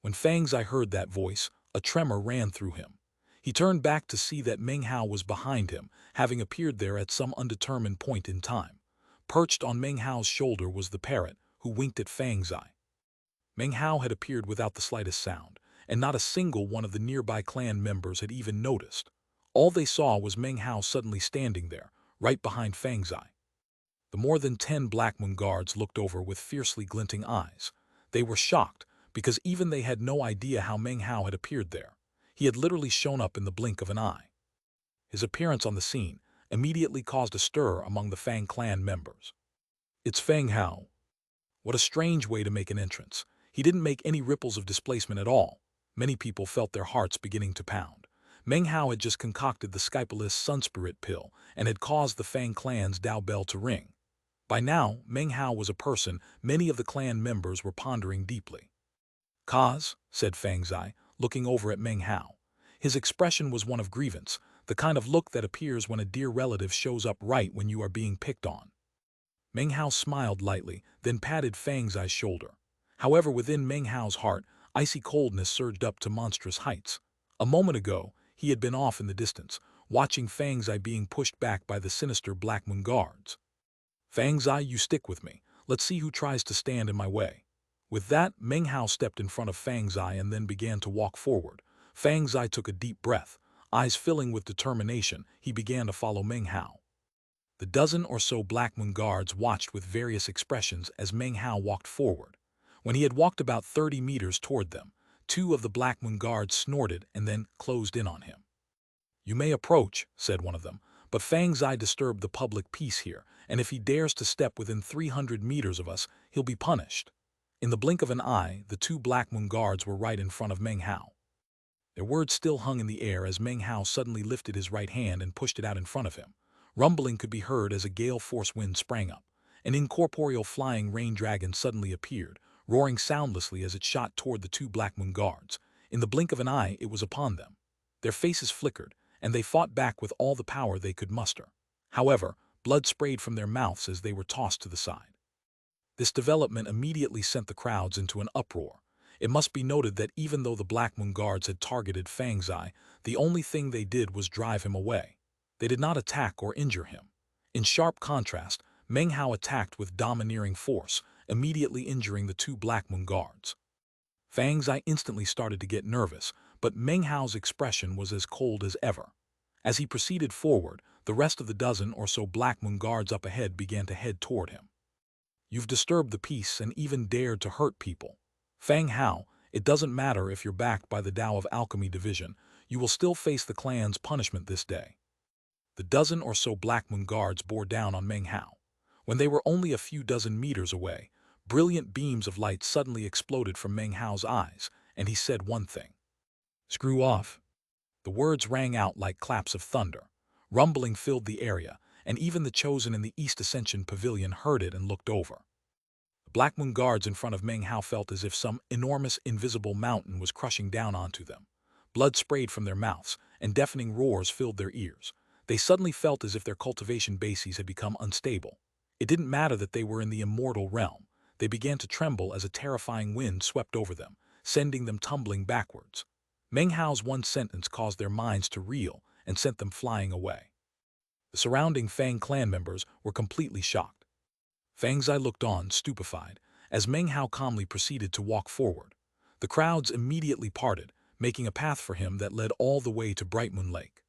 When Fang Zai heard that voice, a tremor ran through him. He turned back to see that Meng Hao was behind him, having appeared there at some undetermined point in time. Perched on Meng Hao's shoulder was the parrot, who winked at Fang Zai. Meng Hao had appeared without the slightest sound, and not a single one of the nearby clan members had even noticed. All they saw was Meng Hao suddenly standing there, right behind Fang Zai. The more than 10 Black Moon guards looked over with fiercely glinting eyes. They were shocked, because even they had no idea how Meng Hao had appeared there. He had literally shown up in the blink of an eye. His appearance on the scene immediately caused a stir among the Fang clan members. "It's Fang Hao." What a strange way to make an entrance. He didn't make any ripples of displacement at all. Many people felt their hearts beginning to pound. Meng Hao had just concocted the Skypalist Sunspirit pill and had caused the Fang clan's Dao bell to ring. By now, Meng Hao was a person many of the clan members were pondering deeply. "Cause," said Fang Zai, looking over at Meng Hao. His expression was one of grievance, the kind of look that appears when a dear relative shows up right when you are being picked on. Meng Hao smiled lightly, then patted Fang Zai's shoulder. However, within Meng Hao's heart, icy coldness surged up to monstrous heights. A moment ago, he had been off in the distance, watching Fang Zai being pushed back by the sinister Black Moon guards. "Fang Zai, you stick with me. Let's see who tries to stand in my way." With that, Meng Hao stepped in front of Fang Zai and then began to walk forward. Fang Zai took a deep breath. Eyes filling with determination, he began to follow Meng Hao. The dozen or so Black Moon guards watched with various expressions as Meng Hao walked forward. When he had walked about 30 meters toward them, 2 of the Black Moon guards snorted and then closed in on him. "You may approach," said one of them, "but Fang Zai disturbed the public peace here, and if he dares to step within 300 meters of us, he'll be punished." In the blink of an eye, the 2 Black Moon guards were right in front of Meng Hao. Their words still hung in the air as Meng Hao suddenly lifted his right hand and pushed it out in front of him. Rumbling could be heard as a gale-force wind sprang up. An incorporeal flying rain dragon suddenly appeared, roaring soundlessly as it shot toward the 2 Black Moon guards. In the blink of an eye, it was upon them. Their faces flickered, and they fought back with all the power they could muster. However, blood sprayed from their mouths as they were tossed to the side. This development immediately sent the crowds into an uproar. It must be noted that even though the Black Moon guards had targeted Fang Zai, the only thing they did was drive him away. They did not attack or injure him. In sharp contrast, Meng Hao attacked with domineering force, immediately injuring the 2 Black Moon guards. Fang Zai instantly started to get nervous, but Meng Hao's expression was as cold as ever. As he proceeded forward, the rest of the dozen or so Black Moon guards up ahead began to head toward him. "You've disturbed the peace and even dared to hurt people. Fang Hao, it doesn't matter if you're backed by the Tao of Alchemy Division, you will still face the clan's punishment this day." The dozen or so Black Moon guards bore down on Meng Hao. When they were only a few dozen meters away, brilliant beams of light suddenly exploded from Meng Hao's eyes, and he said one thing. "Screw off." The words rang out like claps of thunder. Rumbling filled the area, and even the chosen in the East Ascension Pavilion heard it and looked over. The Black Moon guards in front of Meng Hao felt as if some enormous invisible mountain was crushing down onto them. Blood sprayed from their mouths, and deafening roars filled their ears. They suddenly felt as if their cultivation bases had become unstable. It didn't matter that they were in the immortal realm. They began to tremble as a terrifying wind swept over them, sending them tumbling backwards. Meng Hao's one sentence caused their minds to reel and sent them flying away. The surrounding Fang clan members were completely shocked. Fang Zai looked on, stupefied, as Meng Hao calmly proceeded to walk forward. The crowds immediately parted, making a path for him that led all the way to Bright Moon Lake.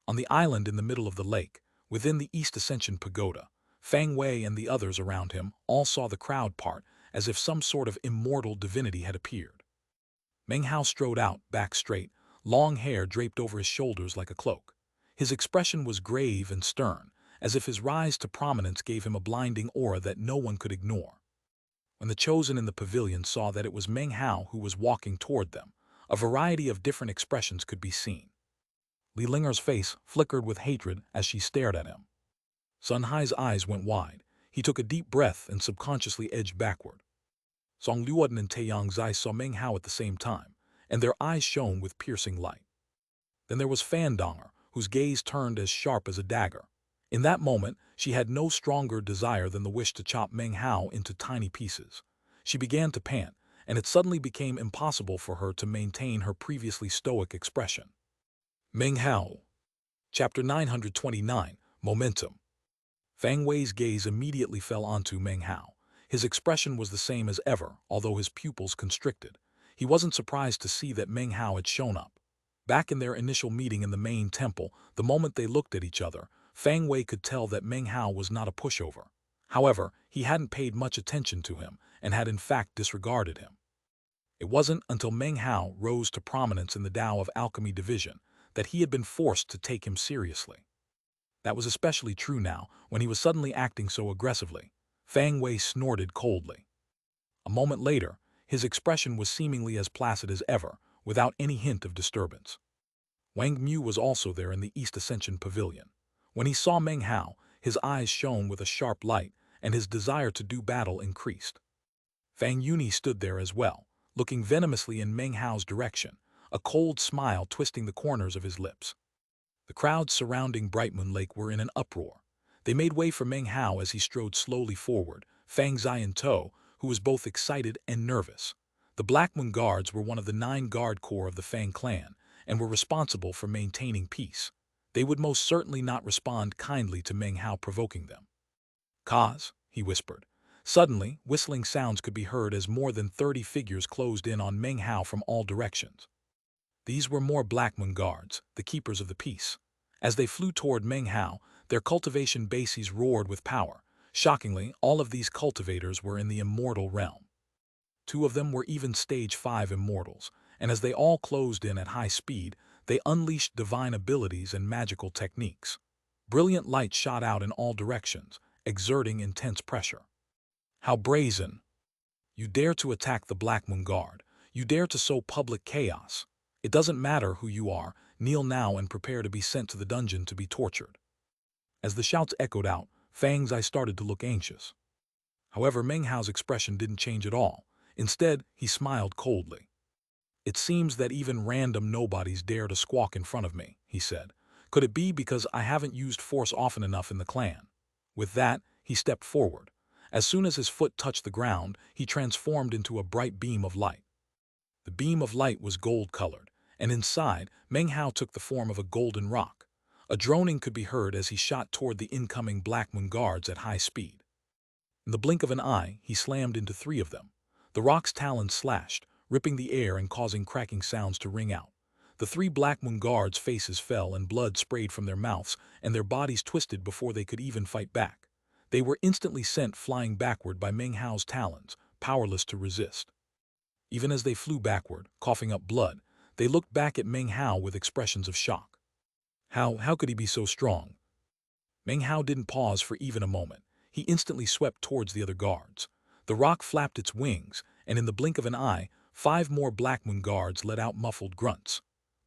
On the island in the middle of the lake, within the East Ascension Pagoda, Fang Wei and the others around him all saw the crowd part as if some sort of immortal divinity had appeared. Meng Hao strode out, back straight, long hair draped over his shoulders like a cloak. His expression was grave and stern, as if his rise to prominence gave him a blinding aura that no one could ignore. When the chosen in the pavilion saw that it was Meng Hao who was walking toward them, a variety of different expressions could be seen. Li Linger's face flickered with hatred as she stared at him. Sun Hai's eyes went wide. He took a deep breath and subconsciously edged backward. Song Luoden and Taeyang Zai saw Meng Hao at the same time, and their eyes shone with piercing light. Then there was Fan Donger, whose gaze turned as sharp as a dagger. In that moment, she had no stronger desire than the wish to chop Meng Hao into tiny pieces. She began to pant, and it suddenly became impossible for her to maintain her previously stoic expression. Meng Hao. Chapter 929, Momentum. Fang Wei's gaze immediately fell onto Meng Hao. His expression was the same as ever, although his pupils constricted. He wasn't surprised to see that Meng Hao had shown up. Back in their initial meeting in the main temple, the moment they looked at each other, Fang Wei could tell that Meng Hao was not a pushover. However, he hadn't paid much attention to him and had in fact disregarded him. It wasn't until Meng Hao rose to prominence in the Tao of Alchemy Division that he had been forced to take him seriously. That was especially true now, when he was suddenly acting so aggressively. Fang Wei snorted coldly. A moment later, his expression was seemingly as placid as ever, without any hint of disturbance. Wang Mu was also there in the East Ascension Pavilion. When he saw Meng Hao, his eyes shone with a sharp light, and his desire to do battle increased. Fang Yuni stood there as well, looking venomously in Meng Hao's direction, a cold smile twisting the corners of his lips. The crowds surrounding Bright Moon Lake were in an uproar. They made way for Meng Hao as he strode slowly forward, Fang Zai in tow, who was both excited and nervous. The Black Moon Guards were one of the 9 guard corps of the Fang clan, and were responsible for maintaining peace. They would most certainly not respond kindly to Meng Hao provoking them. "Cause," he whispered. Suddenly, whistling sounds could be heard as more than 30 figures closed in on Meng Hao from all directions. These were more Black Moon Guards, the keepers of the peace. As they flew toward Meng Hao, their cultivation bases roared with power. Shockingly, all of these cultivators were in the immortal realm. 2 of them were even stage 5 immortals, and as they all closed in at high speed, they unleashed divine abilities and magical techniques. Brilliant light shot out in all directions, exerting intense pressure. "How brazen! You dare to attack the Black Moon Guard. You dare to sow public chaos. It doesn't matter who you are, kneel now and prepare to be sent to the dungeon to be tortured." As the shouts echoed out, Fang Zai started to look anxious. However, Meng Hao's expression didn't change at all. Instead, he smiled coldly. "It seems that even random nobodies dare to squawk in front of me," he said. "Could it be because I haven't used force often enough in the clan?" With that, he stepped forward. As soon as his foot touched the ground, he transformed into a bright beam of light. The beam of light was gold-colored, and inside, Meng Hao took the form of a golden rock. A droning could be heard as he shot toward the incoming Black Moon Guards at high speed. In the blink of an eye, he slammed into 3 of them. The rock's talons slashed, ripping the air and causing cracking sounds to ring out. The 3 Black Moon Guards' faces fell and blood sprayed from their mouths, and their bodies twisted before they could even fight back. They were instantly sent flying backward by Meng Hao's talons, powerless to resist. Even as they flew backward, coughing up blood, they looked back at Meng Hao with expressions of shock. How could he be so strong? Meng Hao didn't pause for even a moment. He instantly swept towards the other guards. The rock flapped its wings, and in the blink of an eye, 5 more Black Moon guards let out muffled grunts.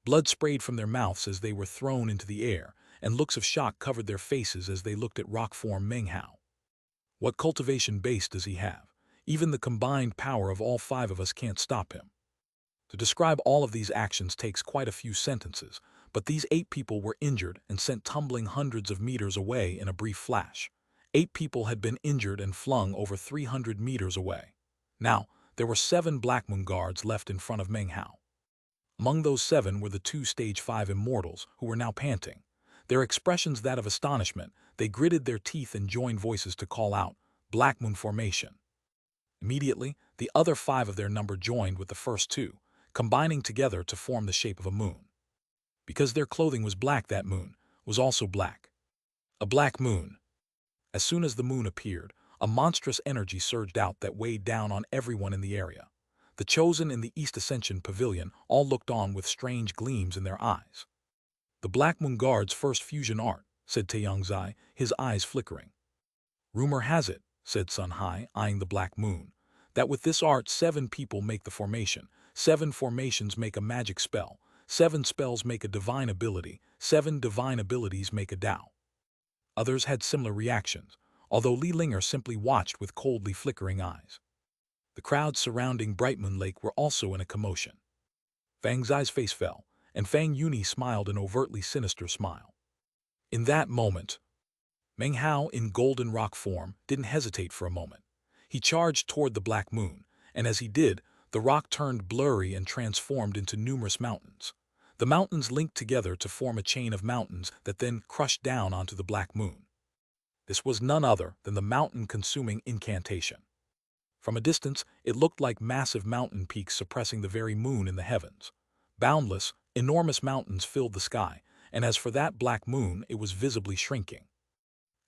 Blood sprayed from their mouths as they were thrown into the air, and looks of shock covered their faces as they looked at rock form Meng Hao. What cultivation base does he have? Even the combined power of all 5 of us can't stop him. To describe all of these actions takes quite a few sentences, but these 8 people were injured and sent tumbling hundreds of meters away in a brief flash. 8 people had been injured and flung over 300 meters away. Now, there were 7 Black Moon guards left in front of Meng Hao. Among those 7 were the 2 Stage 5 immortals, who were now panting. Their expressions that of astonishment, they gritted their teeth and joined voices to call out, "Black Moon formation." Immediately, the other 5 of their number joined with the first 2, combining together to form the shape of a moon. Because their clothing was black, that moon was also black. A black moon. As soon as the moon appeared, a monstrous energy surged out that weighed down on everyone in the area. The chosen in the East Ascension Pavilion all looked on with strange gleams in their eyes. "The Black Moon Guard's first fusion art," said Taiyangzai, his eyes flickering. "Rumor has it," said Sun Hai, eyeing the Black Moon, "that with this art 7 people make the formation, 7 formations make a magic spell, 7 spells make a divine ability, 7 divine abilities make a Tao." Others had similar reactions, although Li Linger simply watched with coldly flickering eyes. The crowds surrounding Bright Moon Lake were also in a commotion. Fang Zai's face fell, and Fang Yuni smiled an overtly sinister smile. In that moment, Meng Hao, in golden rock form, didn't hesitate for a moment. He charged toward the Black Moon, and as he did, the rock turned blurry and transformed into numerous mountains. The mountains linked together to form a chain of mountains that then crushed down onto the Black Moon. This was none other than the mountain-consuming incantation. From a distance, it looked like massive mountain peaks suppressing the very moon in the heavens. Boundless, enormous mountains filled the sky, and as for that Black Moon, it was visibly shrinking.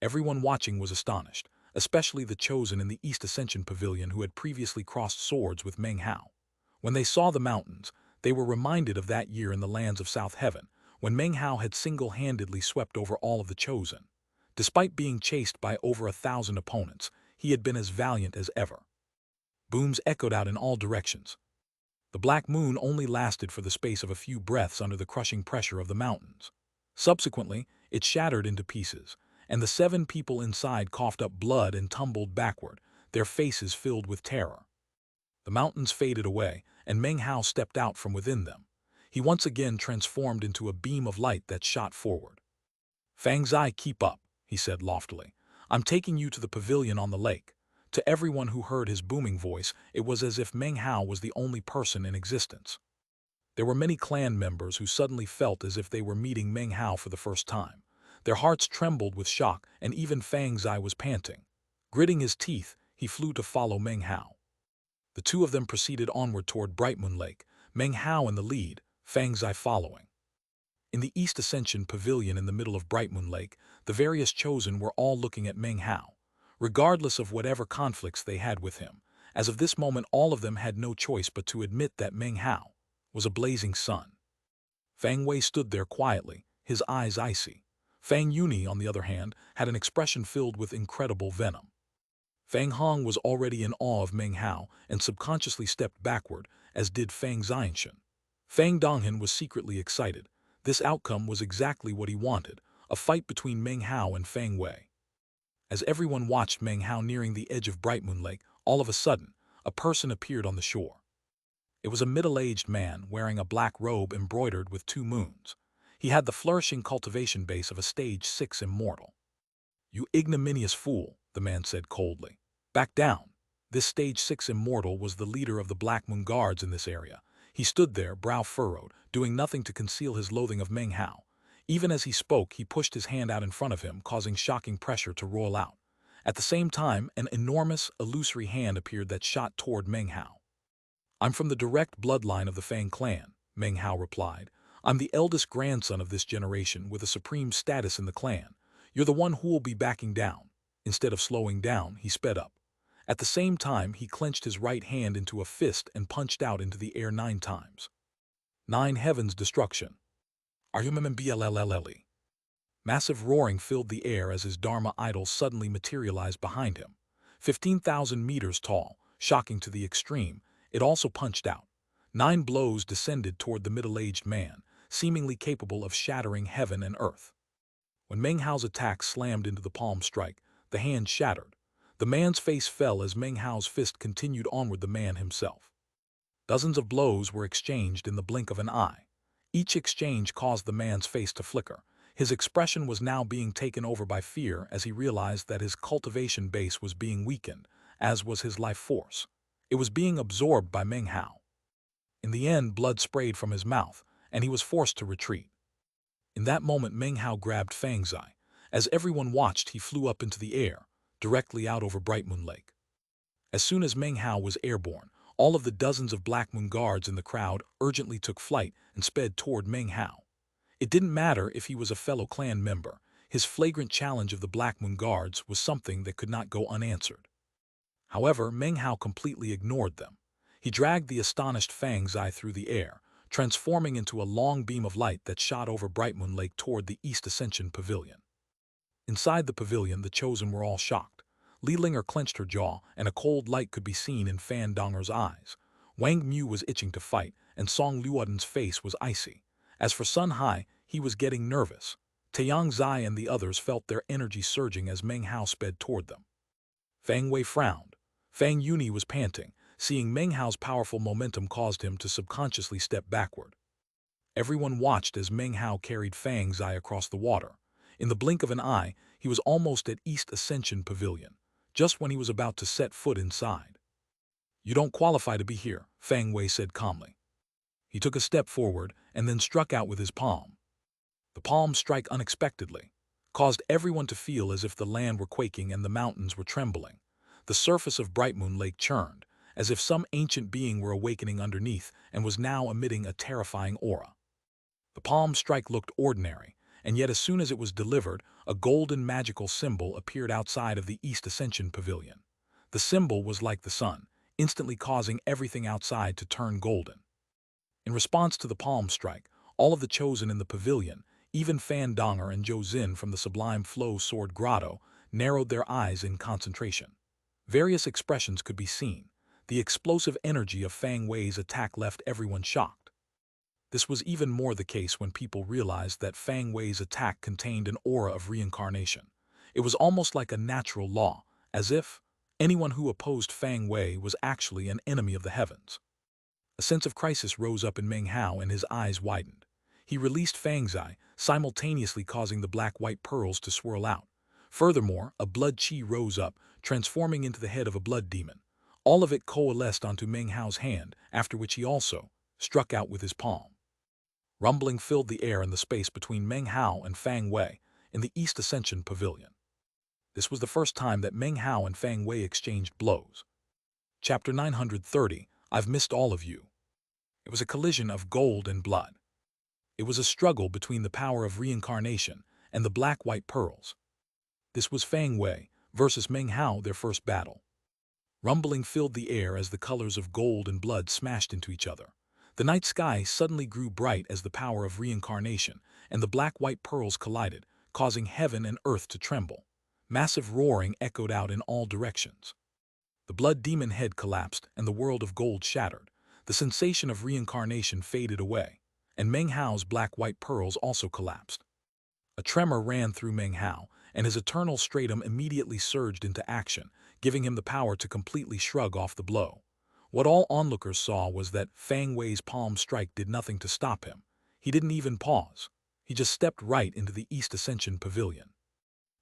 Everyone watching was astonished, especially the chosen in the East Ascension Pavilion who had previously crossed swords with Meng Hao. When they saw the mountains, they were reminded of that year in the lands of South Heaven, when Meng Hao had single-handedly swept over all of the chosen. Despite being chased by over 1,000 opponents, he had been as valiant as ever. Booms echoed out in all directions. The Black Moon only lasted for the space of a few breaths under the crushing pressure of the mountains. Subsequently, it shattered into pieces, and the 7 people inside coughed up blood and tumbled backward, their faces filled with terror. The mountains faded away, and Meng Hao stepped out from within them. He once again transformed into a beam of light that shot forward. "Fang Zai, keep up," he said loftily. "I'm taking you to the pavilion on the lake." To everyone who heard his booming voice, it was as if Meng Hao was the only person in existence. There were many clan members who suddenly felt as if they were meeting Meng Hao for the first time. Their hearts trembled with shock, and even Fang Zai was panting. Gritting his teeth, he flew to follow Meng Hao. The 2 of them proceeded onward toward Bright Moon Lake, Meng Hao in the lead, Fang Zai following. In the East Ascension Pavilion in the middle of Bright Moon Lake, the various chosen were all looking at Meng Hao, regardless of whatever conflicts they had with him. As of this moment, all of them had no choice but to admit that Meng Hao was a blazing sun. Fang Wei stood there quietly, his eyes icy. Fang Yuni, on the other hand, had an expression filled with incredible venom. Fang Hong was already in awe of Meng Hao and subconsciously stepped backward, as did Fang Xianxian. Fang Donghan was secretly excited. This outcome was exactly what he wanted, a fight between Meng Hao and Fang Wei. As everyone watched Meng Hao nearing the edge of Bright Moon Lake, all of a sudden, a person appeared on the shore. It was a middle-aged man wearing a black robe embroidered with 2 moons. He had the flourishing cultivation base of a Stage 6 immortal. "You ignominious fool," the man said coldly. "Back down." This Stage 6 immortal was the leader of the Black Moon Guards in this area. He stood there, brow furrowed, doing nothing to conceal his loathing of Meng Hao. Even as he spoke, he pushed his hand out in front of him, causing shocking pressure to roll out. At the same time, an enormous, illusory hand appeared that shot toward Meng Hao. "I'm from the direct bloodline of the Fang clan," Meng Hao replied. "I'm the eldest grandson of this generation with a supreme status in the clan. You're the one who will be backing down." Instead of slowing down, he sped up. At the same time, he clenched his right hand into a fist and punched out into the air 9 times. 9 heavens destruction. Argumembllll. Massive roaring filled the air as his Dharma idol suddenly materialized behind him. 15,000 meters tall, shocking to the extreme, it also punched out. 9 blows descended toward the middle-aged man, seemingly capable of shattering heaven and earth. When Meng Hao's attack slammed into the palm strike, the hand shattered. The man's face fell as Meng Hao's fist continued onward the man himself. Dozens of blows were exchanged in the blink of an eye. Each exchange caused the man's face to flicker. His expression was now being taken over by fear as he realized that his cultivation base was being weakened, as was his life force. It was being absorbed by Meng Hao. In the end, blood sprayed from his mouth, and he was forced to retreat. In that moment, Meng Hao grabbed Fang's eye. As everyone watched, he flew up into the air, directly out over Bright Moon Lake. As soon as Meng Hao was airborne, all of the dozens of Black Moon guards in the crowd urgently took flight and sped toward Meng Hao. It didn't matter if he was a fellow clan member. His flagrant challenge of the Black Moon guards was something that could not go unanswered. However, Meng Hao completely ignored them. He dragged the astonished Fang's eye through the air, transforming into a long beam of light that shot over Bright Moon Lake toward the East Ascension Pavilion. Inside the pavilion, the Chosen were all shocked. Li Linger clenched her jaw, and a cold light could be seen in Fan Donger's eyes. Wang Mu was itching to fight, and Song Luoden's face was icy. As for Sun Hai, he was getting nervous. Taiyang Zai and the others felt their energy surging as Meng Hao sped toward them. Fang Wei frowned. Fang Yuni was panting. Seeing Meng Hao's powerful momentum caused him to subconsciously step backward. Everyone watched as Meng Hao carried Fang's eye across the water. In the blink of an eye, he was almost at East Ascension Pavilion, just when he was about to set foot inside. "You don't qualify to be here," Fang Wei said calmly. He took a step forward and then struck out with his palm. The palm strike unexpectedly caused everyone to feel as if the land were quaking and the mountains were trembling. The surface of Bright Moon Lake churned, as if some ancient being were awakening underneath and was now emitting a terrifying aura. The palm strike looked ordinary, and yet as soon as it was delivered, a golden magical symbol appeared outside of the East Ascension Pavilion. The symbol was like the sun, instantly causing everything outside to turn golden. In response to the palm strike, all of the Chosen in the pavilion, even Fan Donger and Zhou Xin from the Sublime Flow Sword Grotto, narrowed their eyes in concentration. Various expressions could be seen. The explosive energy of Fang Wei's attack left everyone shocked. This was even more the case when people realized that Fang Wei's attack contained an aura of reincarnation. It was almost like a natural law, as if anyone who opposed Fang Wei was actually an enemy of the heavens. A sense of crisis rose up in Meng Hao and his eyes widened. He released Fang's eye, simultaneously causing the black-white pearls to swirl out. Furthermore, a blood chi rose up, transforming into the head of a blood demon. All of it coalesced onto Meng Hao's hand, after which he also struck out with his palm. Rumbling filled the air in the space between Meng Hao and Fang Wei in the East Ascension Pavilion. This was the first time that Meng Hao and Fang Wei exchanged blows. Chapter 930, I've missed all of you. It was a collision of gold and blood. It was a struggle between the power of reincarnation and the black-white pearls. This was Fang Wei versus Meng Hao, their first battle. Rumbling filled the air as the colors of gold and blood smashed into each other. The night sky suddenly grew bright as the power of reincarnation and the black-white pearls collided, causing heaven and earth to tremble. Massive roaring echoed out in all directions. The blood demon head collapsed and the world of gold shattered. The sensation of reincarnation faded away, and Meng Hao's black-white pearls also collapsed. A tremor ran through Meng Hao, and his eternal stratum immediately surged into action, giving him the power to completely shrug off the blow. What all onlookers saw was that Fang Wei's palm strike did nothing to stop him. He didn't even pause. He just stepped right into the East Ascension Pavilion.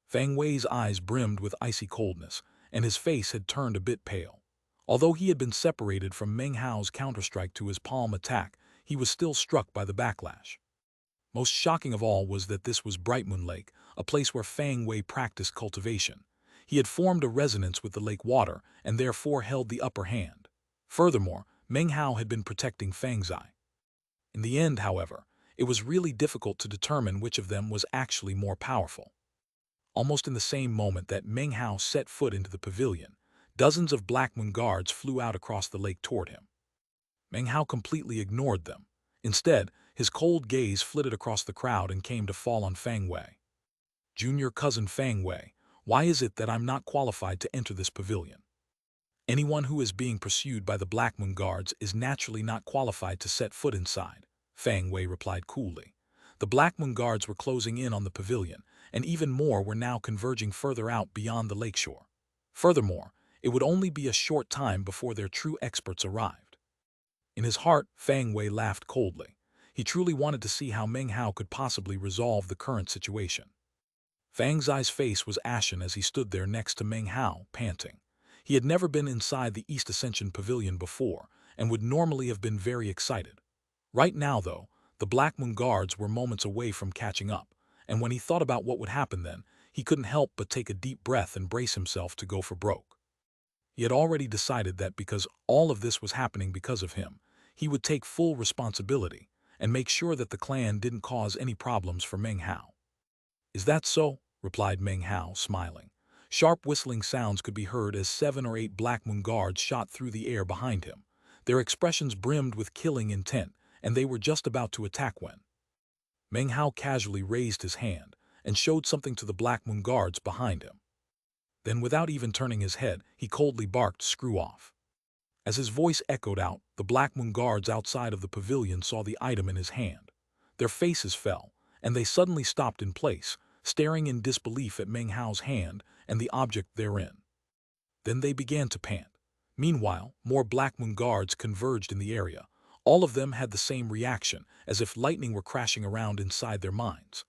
Fang Wei's eyes brimmed with icy coldness, and his face had turned a bit pale. Although he had been separated from Meng Hao's counterstrike to his palm attack, he was still struck by the backlash. Most shocking of all was that this was Bright Moon Lake, a place where Fang Wei practiced cultivation. He had formed a resonance with the lake water and therefore held the upper hand. Furthermore, Meng Hao had been protecting Fang's eye. In the end, however, it was really difficult to determine which of them was actually more powerful. Almost in the same moment that Meng Hao set foot into the pavilion, dozens of Black Moon guards flew out across the lake toward him. Meng Hao completely ignored them. Instead, his cold gaze flitted across the crowd and came to fall on Fang Wei. Junior cousin Fang Wei, why is it that I'm not qualified to enter this pavilion? Anyone who is being pursued by the Black Moon Guards is naturally not qualified to set foot inside, Fang Wei replied coolly. The Black Moon Guards were closing in on the pavilion, and even more were now converging further out beyond the lakeshore. Furthermore, it would only be a short time before their true experts arrived. In his heart, Fang Wei laughed coldly. He truly wanted to see how Meng Hao could possibly resolve the current situation. Fang Zai's face was ashen as he stood there next to Meng Hao, panting. He had never been inside the East Ascension Pavilion before, and would normally have been very excited. Right now, though, the Black Moon Guards were moments away from catching up, and when he thought about what would happen then, he couldn't help but take a deep breath and brace himself to go for broke. He had already decided that because all of this was happening because of him, he would take full responsibility and make sure that the clan didn't cause any problems for Meng Hao. Is that so? Replied Meng Hao, smiling. Sharp whistling sounds could be heard as 7 or 8 Black Moon Guards shot through the air behind him. Their expressions brimmed with killing intent, and they were just about to attack when Meng Hao casually raised his hand and showed something to the Black Moon Guards behind him. Then, without even turning his head, he coldly barked, "Screw off." As his voice echoed out, the Black Moon Guards outside of the pavilion saw the item in his hand. Their faces fell, and they suddenly stopped in place, staring in disbelief at Meng Hao's hand and the object therein. Then they began to pant. Meanwhile, more Black Moon Guards converged in the area. All of them had the same reaction, as if lightning were crashing around inside their minds.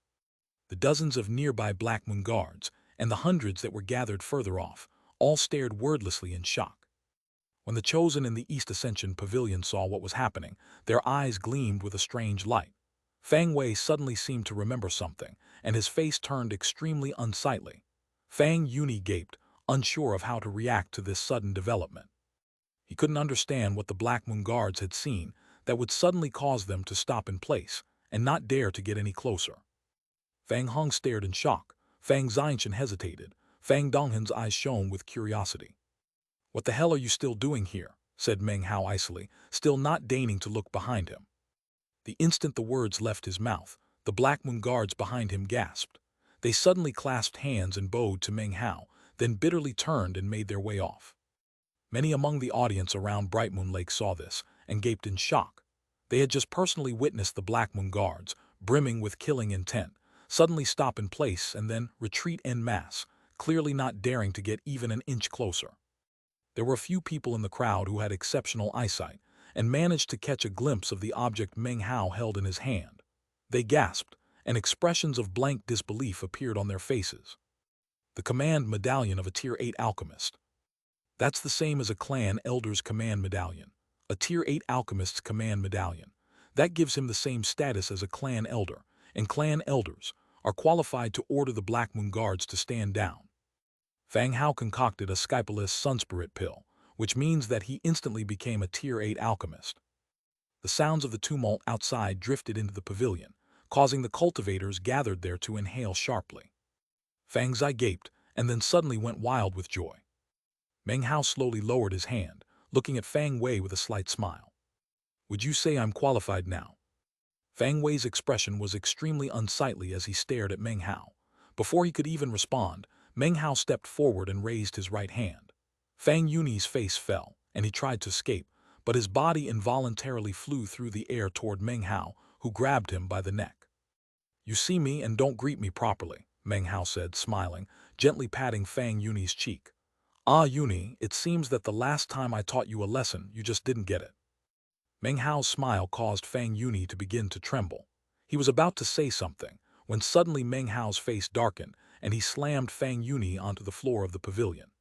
The dozens of nearby Black Moon Guards, and the hundreds that were gathered further off, all stared wordlessly in shock. When the Chosen in the East Ascension Pavilion saw what was happening, their eyes gleamed with a strange light. Fang Wei suddenly seemed to remember something, and his face turned extremely unsightly. Fang Yuni gaped, unsure of how to react to this sudden development. He couldn't understand what the Black Moon Guards had seen that would suddenly cause them to stop in place and not dare to get any closer. Fang Hong stared in shock. Fang Xianxian hesitated. Fang Donghen's eyes shone with curiosity. "What the hell are you still doing here?" said Meng Hao icily, still not deigning to look behind him. The instant the words left his mouth, the Black Moon Guards behind him gasped. They suddenly clasped hands and bowed to Meng Hao, then bitterly turned and made their way off. Many among the audience around Bright Moon Lake saw this and gaped in shock. They had just personally witnessed the Black Moon Guards, brimming with killing intent, suddenly stop in place and then retreat en masse, clearly not daring to get even an inch closer. There were a few people in the crowd who had exceptional eyesight and managed to catch a glimpse of the object Meng Hao held in his hand. They gasped, and expressions of blank disbelief appeared on their faces. The command medallion of a Tier 8 alchemist. That's the same as a clan elder's command medallion. A Tier 8 alchemist's command medallion. That gives him the same status as a clan elder, and clan elders are qualified to order the Black Moon Guards to stand down. Fang Hao concocted a Skypalus Sunspirit pill, which means that he instantly became a Tier 8 alchemist. The sounds of the tumult outside drifted into the pavilion, causing the cultivators gathered there to inhale sharply. Fang Zai gaped, and then suddenly went wild with joy. Meng Hao slowly lowered his hand, looking at Fang Wei with a slight smile. "Would you say I'm qualified now?" Fang Wei's expression was extremely unsightly as he stared at Meng Hao. Before he could even respond, Meng Hao stepped forward and raised his right hand. Fang Yuni's face fell, and he tried to escape, but his body involuntarily flew through the air toward Meng Hao, who grabbed him by the neck. "You see me and don't greet me properly," Meng Hao said, smiling, gently patting Fang Yuni's cheek. "Ah, Yuni, it seems that the last time I taught you a lesson, you just didn't get it." Meng Hao's smile caused Fang Yuni to begin to tremble. He was about to say something, when suddenly Meng Hao's face darkened, and he slammed Fang Yuni onto the floor of the pavilion.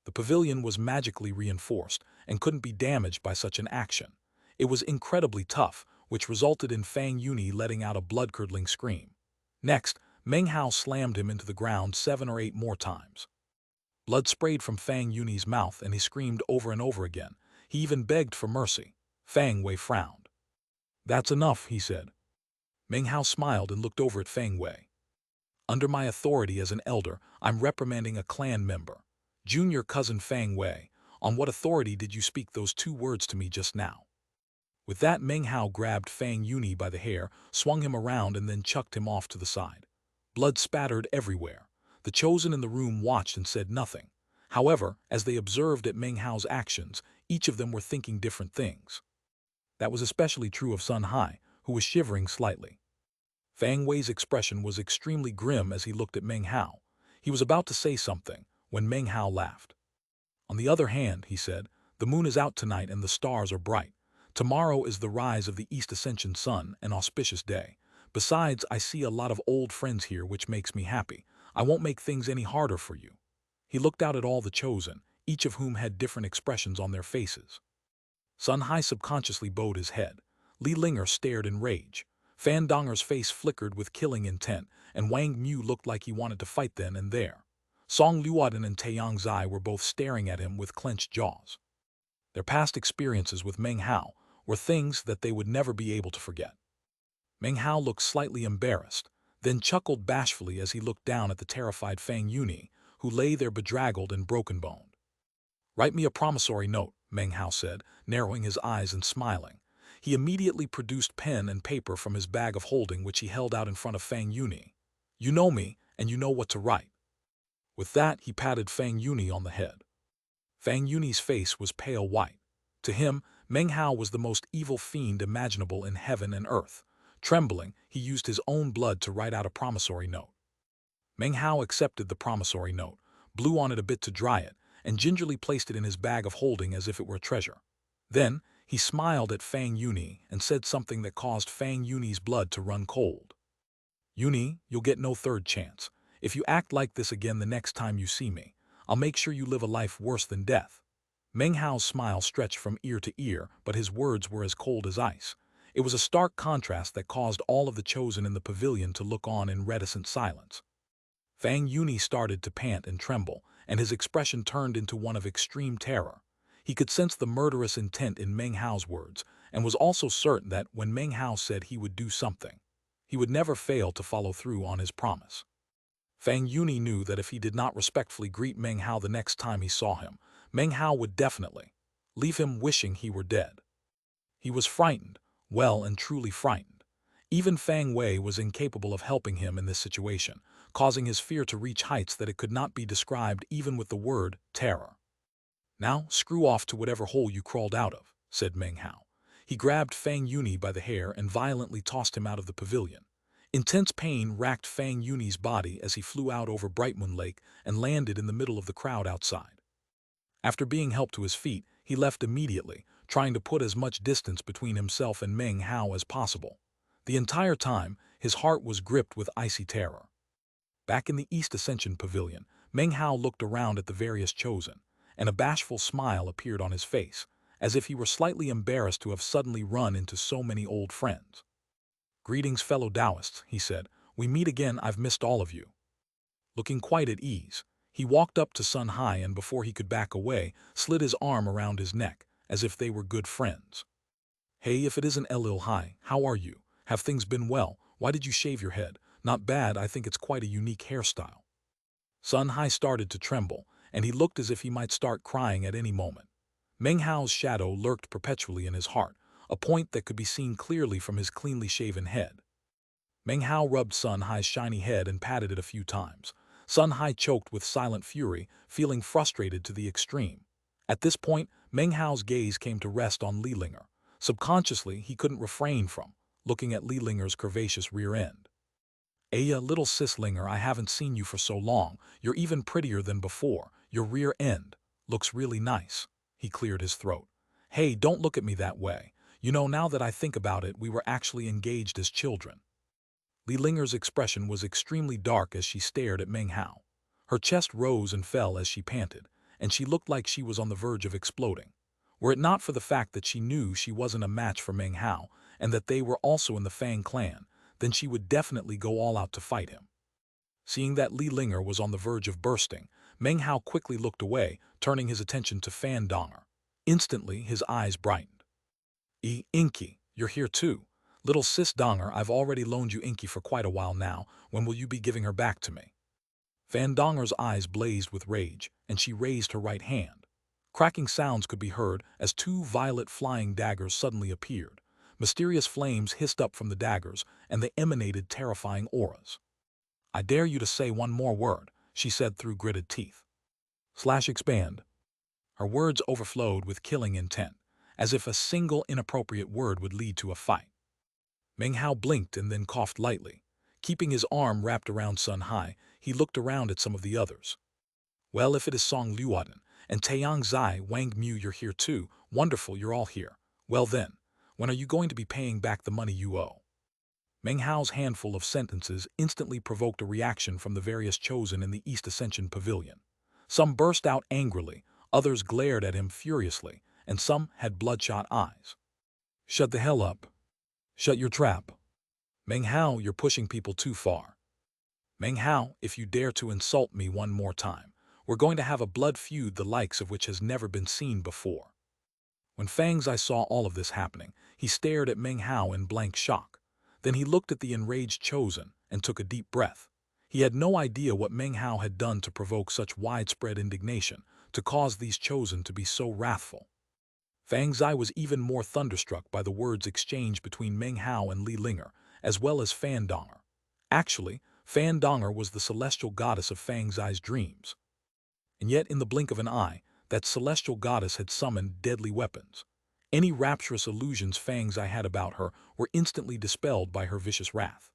The pavilion was magically reinforced and couldn't be damaged by such an action. It was incredibly tough, which resulted in Fang Yuni letting out a blood-curdling scream. Next, Meng Hao slammed him into the ground 7 or 8 more times. Blood sprayed from Fang Yuni's mouth and he screamed over and over again. He even begged for mercy. Fang Wei frowned. "That's enough," he said. Meng Hao smiled and looked over at Fang Wei. "Under my authority as an elder, I'm reprimanding a clan member. Junior cousin Fang Wei, on what authority did you speak those 2 words to me just now?" With that, Meng Hao grabbed Fang Yuni by the hair, swung him around and then chucked him off to the side. Blood spattered everywhere. The chosen in the room watched and said nothing. However, as they observed at Meng Hao's actions, each of them were thinking different things. That was especially true of Sun Hai, who was shivering slightly. Fang Wei's expression was extremely grim as he looked at Meng Hao. He was about to say something, when Meng Hao laughed. On the other hand, he said, the moon is out tonight and the stars are bright. Tomorrow is the rise of the East Ascension Sun, an auspicious day. Besides, I see a lot of old friends here, which makes me happy. I won't make things any harder for you. He looked out at all the chosen, each of whom had different expressions on their faces. Sun Hai subconsciously bowed his head. Li Linger stared in rage. Fan Donger's face flickered with killing intent, and Wang Mu looked like he wanted to fight then and there. Song Luoden and Taeyang Zai were both staring at him with clenched jaws. Their past experiences with Meng Hao were things that they would never be able to forget. Meng Hao looked slightly embarrassed, then chuckled bashfully as he looked down at the terrified Fang Yuni, who lay there bedraggled and broken-boned. "Write me a promissory note," Meng Hao said, narrowing his eyes and smiling. He immediately produced pen and paper from his bag of holding, which he held out in front of Fang Yuni. "You know me, and you know what to write." With that, he patted Fang Yuni on the head. Fang Yuni's face was pale white. To him, Meng Hao was the most evil fiend imaginable in heaven and earth. Trembling, he used his own blood to write out a promissory note. Meng Hao accepted the promissory note, blew on it a bit to dry it, and gingerly placed it in his bag of holding as if it were a treasure. Then, he smiled at Fang Yuni and said something that caused Fang Yuni's blood to run cold. "Yuni, you'll get no third chance. If you act like this again the next time you see me, I'll make sure you live a life worse than death." Meng Hao's smile stretched from ear to ear, but his words were as cold as ice. It was a stark contrast that caused all of the chosen in the pavilion to look on in reticent silence. Fang Yuni started to pant and tremble, and his expression turned into one of extreme terror. He could sense the murderous intent in Meng Hao's words, and was also certain that when Meng Hao said he would do something, he would never fail to follow through on his promise. Fang Yuni knew that if he did not respectfully greet Meng Hao the next time he saw him, Meng Hao would definitely leave him wishing he were dead. He was frightened, well and truly frightened. Even Fang Wei was incapable of helping him in this situation, causing his fear to reach heights that it could not be described even with the word terror. "Now, screw off to whatever hole you crawled out of," said Meng Hao. He grabbed Fang Yuni by the hair and violently tossed him out of the pavilion. Intense pain racked Fang Yuni's body as he flew out over Brightmoon Lake and landed in the middle of the crowd outside. After being helped to his feet, he left immediately, trying to put as much distance between himself and Meng Hao as possible. The entire time, his heart was gripped with icy terror. Back in the East Ascension Pavilion, Meng Hao looked around at the various chosen, and a bashful smile appeared on his face, as if he were slightly embarrassed to have suddenly run into so many old friends. "Greetings, fellow Taoists," he said. "We meet again. I've missed all of you." Looking quite at ease, he walked up to Sun Hai and before he could back away, slid his arm around his neck, as if they were good friends. "Hey, if it isn't Elil Hai, how are you? Have things been well? Why did you shave your head? Not bad, I think it's quite a unique hairstyle." Sun Hai started to tremble, and he looked as if he might start crying at any moment. Meng Hao's shadow lurked perpetually in his heart, a point that could be seen clearly from his cleanly shaven head. Meng Hao rubbed Sun Hai's shiny head and patted it a few times. Sun Hai choked with silent fury, feeling frustrated to the extreme. At this point, Meng Hao's gaze came to rest on Li Linger. Subconsciously, he couldn't refrain from looking at Li Linger's curvaceous rear end. "Aya, little sis Linger, I haven't seen you for so long. You're even prettier than before. Your rear end looks really nice." He cleared his throat. "Hey, don't look at me that way. You know, now that I think about it, we were actually engaged as children." Li Linger's expression was extremely dark as she stared at Meng Hao. Her chest rose and fell as she panted, and she looked like she was on the verge of exploding. Were it not for the fact that she knew she wasn't a match for Meng Hao, and that they were also in the Fang clan, then she would definitely go all out to fight him. Seeing that Li Linger was on the verge of bursting, Meng Hao quickly looked away, turning his attention to Fan Donger. Instantly, his eyes brightened. "Inky, you're here too. Little sis Donger, I've already loaned you Inky for quite a while now. When will you be giving her back to me?" Fan Donger's eyes blazed with rage, and she raised her right hand. Cracking sounds could be heard as two violet flying daggers suddenly appeared. Mysterious flames hissed up from the daggers, and they emanated terrifying auras. I dare you to say one more word, she said through gritted teeth. Expand. Her words overflowed with killing intent, as if a single inappropriate word would lead to a fight. Meng Hao blinked and then coughed lightly. Keeping his arm wrapped around Sun Hai, he looked around at some of the others. Well, if it is Song Liuaden and Taeyang Zai, Wang Mu, you're here too. Wonderful, you're all here. Well then, when are you going to be paying back the money you owe? Meng Hao's handful of sentences instantly provoked a reaction from the various chosen in the East Ascension Pavilion. Some burst out angrily, others glared at him furiously, and some had bloodshot eyes. Shut the hell up. Shut your trap. Meng Hao, you're pushing people too far. Meng Hao, if you dare to insult me one more time, we're going to have a blood feud the likes of which has never been seen before. When Fang Zai saw all of this happening, he stared at Meng Hao in blank shock. Then he looked at the enraged chosen and took a deep breath. He had no idea what Meng Hao had done to provoke such widespread indignation, to cause these chosen to be so wrathful. Fang Zai was even more thunderstruck by the words exchanged between Meng Hao and Li Linger, as well as Fan Donger. Actually, Fan Donger was the celestial goddess of Fang Zai's dreams. And yet, in the blink of an eye, that celestial goddess had summoned deadly weapons. Any rapturous illusions Fang Zai had about her were instantly dispelled by her vicious wrath.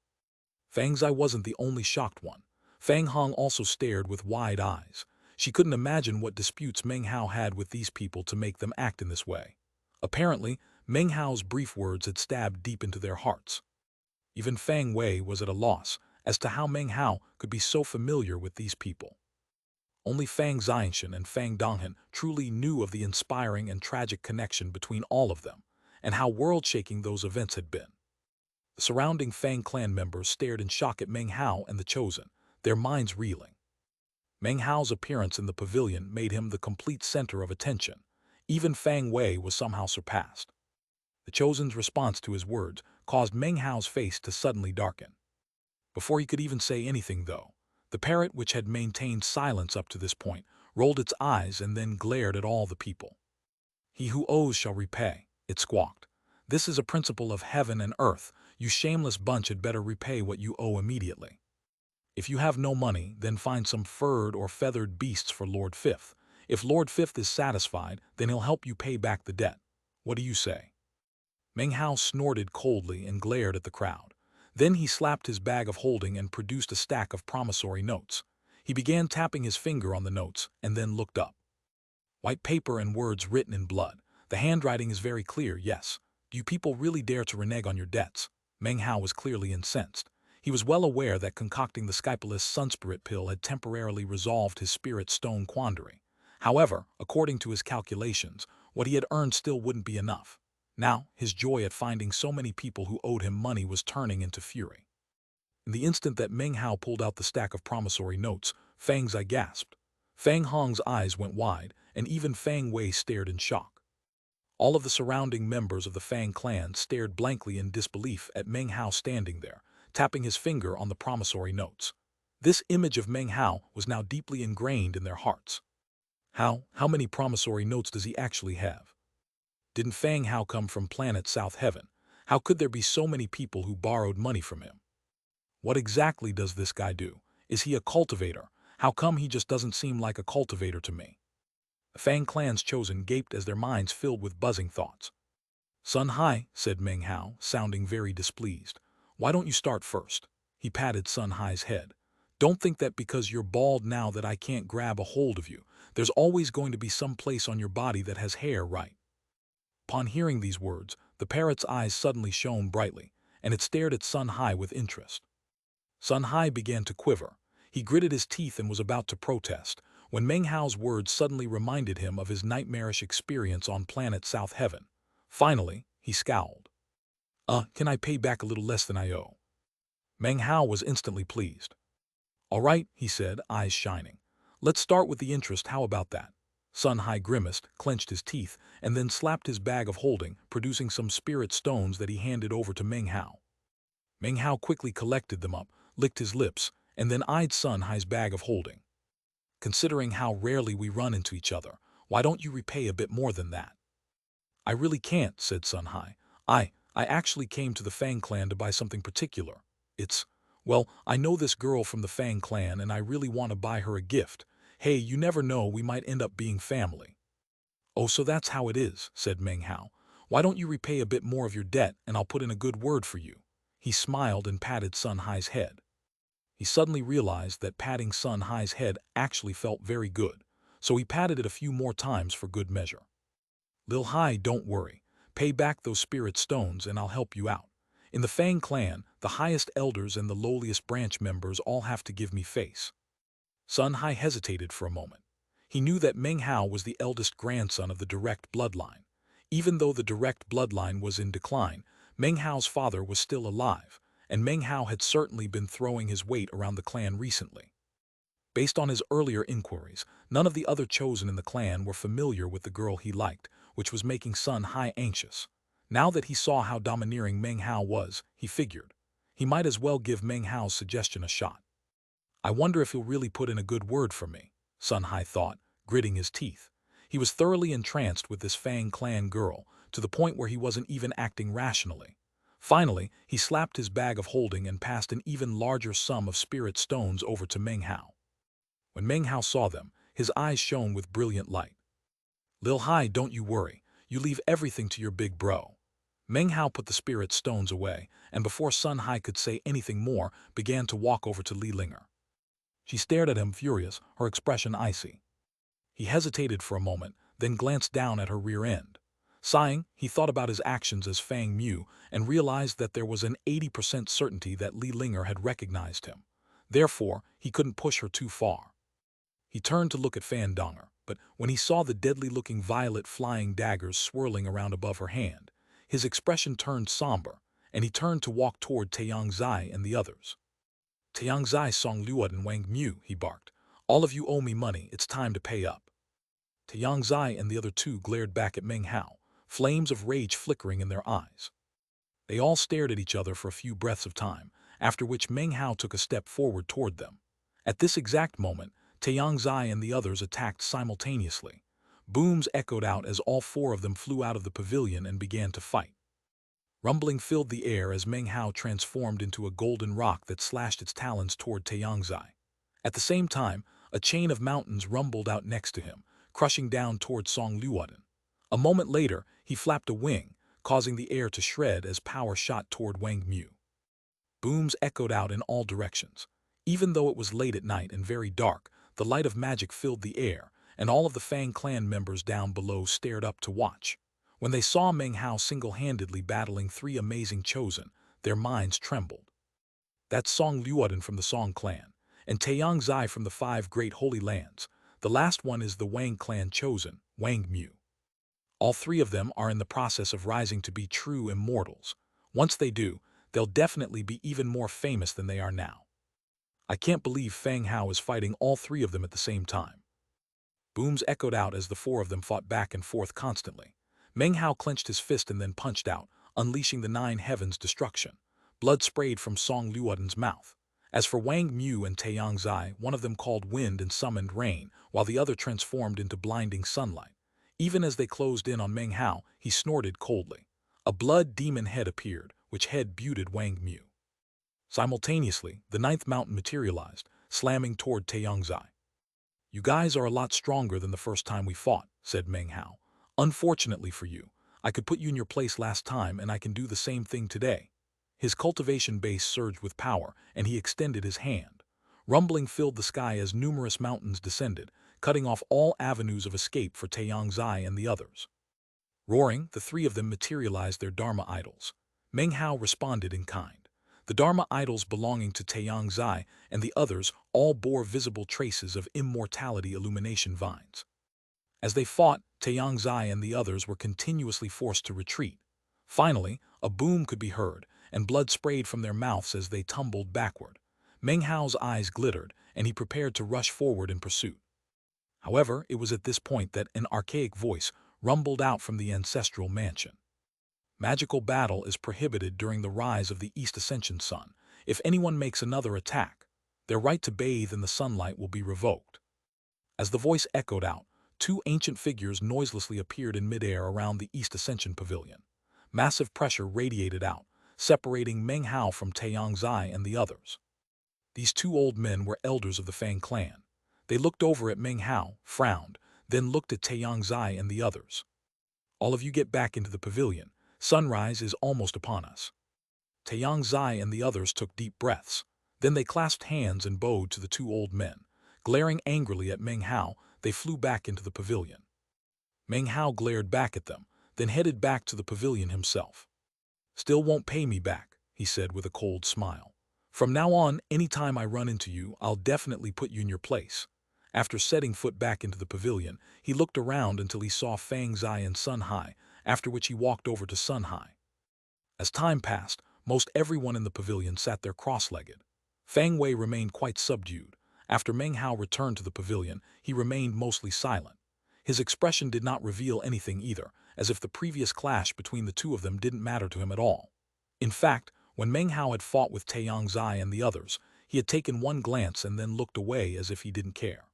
Fang Zai wasn't the only shocked one. Fang Hong also stared with wide eyes. She couldn't imagine what disputes Meng Hao had with these people to make them act in this way. Apparently, Meng Hao's brief words had stabbed deep into their hearts. Even Fang Wei was at a loss as to how Meng Hao could be so familiar with these people. Only Fang Xianxian and Fang Donghan truly knew of the inspiring and tragic connection between all of them, and how world-shaking those events had been. The surrounding Fang clan members stared in shock at Meng Hao and the Chosen, their minds reeling. Meng Hao's appearance in the pavilion made him the complete center of attention. Even Fang Wei was somehow surpassed. The Chosen's response to his words caused Meng Hao's face to suddenly darken. Before he could even say anything, though, the parrot, which had maintained silence up to this point, rolled its eyes and then glared at all the people. He who owes shall repay, it squawked. This is a principle of heaven and earth. You shameless bunch had better repay what you owe immediately. If you have no money, then find some furred or feathered beasts for Lord Fifth. If Lord Fifth is satisfied, then he'll help you pay back the debt. What do you say? Meng Hao snorted coldly and glared at the crowd. Then he slapped his bag of holding and produced a stack of promissory notes. He began tapping his finger on the notes and then looked up. White paper and words written in blood. The handwriting is very clear, yes. Do you people really dare to renege on your debts? Meng Hao was clearly incensed. He was well aware that concocting the Skypalist Sunspirit pill had temporarily resolved his spirit stone quandary. However, according to his calculations, what he had earned still wouldn't be enough. Now, his joy at finding so many people who owed him money was turning into fury. In the instant that Meng Hao pulled out the stack of promissory notes, Fang Zai gasped. Fang Hong's eyes went wide, and even Fang Wei stared in shock. All of the surrounding members of the Fang clan stared blankly in disbelief at Meng Hao standing there, tapping his finger on the promissory notes. This image of Meng Hao was now deeply ingrained in their hearts. How many promissory notes does he actually have? Didn't Fang Hao come from planet South Heaven? How could there be so many people who borrowed money from him? What exactly does this guy do? Is he a cultivator? How come he just doesn't seem like a cultivator to me? The Fang clan's chosen gaped as their minds filled with buzzing thoughts. Sun Hai, said Meng Hao, sounding very displeased. Why don't you start first? He patted Sun Hai's head. Don't think that because you're bald now that I can't grab a hold of you. There's always going to be some place on your body that has hair, right? Upon hearing these words, the parrot's eyes suddenly shone brightly, and it stared at Sun Hai with interest. Sun Hai began to quiver. He gritted his teeth and was about to protest, when Meng Hao's words suddenly reminded him of his nightmarish experience on planet South Heaven. Finally, he scowled. Can I pay back a little less than I owe? Meng Hao was instantly pleased. All right, he said, eyes shining. Let's start with the interest, how about that? Sun Hai grimaced, clenched his teeth, and then slapped his bag of holding, producing some spirit stones that he handed over to Meng Hao. Meng Hao quickly collected them up, licked his lips, and then eyed Sun Hai's bag of holding. Considering how rarely we run into each other, why don't you repay a bit more than that? I really can't, said Sun Hai. I actually came to the Fang clan to buy something particular. It's, Well, I know this girl from the Fang clan and I really want to buy her a gift. Hey, you never know, we might end up being family. Oh, so that's how it is, said Meng Hao. Why don't you repay a bit more of your debt and I'll put in a good word for you? He smiled and patted Sun Hai's head. He suddenly realized that patting Sun Hai's head actually felt very good, so he patted it a few more times for good measure. Lil Hai, don't worry. Pay back those spirit stones and I'll help you out. In the Fang clan, the highest elders and the lowliest branch members all have to give me face. Sun Hai hesitated for a moment. He knew that Meng Hao was the eldest grandson of the direct bloodline. Even though the direct bloodline was in decline, Meng Hao's father was still alive, and Meng Hao had certainly been throwing his weight around the clan recently. Based on his earlier inquiries, none of the other chosen in the clan were familiar with the girl he liked, which was making Sun Hai anxious. Now that he saw how domineering Meng Hao was, he figured he might as well give Meng Hao's suggestion a shot. I wonder if he'll really put in a good word for me, Sun Hai thought, gritting his teeth. He was thoroughly entranced with this Fang clan girl, to the point where he wasn't even acting rationally. Finally, he slapped his bag of holding and passed an even larger sum of spirit stones over to Meng Hao. When Meng Hao saw them, his eyes shone with brilliant light. Lil Hai, don't you worry. You leave everything to your big bro. Meng Hao put the spirit stones away, and before Sun Hai could say anything more, began to walk over to Li Linger. She stared at him furious, her expression icy. He hesitated for a moment, then glanced down at her rear end. Sighing, he thought about his actions as Fang Mu and realized that there was an 80% certainty that Li Linger had recognized him. Therefore, he couldn't push her too far. He turned to look at Fan Donger, but when he saw the deadly-looking violet flying daggers swirling around above her hand, his expression turned somber, and he turned to walk toward Taeyang Zai and the others. Taeyang Zai, Song Luot and Wang Mu, he barked. All of you owe me money, it's time to pay up. Taeyang Zai and the other two glared back at Meng Hao, flames of rage flickering in their eyes. They all stared at each other for a few breaths of time, after which Meng Hao took a step forward toward them. At this exact moment, Taeyang Zai and the others attacked simultaneously. Booms echoed out as all four of them flew out of the pavilion and began to fight. Rumbling filled the air as Meng Hao transformed into a golden rock that slashed its talons toward Taeyang Zai. At the same time, a chain of mountains rumbled out next to him, crushing down toward Song Luoden. A moment later, he flapped a wing, causing the air to shred as power shot toward Wang Mu. Booms echoed out in all directions. Even though it was late at night and very dark, the light of magic filled the air, and all of the Fang clan members down below stared up to watch. When they saw Meng Hao single-handedly battling three amazing chosen, their minds trembled. That's Song Luoden from the Song clan, and Taeyang Zai from the 5 Great Holy Lands. The last one is the Wang clan chosen, Wang Mu. All three of them are in the process of rising to be true immortals. Once they do, they'll definitely be even more famous than they are now. I can't believe Fang Hao is fighting all three of them at the same time. Booms echoed out as the four of them fought back and forth constantly. Meng Hao clenched his fist and then punched out, unleashing the 9 heavens' destruction. Blood sprayed from Song Luoden's mouth. As for Wang Mu and Taeyang Zai, one of them called wind and summoned rain, while the other transformed into blinding sunlight. Even as they closed in on Meng Hao, he snorted coldly. A blood demon head appeared, which head buted Wang Mu. Simultaneously, the 9th mountain materialized, slamming toward Taeyang Zai. You guys are a lot stronger than the first time we fought, said Meng Hao. Unfortunately for you, I could put you in your place last time and I can do the same thing today. His cultivation base surged with power, and he extended his hand. Rumbling filled the sky as numerous mountains descended, cutting off all avenues of escape for Taeyang Zai and the others. Roaring, the three of them materialized their Dharma idols. Meng Hao responded in kind. The Dharma idols belonging to Taeyang Zai and the others all bore visible traces of immortality illumination vines. As they fought, Taeyang Zai and the others were continuously forced to retreat. Finally, a boom could be heard, and blood sprayed from their mouths as they tumbled backward. Meng Hao's eyes glittered, and he prepared to rush forward in pursuit. However, it was at this point that an archaic voice rumbled out from the ancestral mansion. Magical battle is prohibited during the rise of the East Ascension Sun. If anyone makes another attack, their right to bathe in the sunlight will be revoked. As the voice echoed out, 2 ancient figures noiselessly appeared in midair around the East Ascension Pavilion. Massive pressure radiated out, separating Meng Hao from Taeyang Zai and the others. These two old men were elders of the Fang clan. They looked over at Meng Hao, frowned, then looked at Xianxia and the others. All of you get back into the pavilion. Sunrise is almost upon us. Xianxia and the others took deep breaths. Then they clasped hands and bowed to the two old men. Glaring angrily at Meng Hao, they flew back into the pavilion. Meng Hao glared back at them, then headed back to the pavilion himself. "Still won't pay me back," he said with a cold smile. "From now on, any time I run into you, I'll definitely put you in your place." After setting foot back into the pavilion, he looked around until he saw Fang Zai and Sun Hai, after which he walked over to Sun Hai. As time passed, most everyone in the pavilion sat there cross-legged. Fang Wei remained quite subdued. After Meng Hao returned to the pavilion, he remained mostly silent. His expression did not reveal anything either, as if the previous clash between the two of them didn't matter to him at all. In fact, when Meng Hao had fought with Xianxia and the others, he had taken one glance and then looked away as if he didn't care.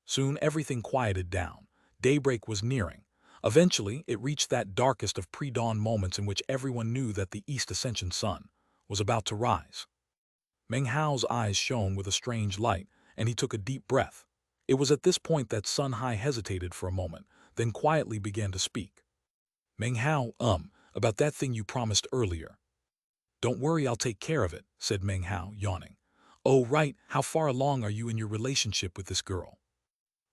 Soon everything quieted down. Daybreak was nearing. Eventually, it reached that darkest of pre-dawn moments in which everyone knew that the East Ascension sun was about to rise. Meng Hao's eyes shone with a strange light, and he took a deep breath. It was at this point that Sun Hai hesitated for a moment, then quietly began to speak. "Meng Hao, about that thing you promised earlier." "Don't worry, I'll take care of it," said Meng Hao, yawning. "Oh, right, how far along are you in your relationship with this girl?"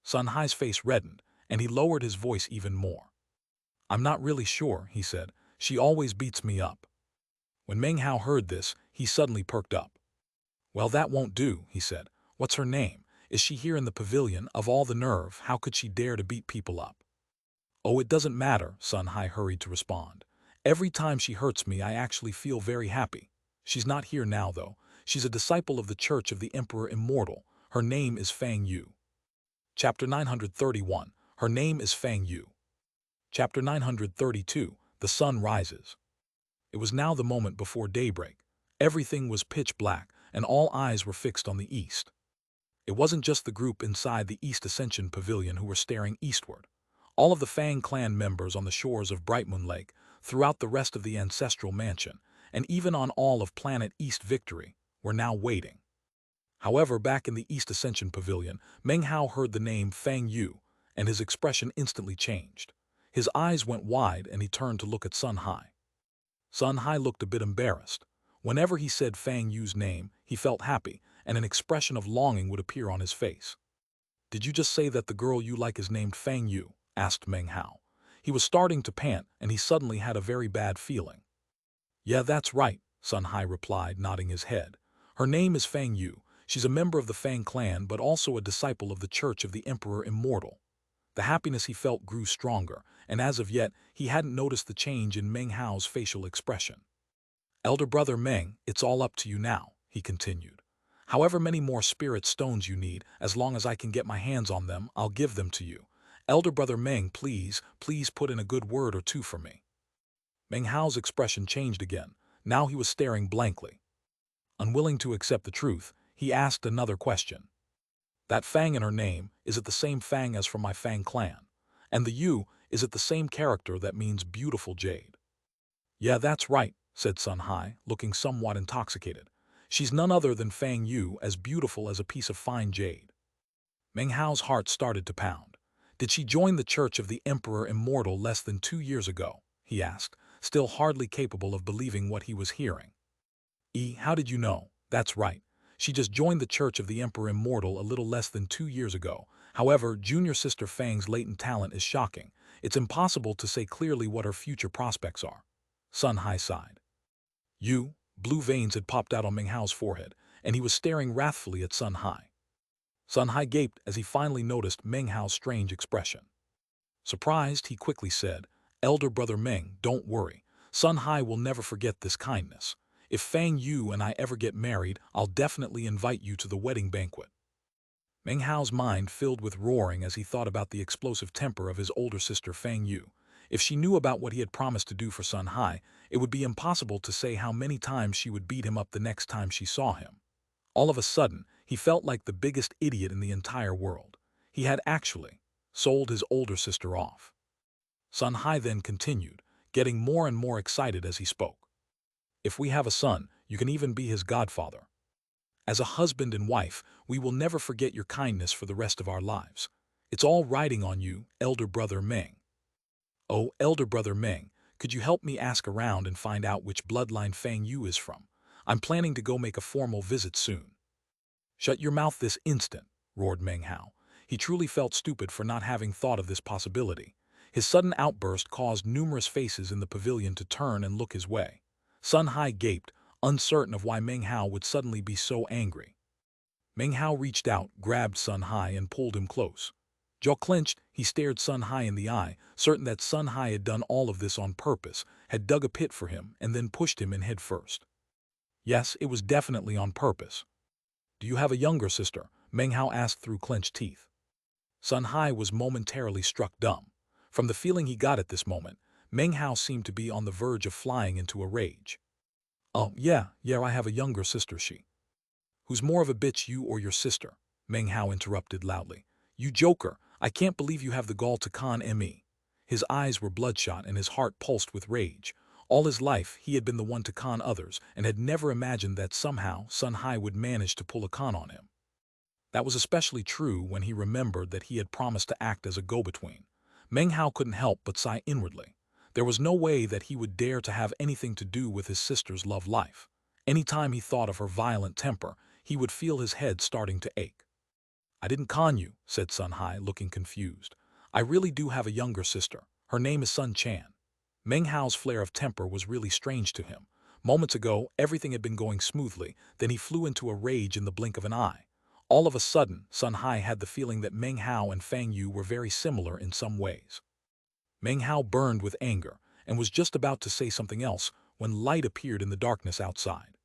Sun Hai's face reddened, and he lowered his voice even more. "I'm not really sure," he said. "She always beats me up." When Meng Hao heard this, he suddenly perked up. "Well, that won't do," he said. "What's her name? Is she here in the pavilion? Of all the nerve, how could she dare to beat people up?" "Oh, it doesn't matter," Sun Hai hurried to respond. "Every time she hurts me, I actually feel very happy. She's not here now, though. She's a disciple of the Church of the Emperor Immortal. Her name is Fang Yu." Chapter 931. Her name is Fang Yu. Chapter 932. The Sun Rises. It was now the moment before daybreak. Everything was pitch black, and all eyes were fixed on the east. It wasn't just the group inside the East Ascension Pavilion who were staring eastward. All of the Fang clan members on the shores of Brightmoon Lake, throughout the rest of the Ancestral Mansion, and even on all of planet East Victory, were now waiting. However, back in the East Ascension Pavilion, Meng Hao heard the name Fang Yu, and his expression instantly changed. His eyes went wide and he turned to look at Sun Hai. Sun Hai looked a bit embarrassed. Whenever he said Fang Yu's name, he felt happy, and an expression of longing would appear on his face. "Did you just say that the girl you like is named Fang Yu?" asked Meng Hao. He was starting to pant, and he suddenly had a very bad feeling. "Yeah, that's right," Sun Hai replied, nodding his head. "Her name is Fang Yu. She's a member of the Fang clan, but also a disciple of the Church of the Emperor Immortal." The happiness he felt grew stronger, and as of yet, he hadn't noticed the change in Meng Hao's facial expression. "Elder brother Meng, it's all up to you now," he continued. "However many more spirit stones you need, as long as I can get my hands on them, I'll give them to you. Elder brother Meng, please put in a good word or two for me." Meng Hao's expression changed again. Now he was staring blankly. Unwilling to accept the truth, he asked another question. "That Fang in her name, is it the same Fang as from my Fang clan? And the Yu, is it the same character that means beautiful jade?" "Yeah, that's right," said Sun Hai, looking somewhat intoxicated. "She's none other than Fang Yu, as beautiful as a piece of fine jade." Meng Hao's heart started to pound. "Did she join the Church of the Emperor Immortal less than 2 years ago?" he asked, still hardly capable of believing what he was hearing. How did you know?" "That's right. She just joined the Church of the Emperor Immortal a little less than 2 years ago. However, junior sister Fang's latent talent is shocking. It's impossible to say clearly what her future prospects are." Sun Hai sighed. Blue veins had popped out on Meng Hao's forehead, and he was staring wrathfully at Sun Hai. Sun Hai gaped as he finally noticed Meng Hao's strange expression. Surprised, he quickly said, "Elder brother Meng, don't worry. Sun Hai will never forget this kindness. If Fang Yu and I ever get married, I'll definitely invite you to the wedding banquet." Meng Hao's mind filled with roaring as he thought about the explosive temper of his older sister Fang Yu. If she knew about what he had promised to do for Sun Hai, it would be impossible to say how many times she would beat him up the next time she saw him. All of a sudden, he felt like the biggest idiot in the entire world. He had actually sold his older sister off. Sun Hai then continued, getting more and more excited as he spoke. "If we have a son, you can even be his godfather." As a husband and wife, we will never forget your kindness for the rest of our lives. It's all riding on you, elder brother Meng. Oh, elder brother Meng, could you help me ask around and find out which bloodline Fang Yu is from? I'm planning to go make a formal visit soon. Shut your mouth this instant, roared Meng Hao. He truly felt stupid for not having thought of this possibility. His sudden outburst caused numerous faces in the pavilion to turn and look his way. Sun Hai gaped, uncertain of why Meng Hao would suddenly be so angry. Meng Hao reached out, grabbed Sun Hai and pulled him close. Jaw clenched, he stared Sun Hai in the eye, certain that Sun Hai had done all of this on purpose, had dug a pit for him and then pushed him in head first. Yes, it was definitely on purpose. Do you have a younger sister? Meng Hao asked through clenched teeth. Sun Hai was momentarily struck dumb. From the feeling he got at this moment, Meng Hao seemed to be on the verge of flying into a rage. Oh, yeah, I have a younger sister, she. Who's more of a bitch, you or your sister? Meng Hao interrupted loudly. You joker, I can't believe you have the gall to con me. His eyes were bloodshot and his heart pulsed with rage. All his life, he had been the one to con others and had never imagined that somehow Sun Hai would manage to pull a con on him. That was especially true when he remembered that he had promised to act as a go-between. Meng Hao couldn't help but sigh inwardly. There was no way that he would dare to have anything to do with his sister's love life. Any time he thought of her violent temper, he would feel his head starting to ache. I didn't con you, said Sun Hai, looking confused. I really do have a younger sister. Her name is Sun Chan. Meng Hao's flare of temper was really strange to him. Moments ago, everything had been going smoothly, then he flew into a rage in the blink of an eye. All of a sudden, Sun Hai had the feeling that Meng Hao and Fang Yu were very similar in some ways. Meng Hao burned with anger and was just about to say something else when light appeared in the darkness outside.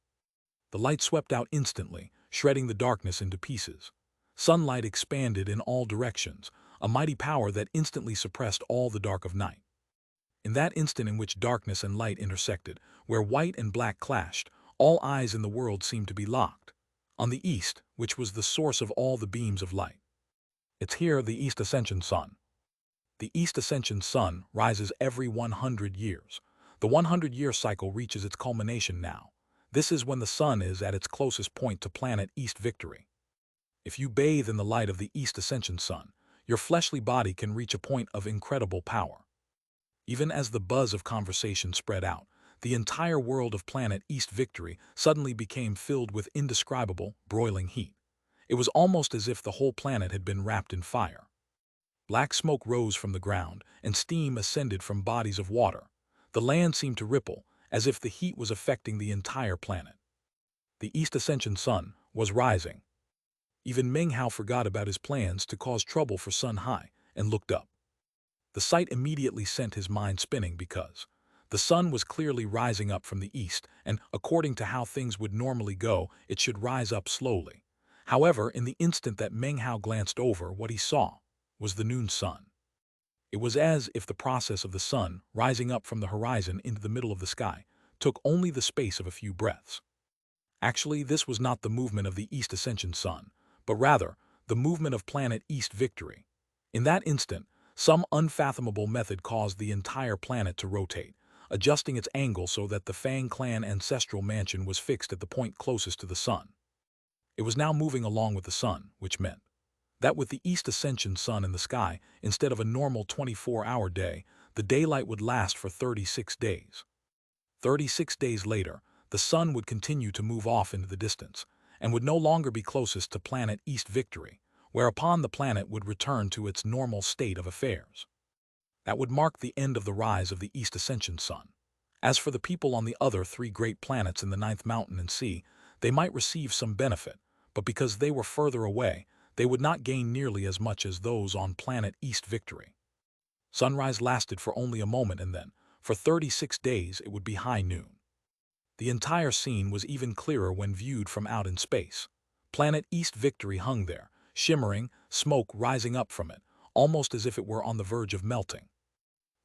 The light swept out instantly, shredding the darkness into pieces. Sunlight expanded in all directions, a mighty power that instantly suppressed all the dark of night. In that instant in which darkness and light intersected, where white and black clashed, all eyes in the world seemed to be locked on the east, which was the source of all the beams of light. It's here, the East Ascension Sun. The East Ascension Sun rises every 100 years. The 100-year cycle reaches its culmination now. This is when the sun is at its closest point to planet East Victory. If you bathe in the light of the East Ascension Sun, your fleshly body can reach a point of incredible power. Even as the buzz of conversation spread out, the entire world of planet East Victory suddenly became filled with indescribable, broiling heat. It was almost as if the whole planet had been wrapped in fire. Black smoke rose from the ground, and steam ascended from bodies of water. The land seemed to ripple, as if the heat was affecting the entire planet. The East Ascension Sun was rising. Even Meng Hao forgot about his plans to cause trouble for Sun Hai and looked up. The sight immediately sent his mind spinning because the sun was clearly rising up from the east, and according to how things would normally go, it should rise up slowly. However, in the instant that Meng Hao glanced over, what he saw was the noon sun. It was as if the process of the sun rising up from the horizon into the middle of the sky took only the space of a few breaths. Actually, this was not the movement of the East Ascension Sun, but rather the movement of planet East Victory. In that instant, some unfathomable method caused the entire planet to rotate, adjusting its angle so that the Fang clan ancestral mansion was fixed at the point closest to the sun. It was now moving along with the sun, which meant that with the East Ascension Sun in the sky, instead of a normal 24-hour day, the daylight would last for 36 days. 36 days later, the sun would continue to move off into the distance, and would no longer be closest to planet East Victory, whereupon the planet would return to its normal state of affairs. That would mark the end of the rise of the East Ascension Sun. As for the people on the other three great planets in the Ninth Mountain and Sea, they might receive some benefit, but because they were further away, they would not gain nearly as much as those on planet East Victory. Sunrise lasted for only a moment, and then, for 36 days, it would be high noon. The entire scene was even clearer when viewed from out in space. Planet East Victory hung there, shimmering, smoke rising up from it, almost as if it were on the verge of melting.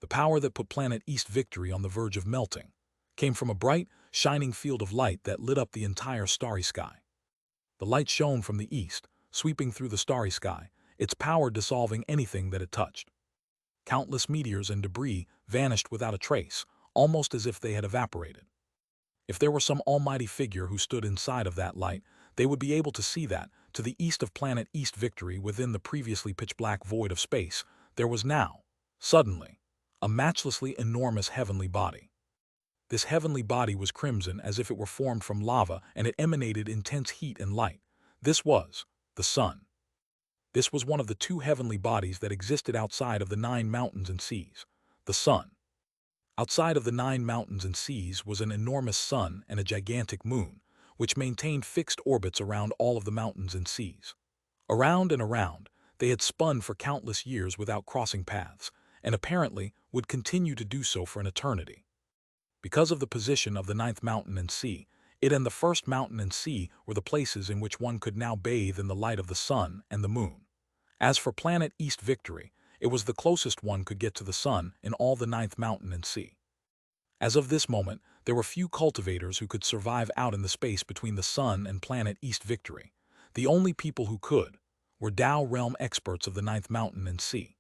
The power that put planet East Victory on the verge of melting came from a bright, shining field of light that lit up the entire starry sky. The light shone from the east, sweeping through the starry sky, its power dissolving anything that it touched. Countless meteors and debris vanished without a trace, almost as if they had evaporated. If there were some almighty figure who stood inside of that light, They would be able to see that, to the east of planet East Victory within the previously pitch-black void of space, there was now, suddenly, a matchlessly enormous heavenly body. This heavenly body was crimson as if it were formed from lava, and it emanated intense heat and light. This was the sun. This was one of the two heavenly bodies that existed outside of the 9 mountains and seas. The sun. Outside of the 9 mountains and seas was an enormous sun and a gigantic moon, which maintained fixed orbits around all of the mountains and seas. Around and around, they had spun for countless years without crossing paths, and apparently would continue to do so for an eternity. Because of the position of the 9th mountain and sea, it and the 1st mountain and sea were the places in which one could now bathe in the light of the sun and the moon. As for planet East Victory, it was the closest one could get to the sun in all the 9th mountain and sea. As of this moment, there were few cultivators who could survive out in the space between the sun and planet East Victory. The only people who could were Tao realm experts of the 9th mountain and sea.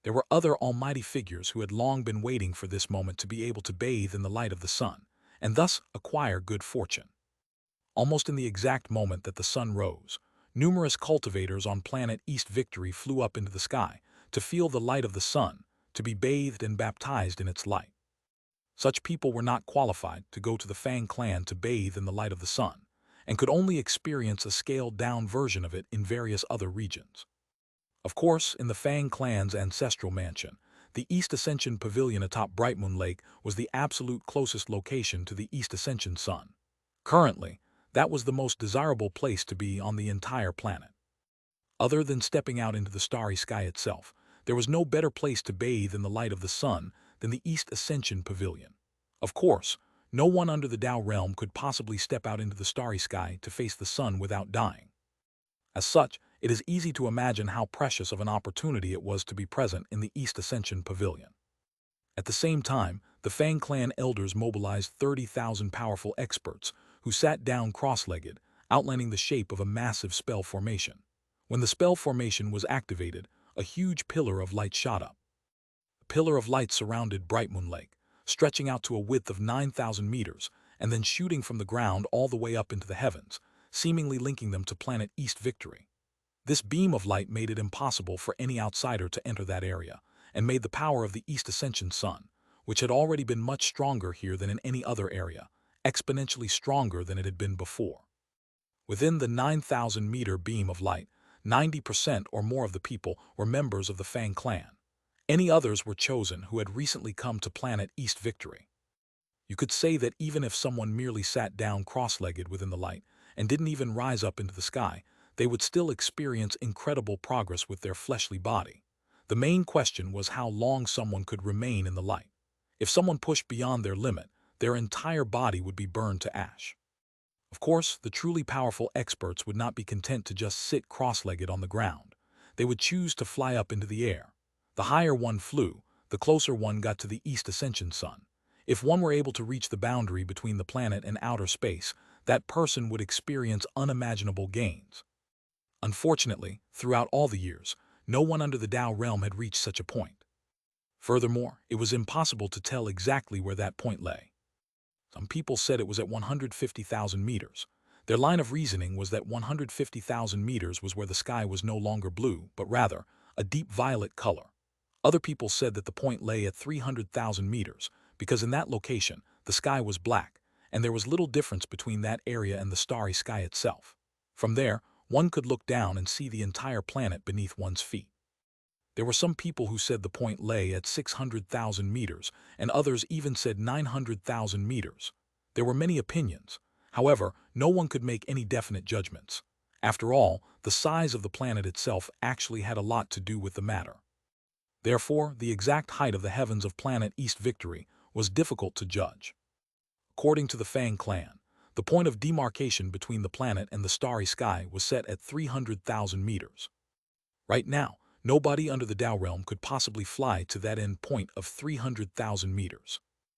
There were other almighty figures who had long been waiting for this moment to be able to bathe in the light of the sun, and thus acquire good fortune. Almost in the exact moment that the sun rose, numerous cultivators on planet East Victory flew up into the sky to feel the light of the sun, to be bathed and baptized in its light. Such people were not qualified to go to the Fang clan to bathe in the light of the sun, and could only experience a scaled-down version of it in various other regions. Of course, in the Fang clan's ancestral mansion, the East Ascension Pavilion atop Brightmoon Lake was the absolute closest location to the East Ascension sun. Currently, that was the most desirable place to be on the entire planet. Other than stepping out into the starry sky itself, there was no better place to bathe in the light of the sun than the East Ascension Pavilion. Of course, no one under the Tao realm could possibly step out into the starry sky to face the sun without dying. As such, it is easy to imagine how precious of an opportunity it was to be present in the East Ascension Pavilion. At the same time, the Fang clan elders mobilized 30,000 powerful experts who sat down cross-legged, outlining the shape of a massive spell formation. When the spell formation was activated, a huge pillar of light shot up. The pillar of light surrounded Brightmoon Lake, stretching out to a width of 9,000 meters, and then shooting from the ground all the way up into the heavens, seemingly linking them to planet East Victory. This beam of light made it impossible for any outsider to enter that area, and made the power of the East Ascension sun, which had already been much stronger here than in any other area, exponentially stronger than it had been before. Within the 9,000-meter beam of light, 90% or more of the people were members of the Fang clan. Any others were chosen who had recently come to planet East Victory. You could say that even if someone merely sat down cross-legged within the light and didn't even rise up into the sky, they would still experience incredible progress with their fleshly body. The main question was how long someone could remain in the light. If someone pushed beyond their limit, their entire body would be burned to ash. Of course, the truly powerful experts would not be content to just sit cross-legged on the ground. They would choose to fly up into the air. The higher one flew, the closer one got to the East Ascension sun. If one were able to reach the boundary between the planet and outer space, that person would experience unimaginable gains. Unfortunately, throughout all the years, no one under the Tao realm had reached such a point. Furthermore, it was impossible to tell exactly where that point lay. Some people said it was at 150,000 meters. Their line of reasoning was that 150,000 meters was where the sky was no longer blue, but rather a deep violet color. Other people said that the point lay at 300,000 meters, because in that location, the sky was black, and there was little difference between that area and the starry sky itself. From there, one could look down and see the entire planet beneath one's feet. There were some people who said the point lay at 600,000 meters, and others even said 900,000 meters. There were many opinions. However, no one could make any definite judgments. After all, the size of the planet itself actually had a lot to do with the matter. Therefore, the exact height of the heavens of planet East Victory was difficult to judge. According to the Fang clan, the point of demarcation between the planet and the starry sky was set at 300,000 meters. Right now, nobody under the Tao realm could possibly fly to that end point of 300,000 meters.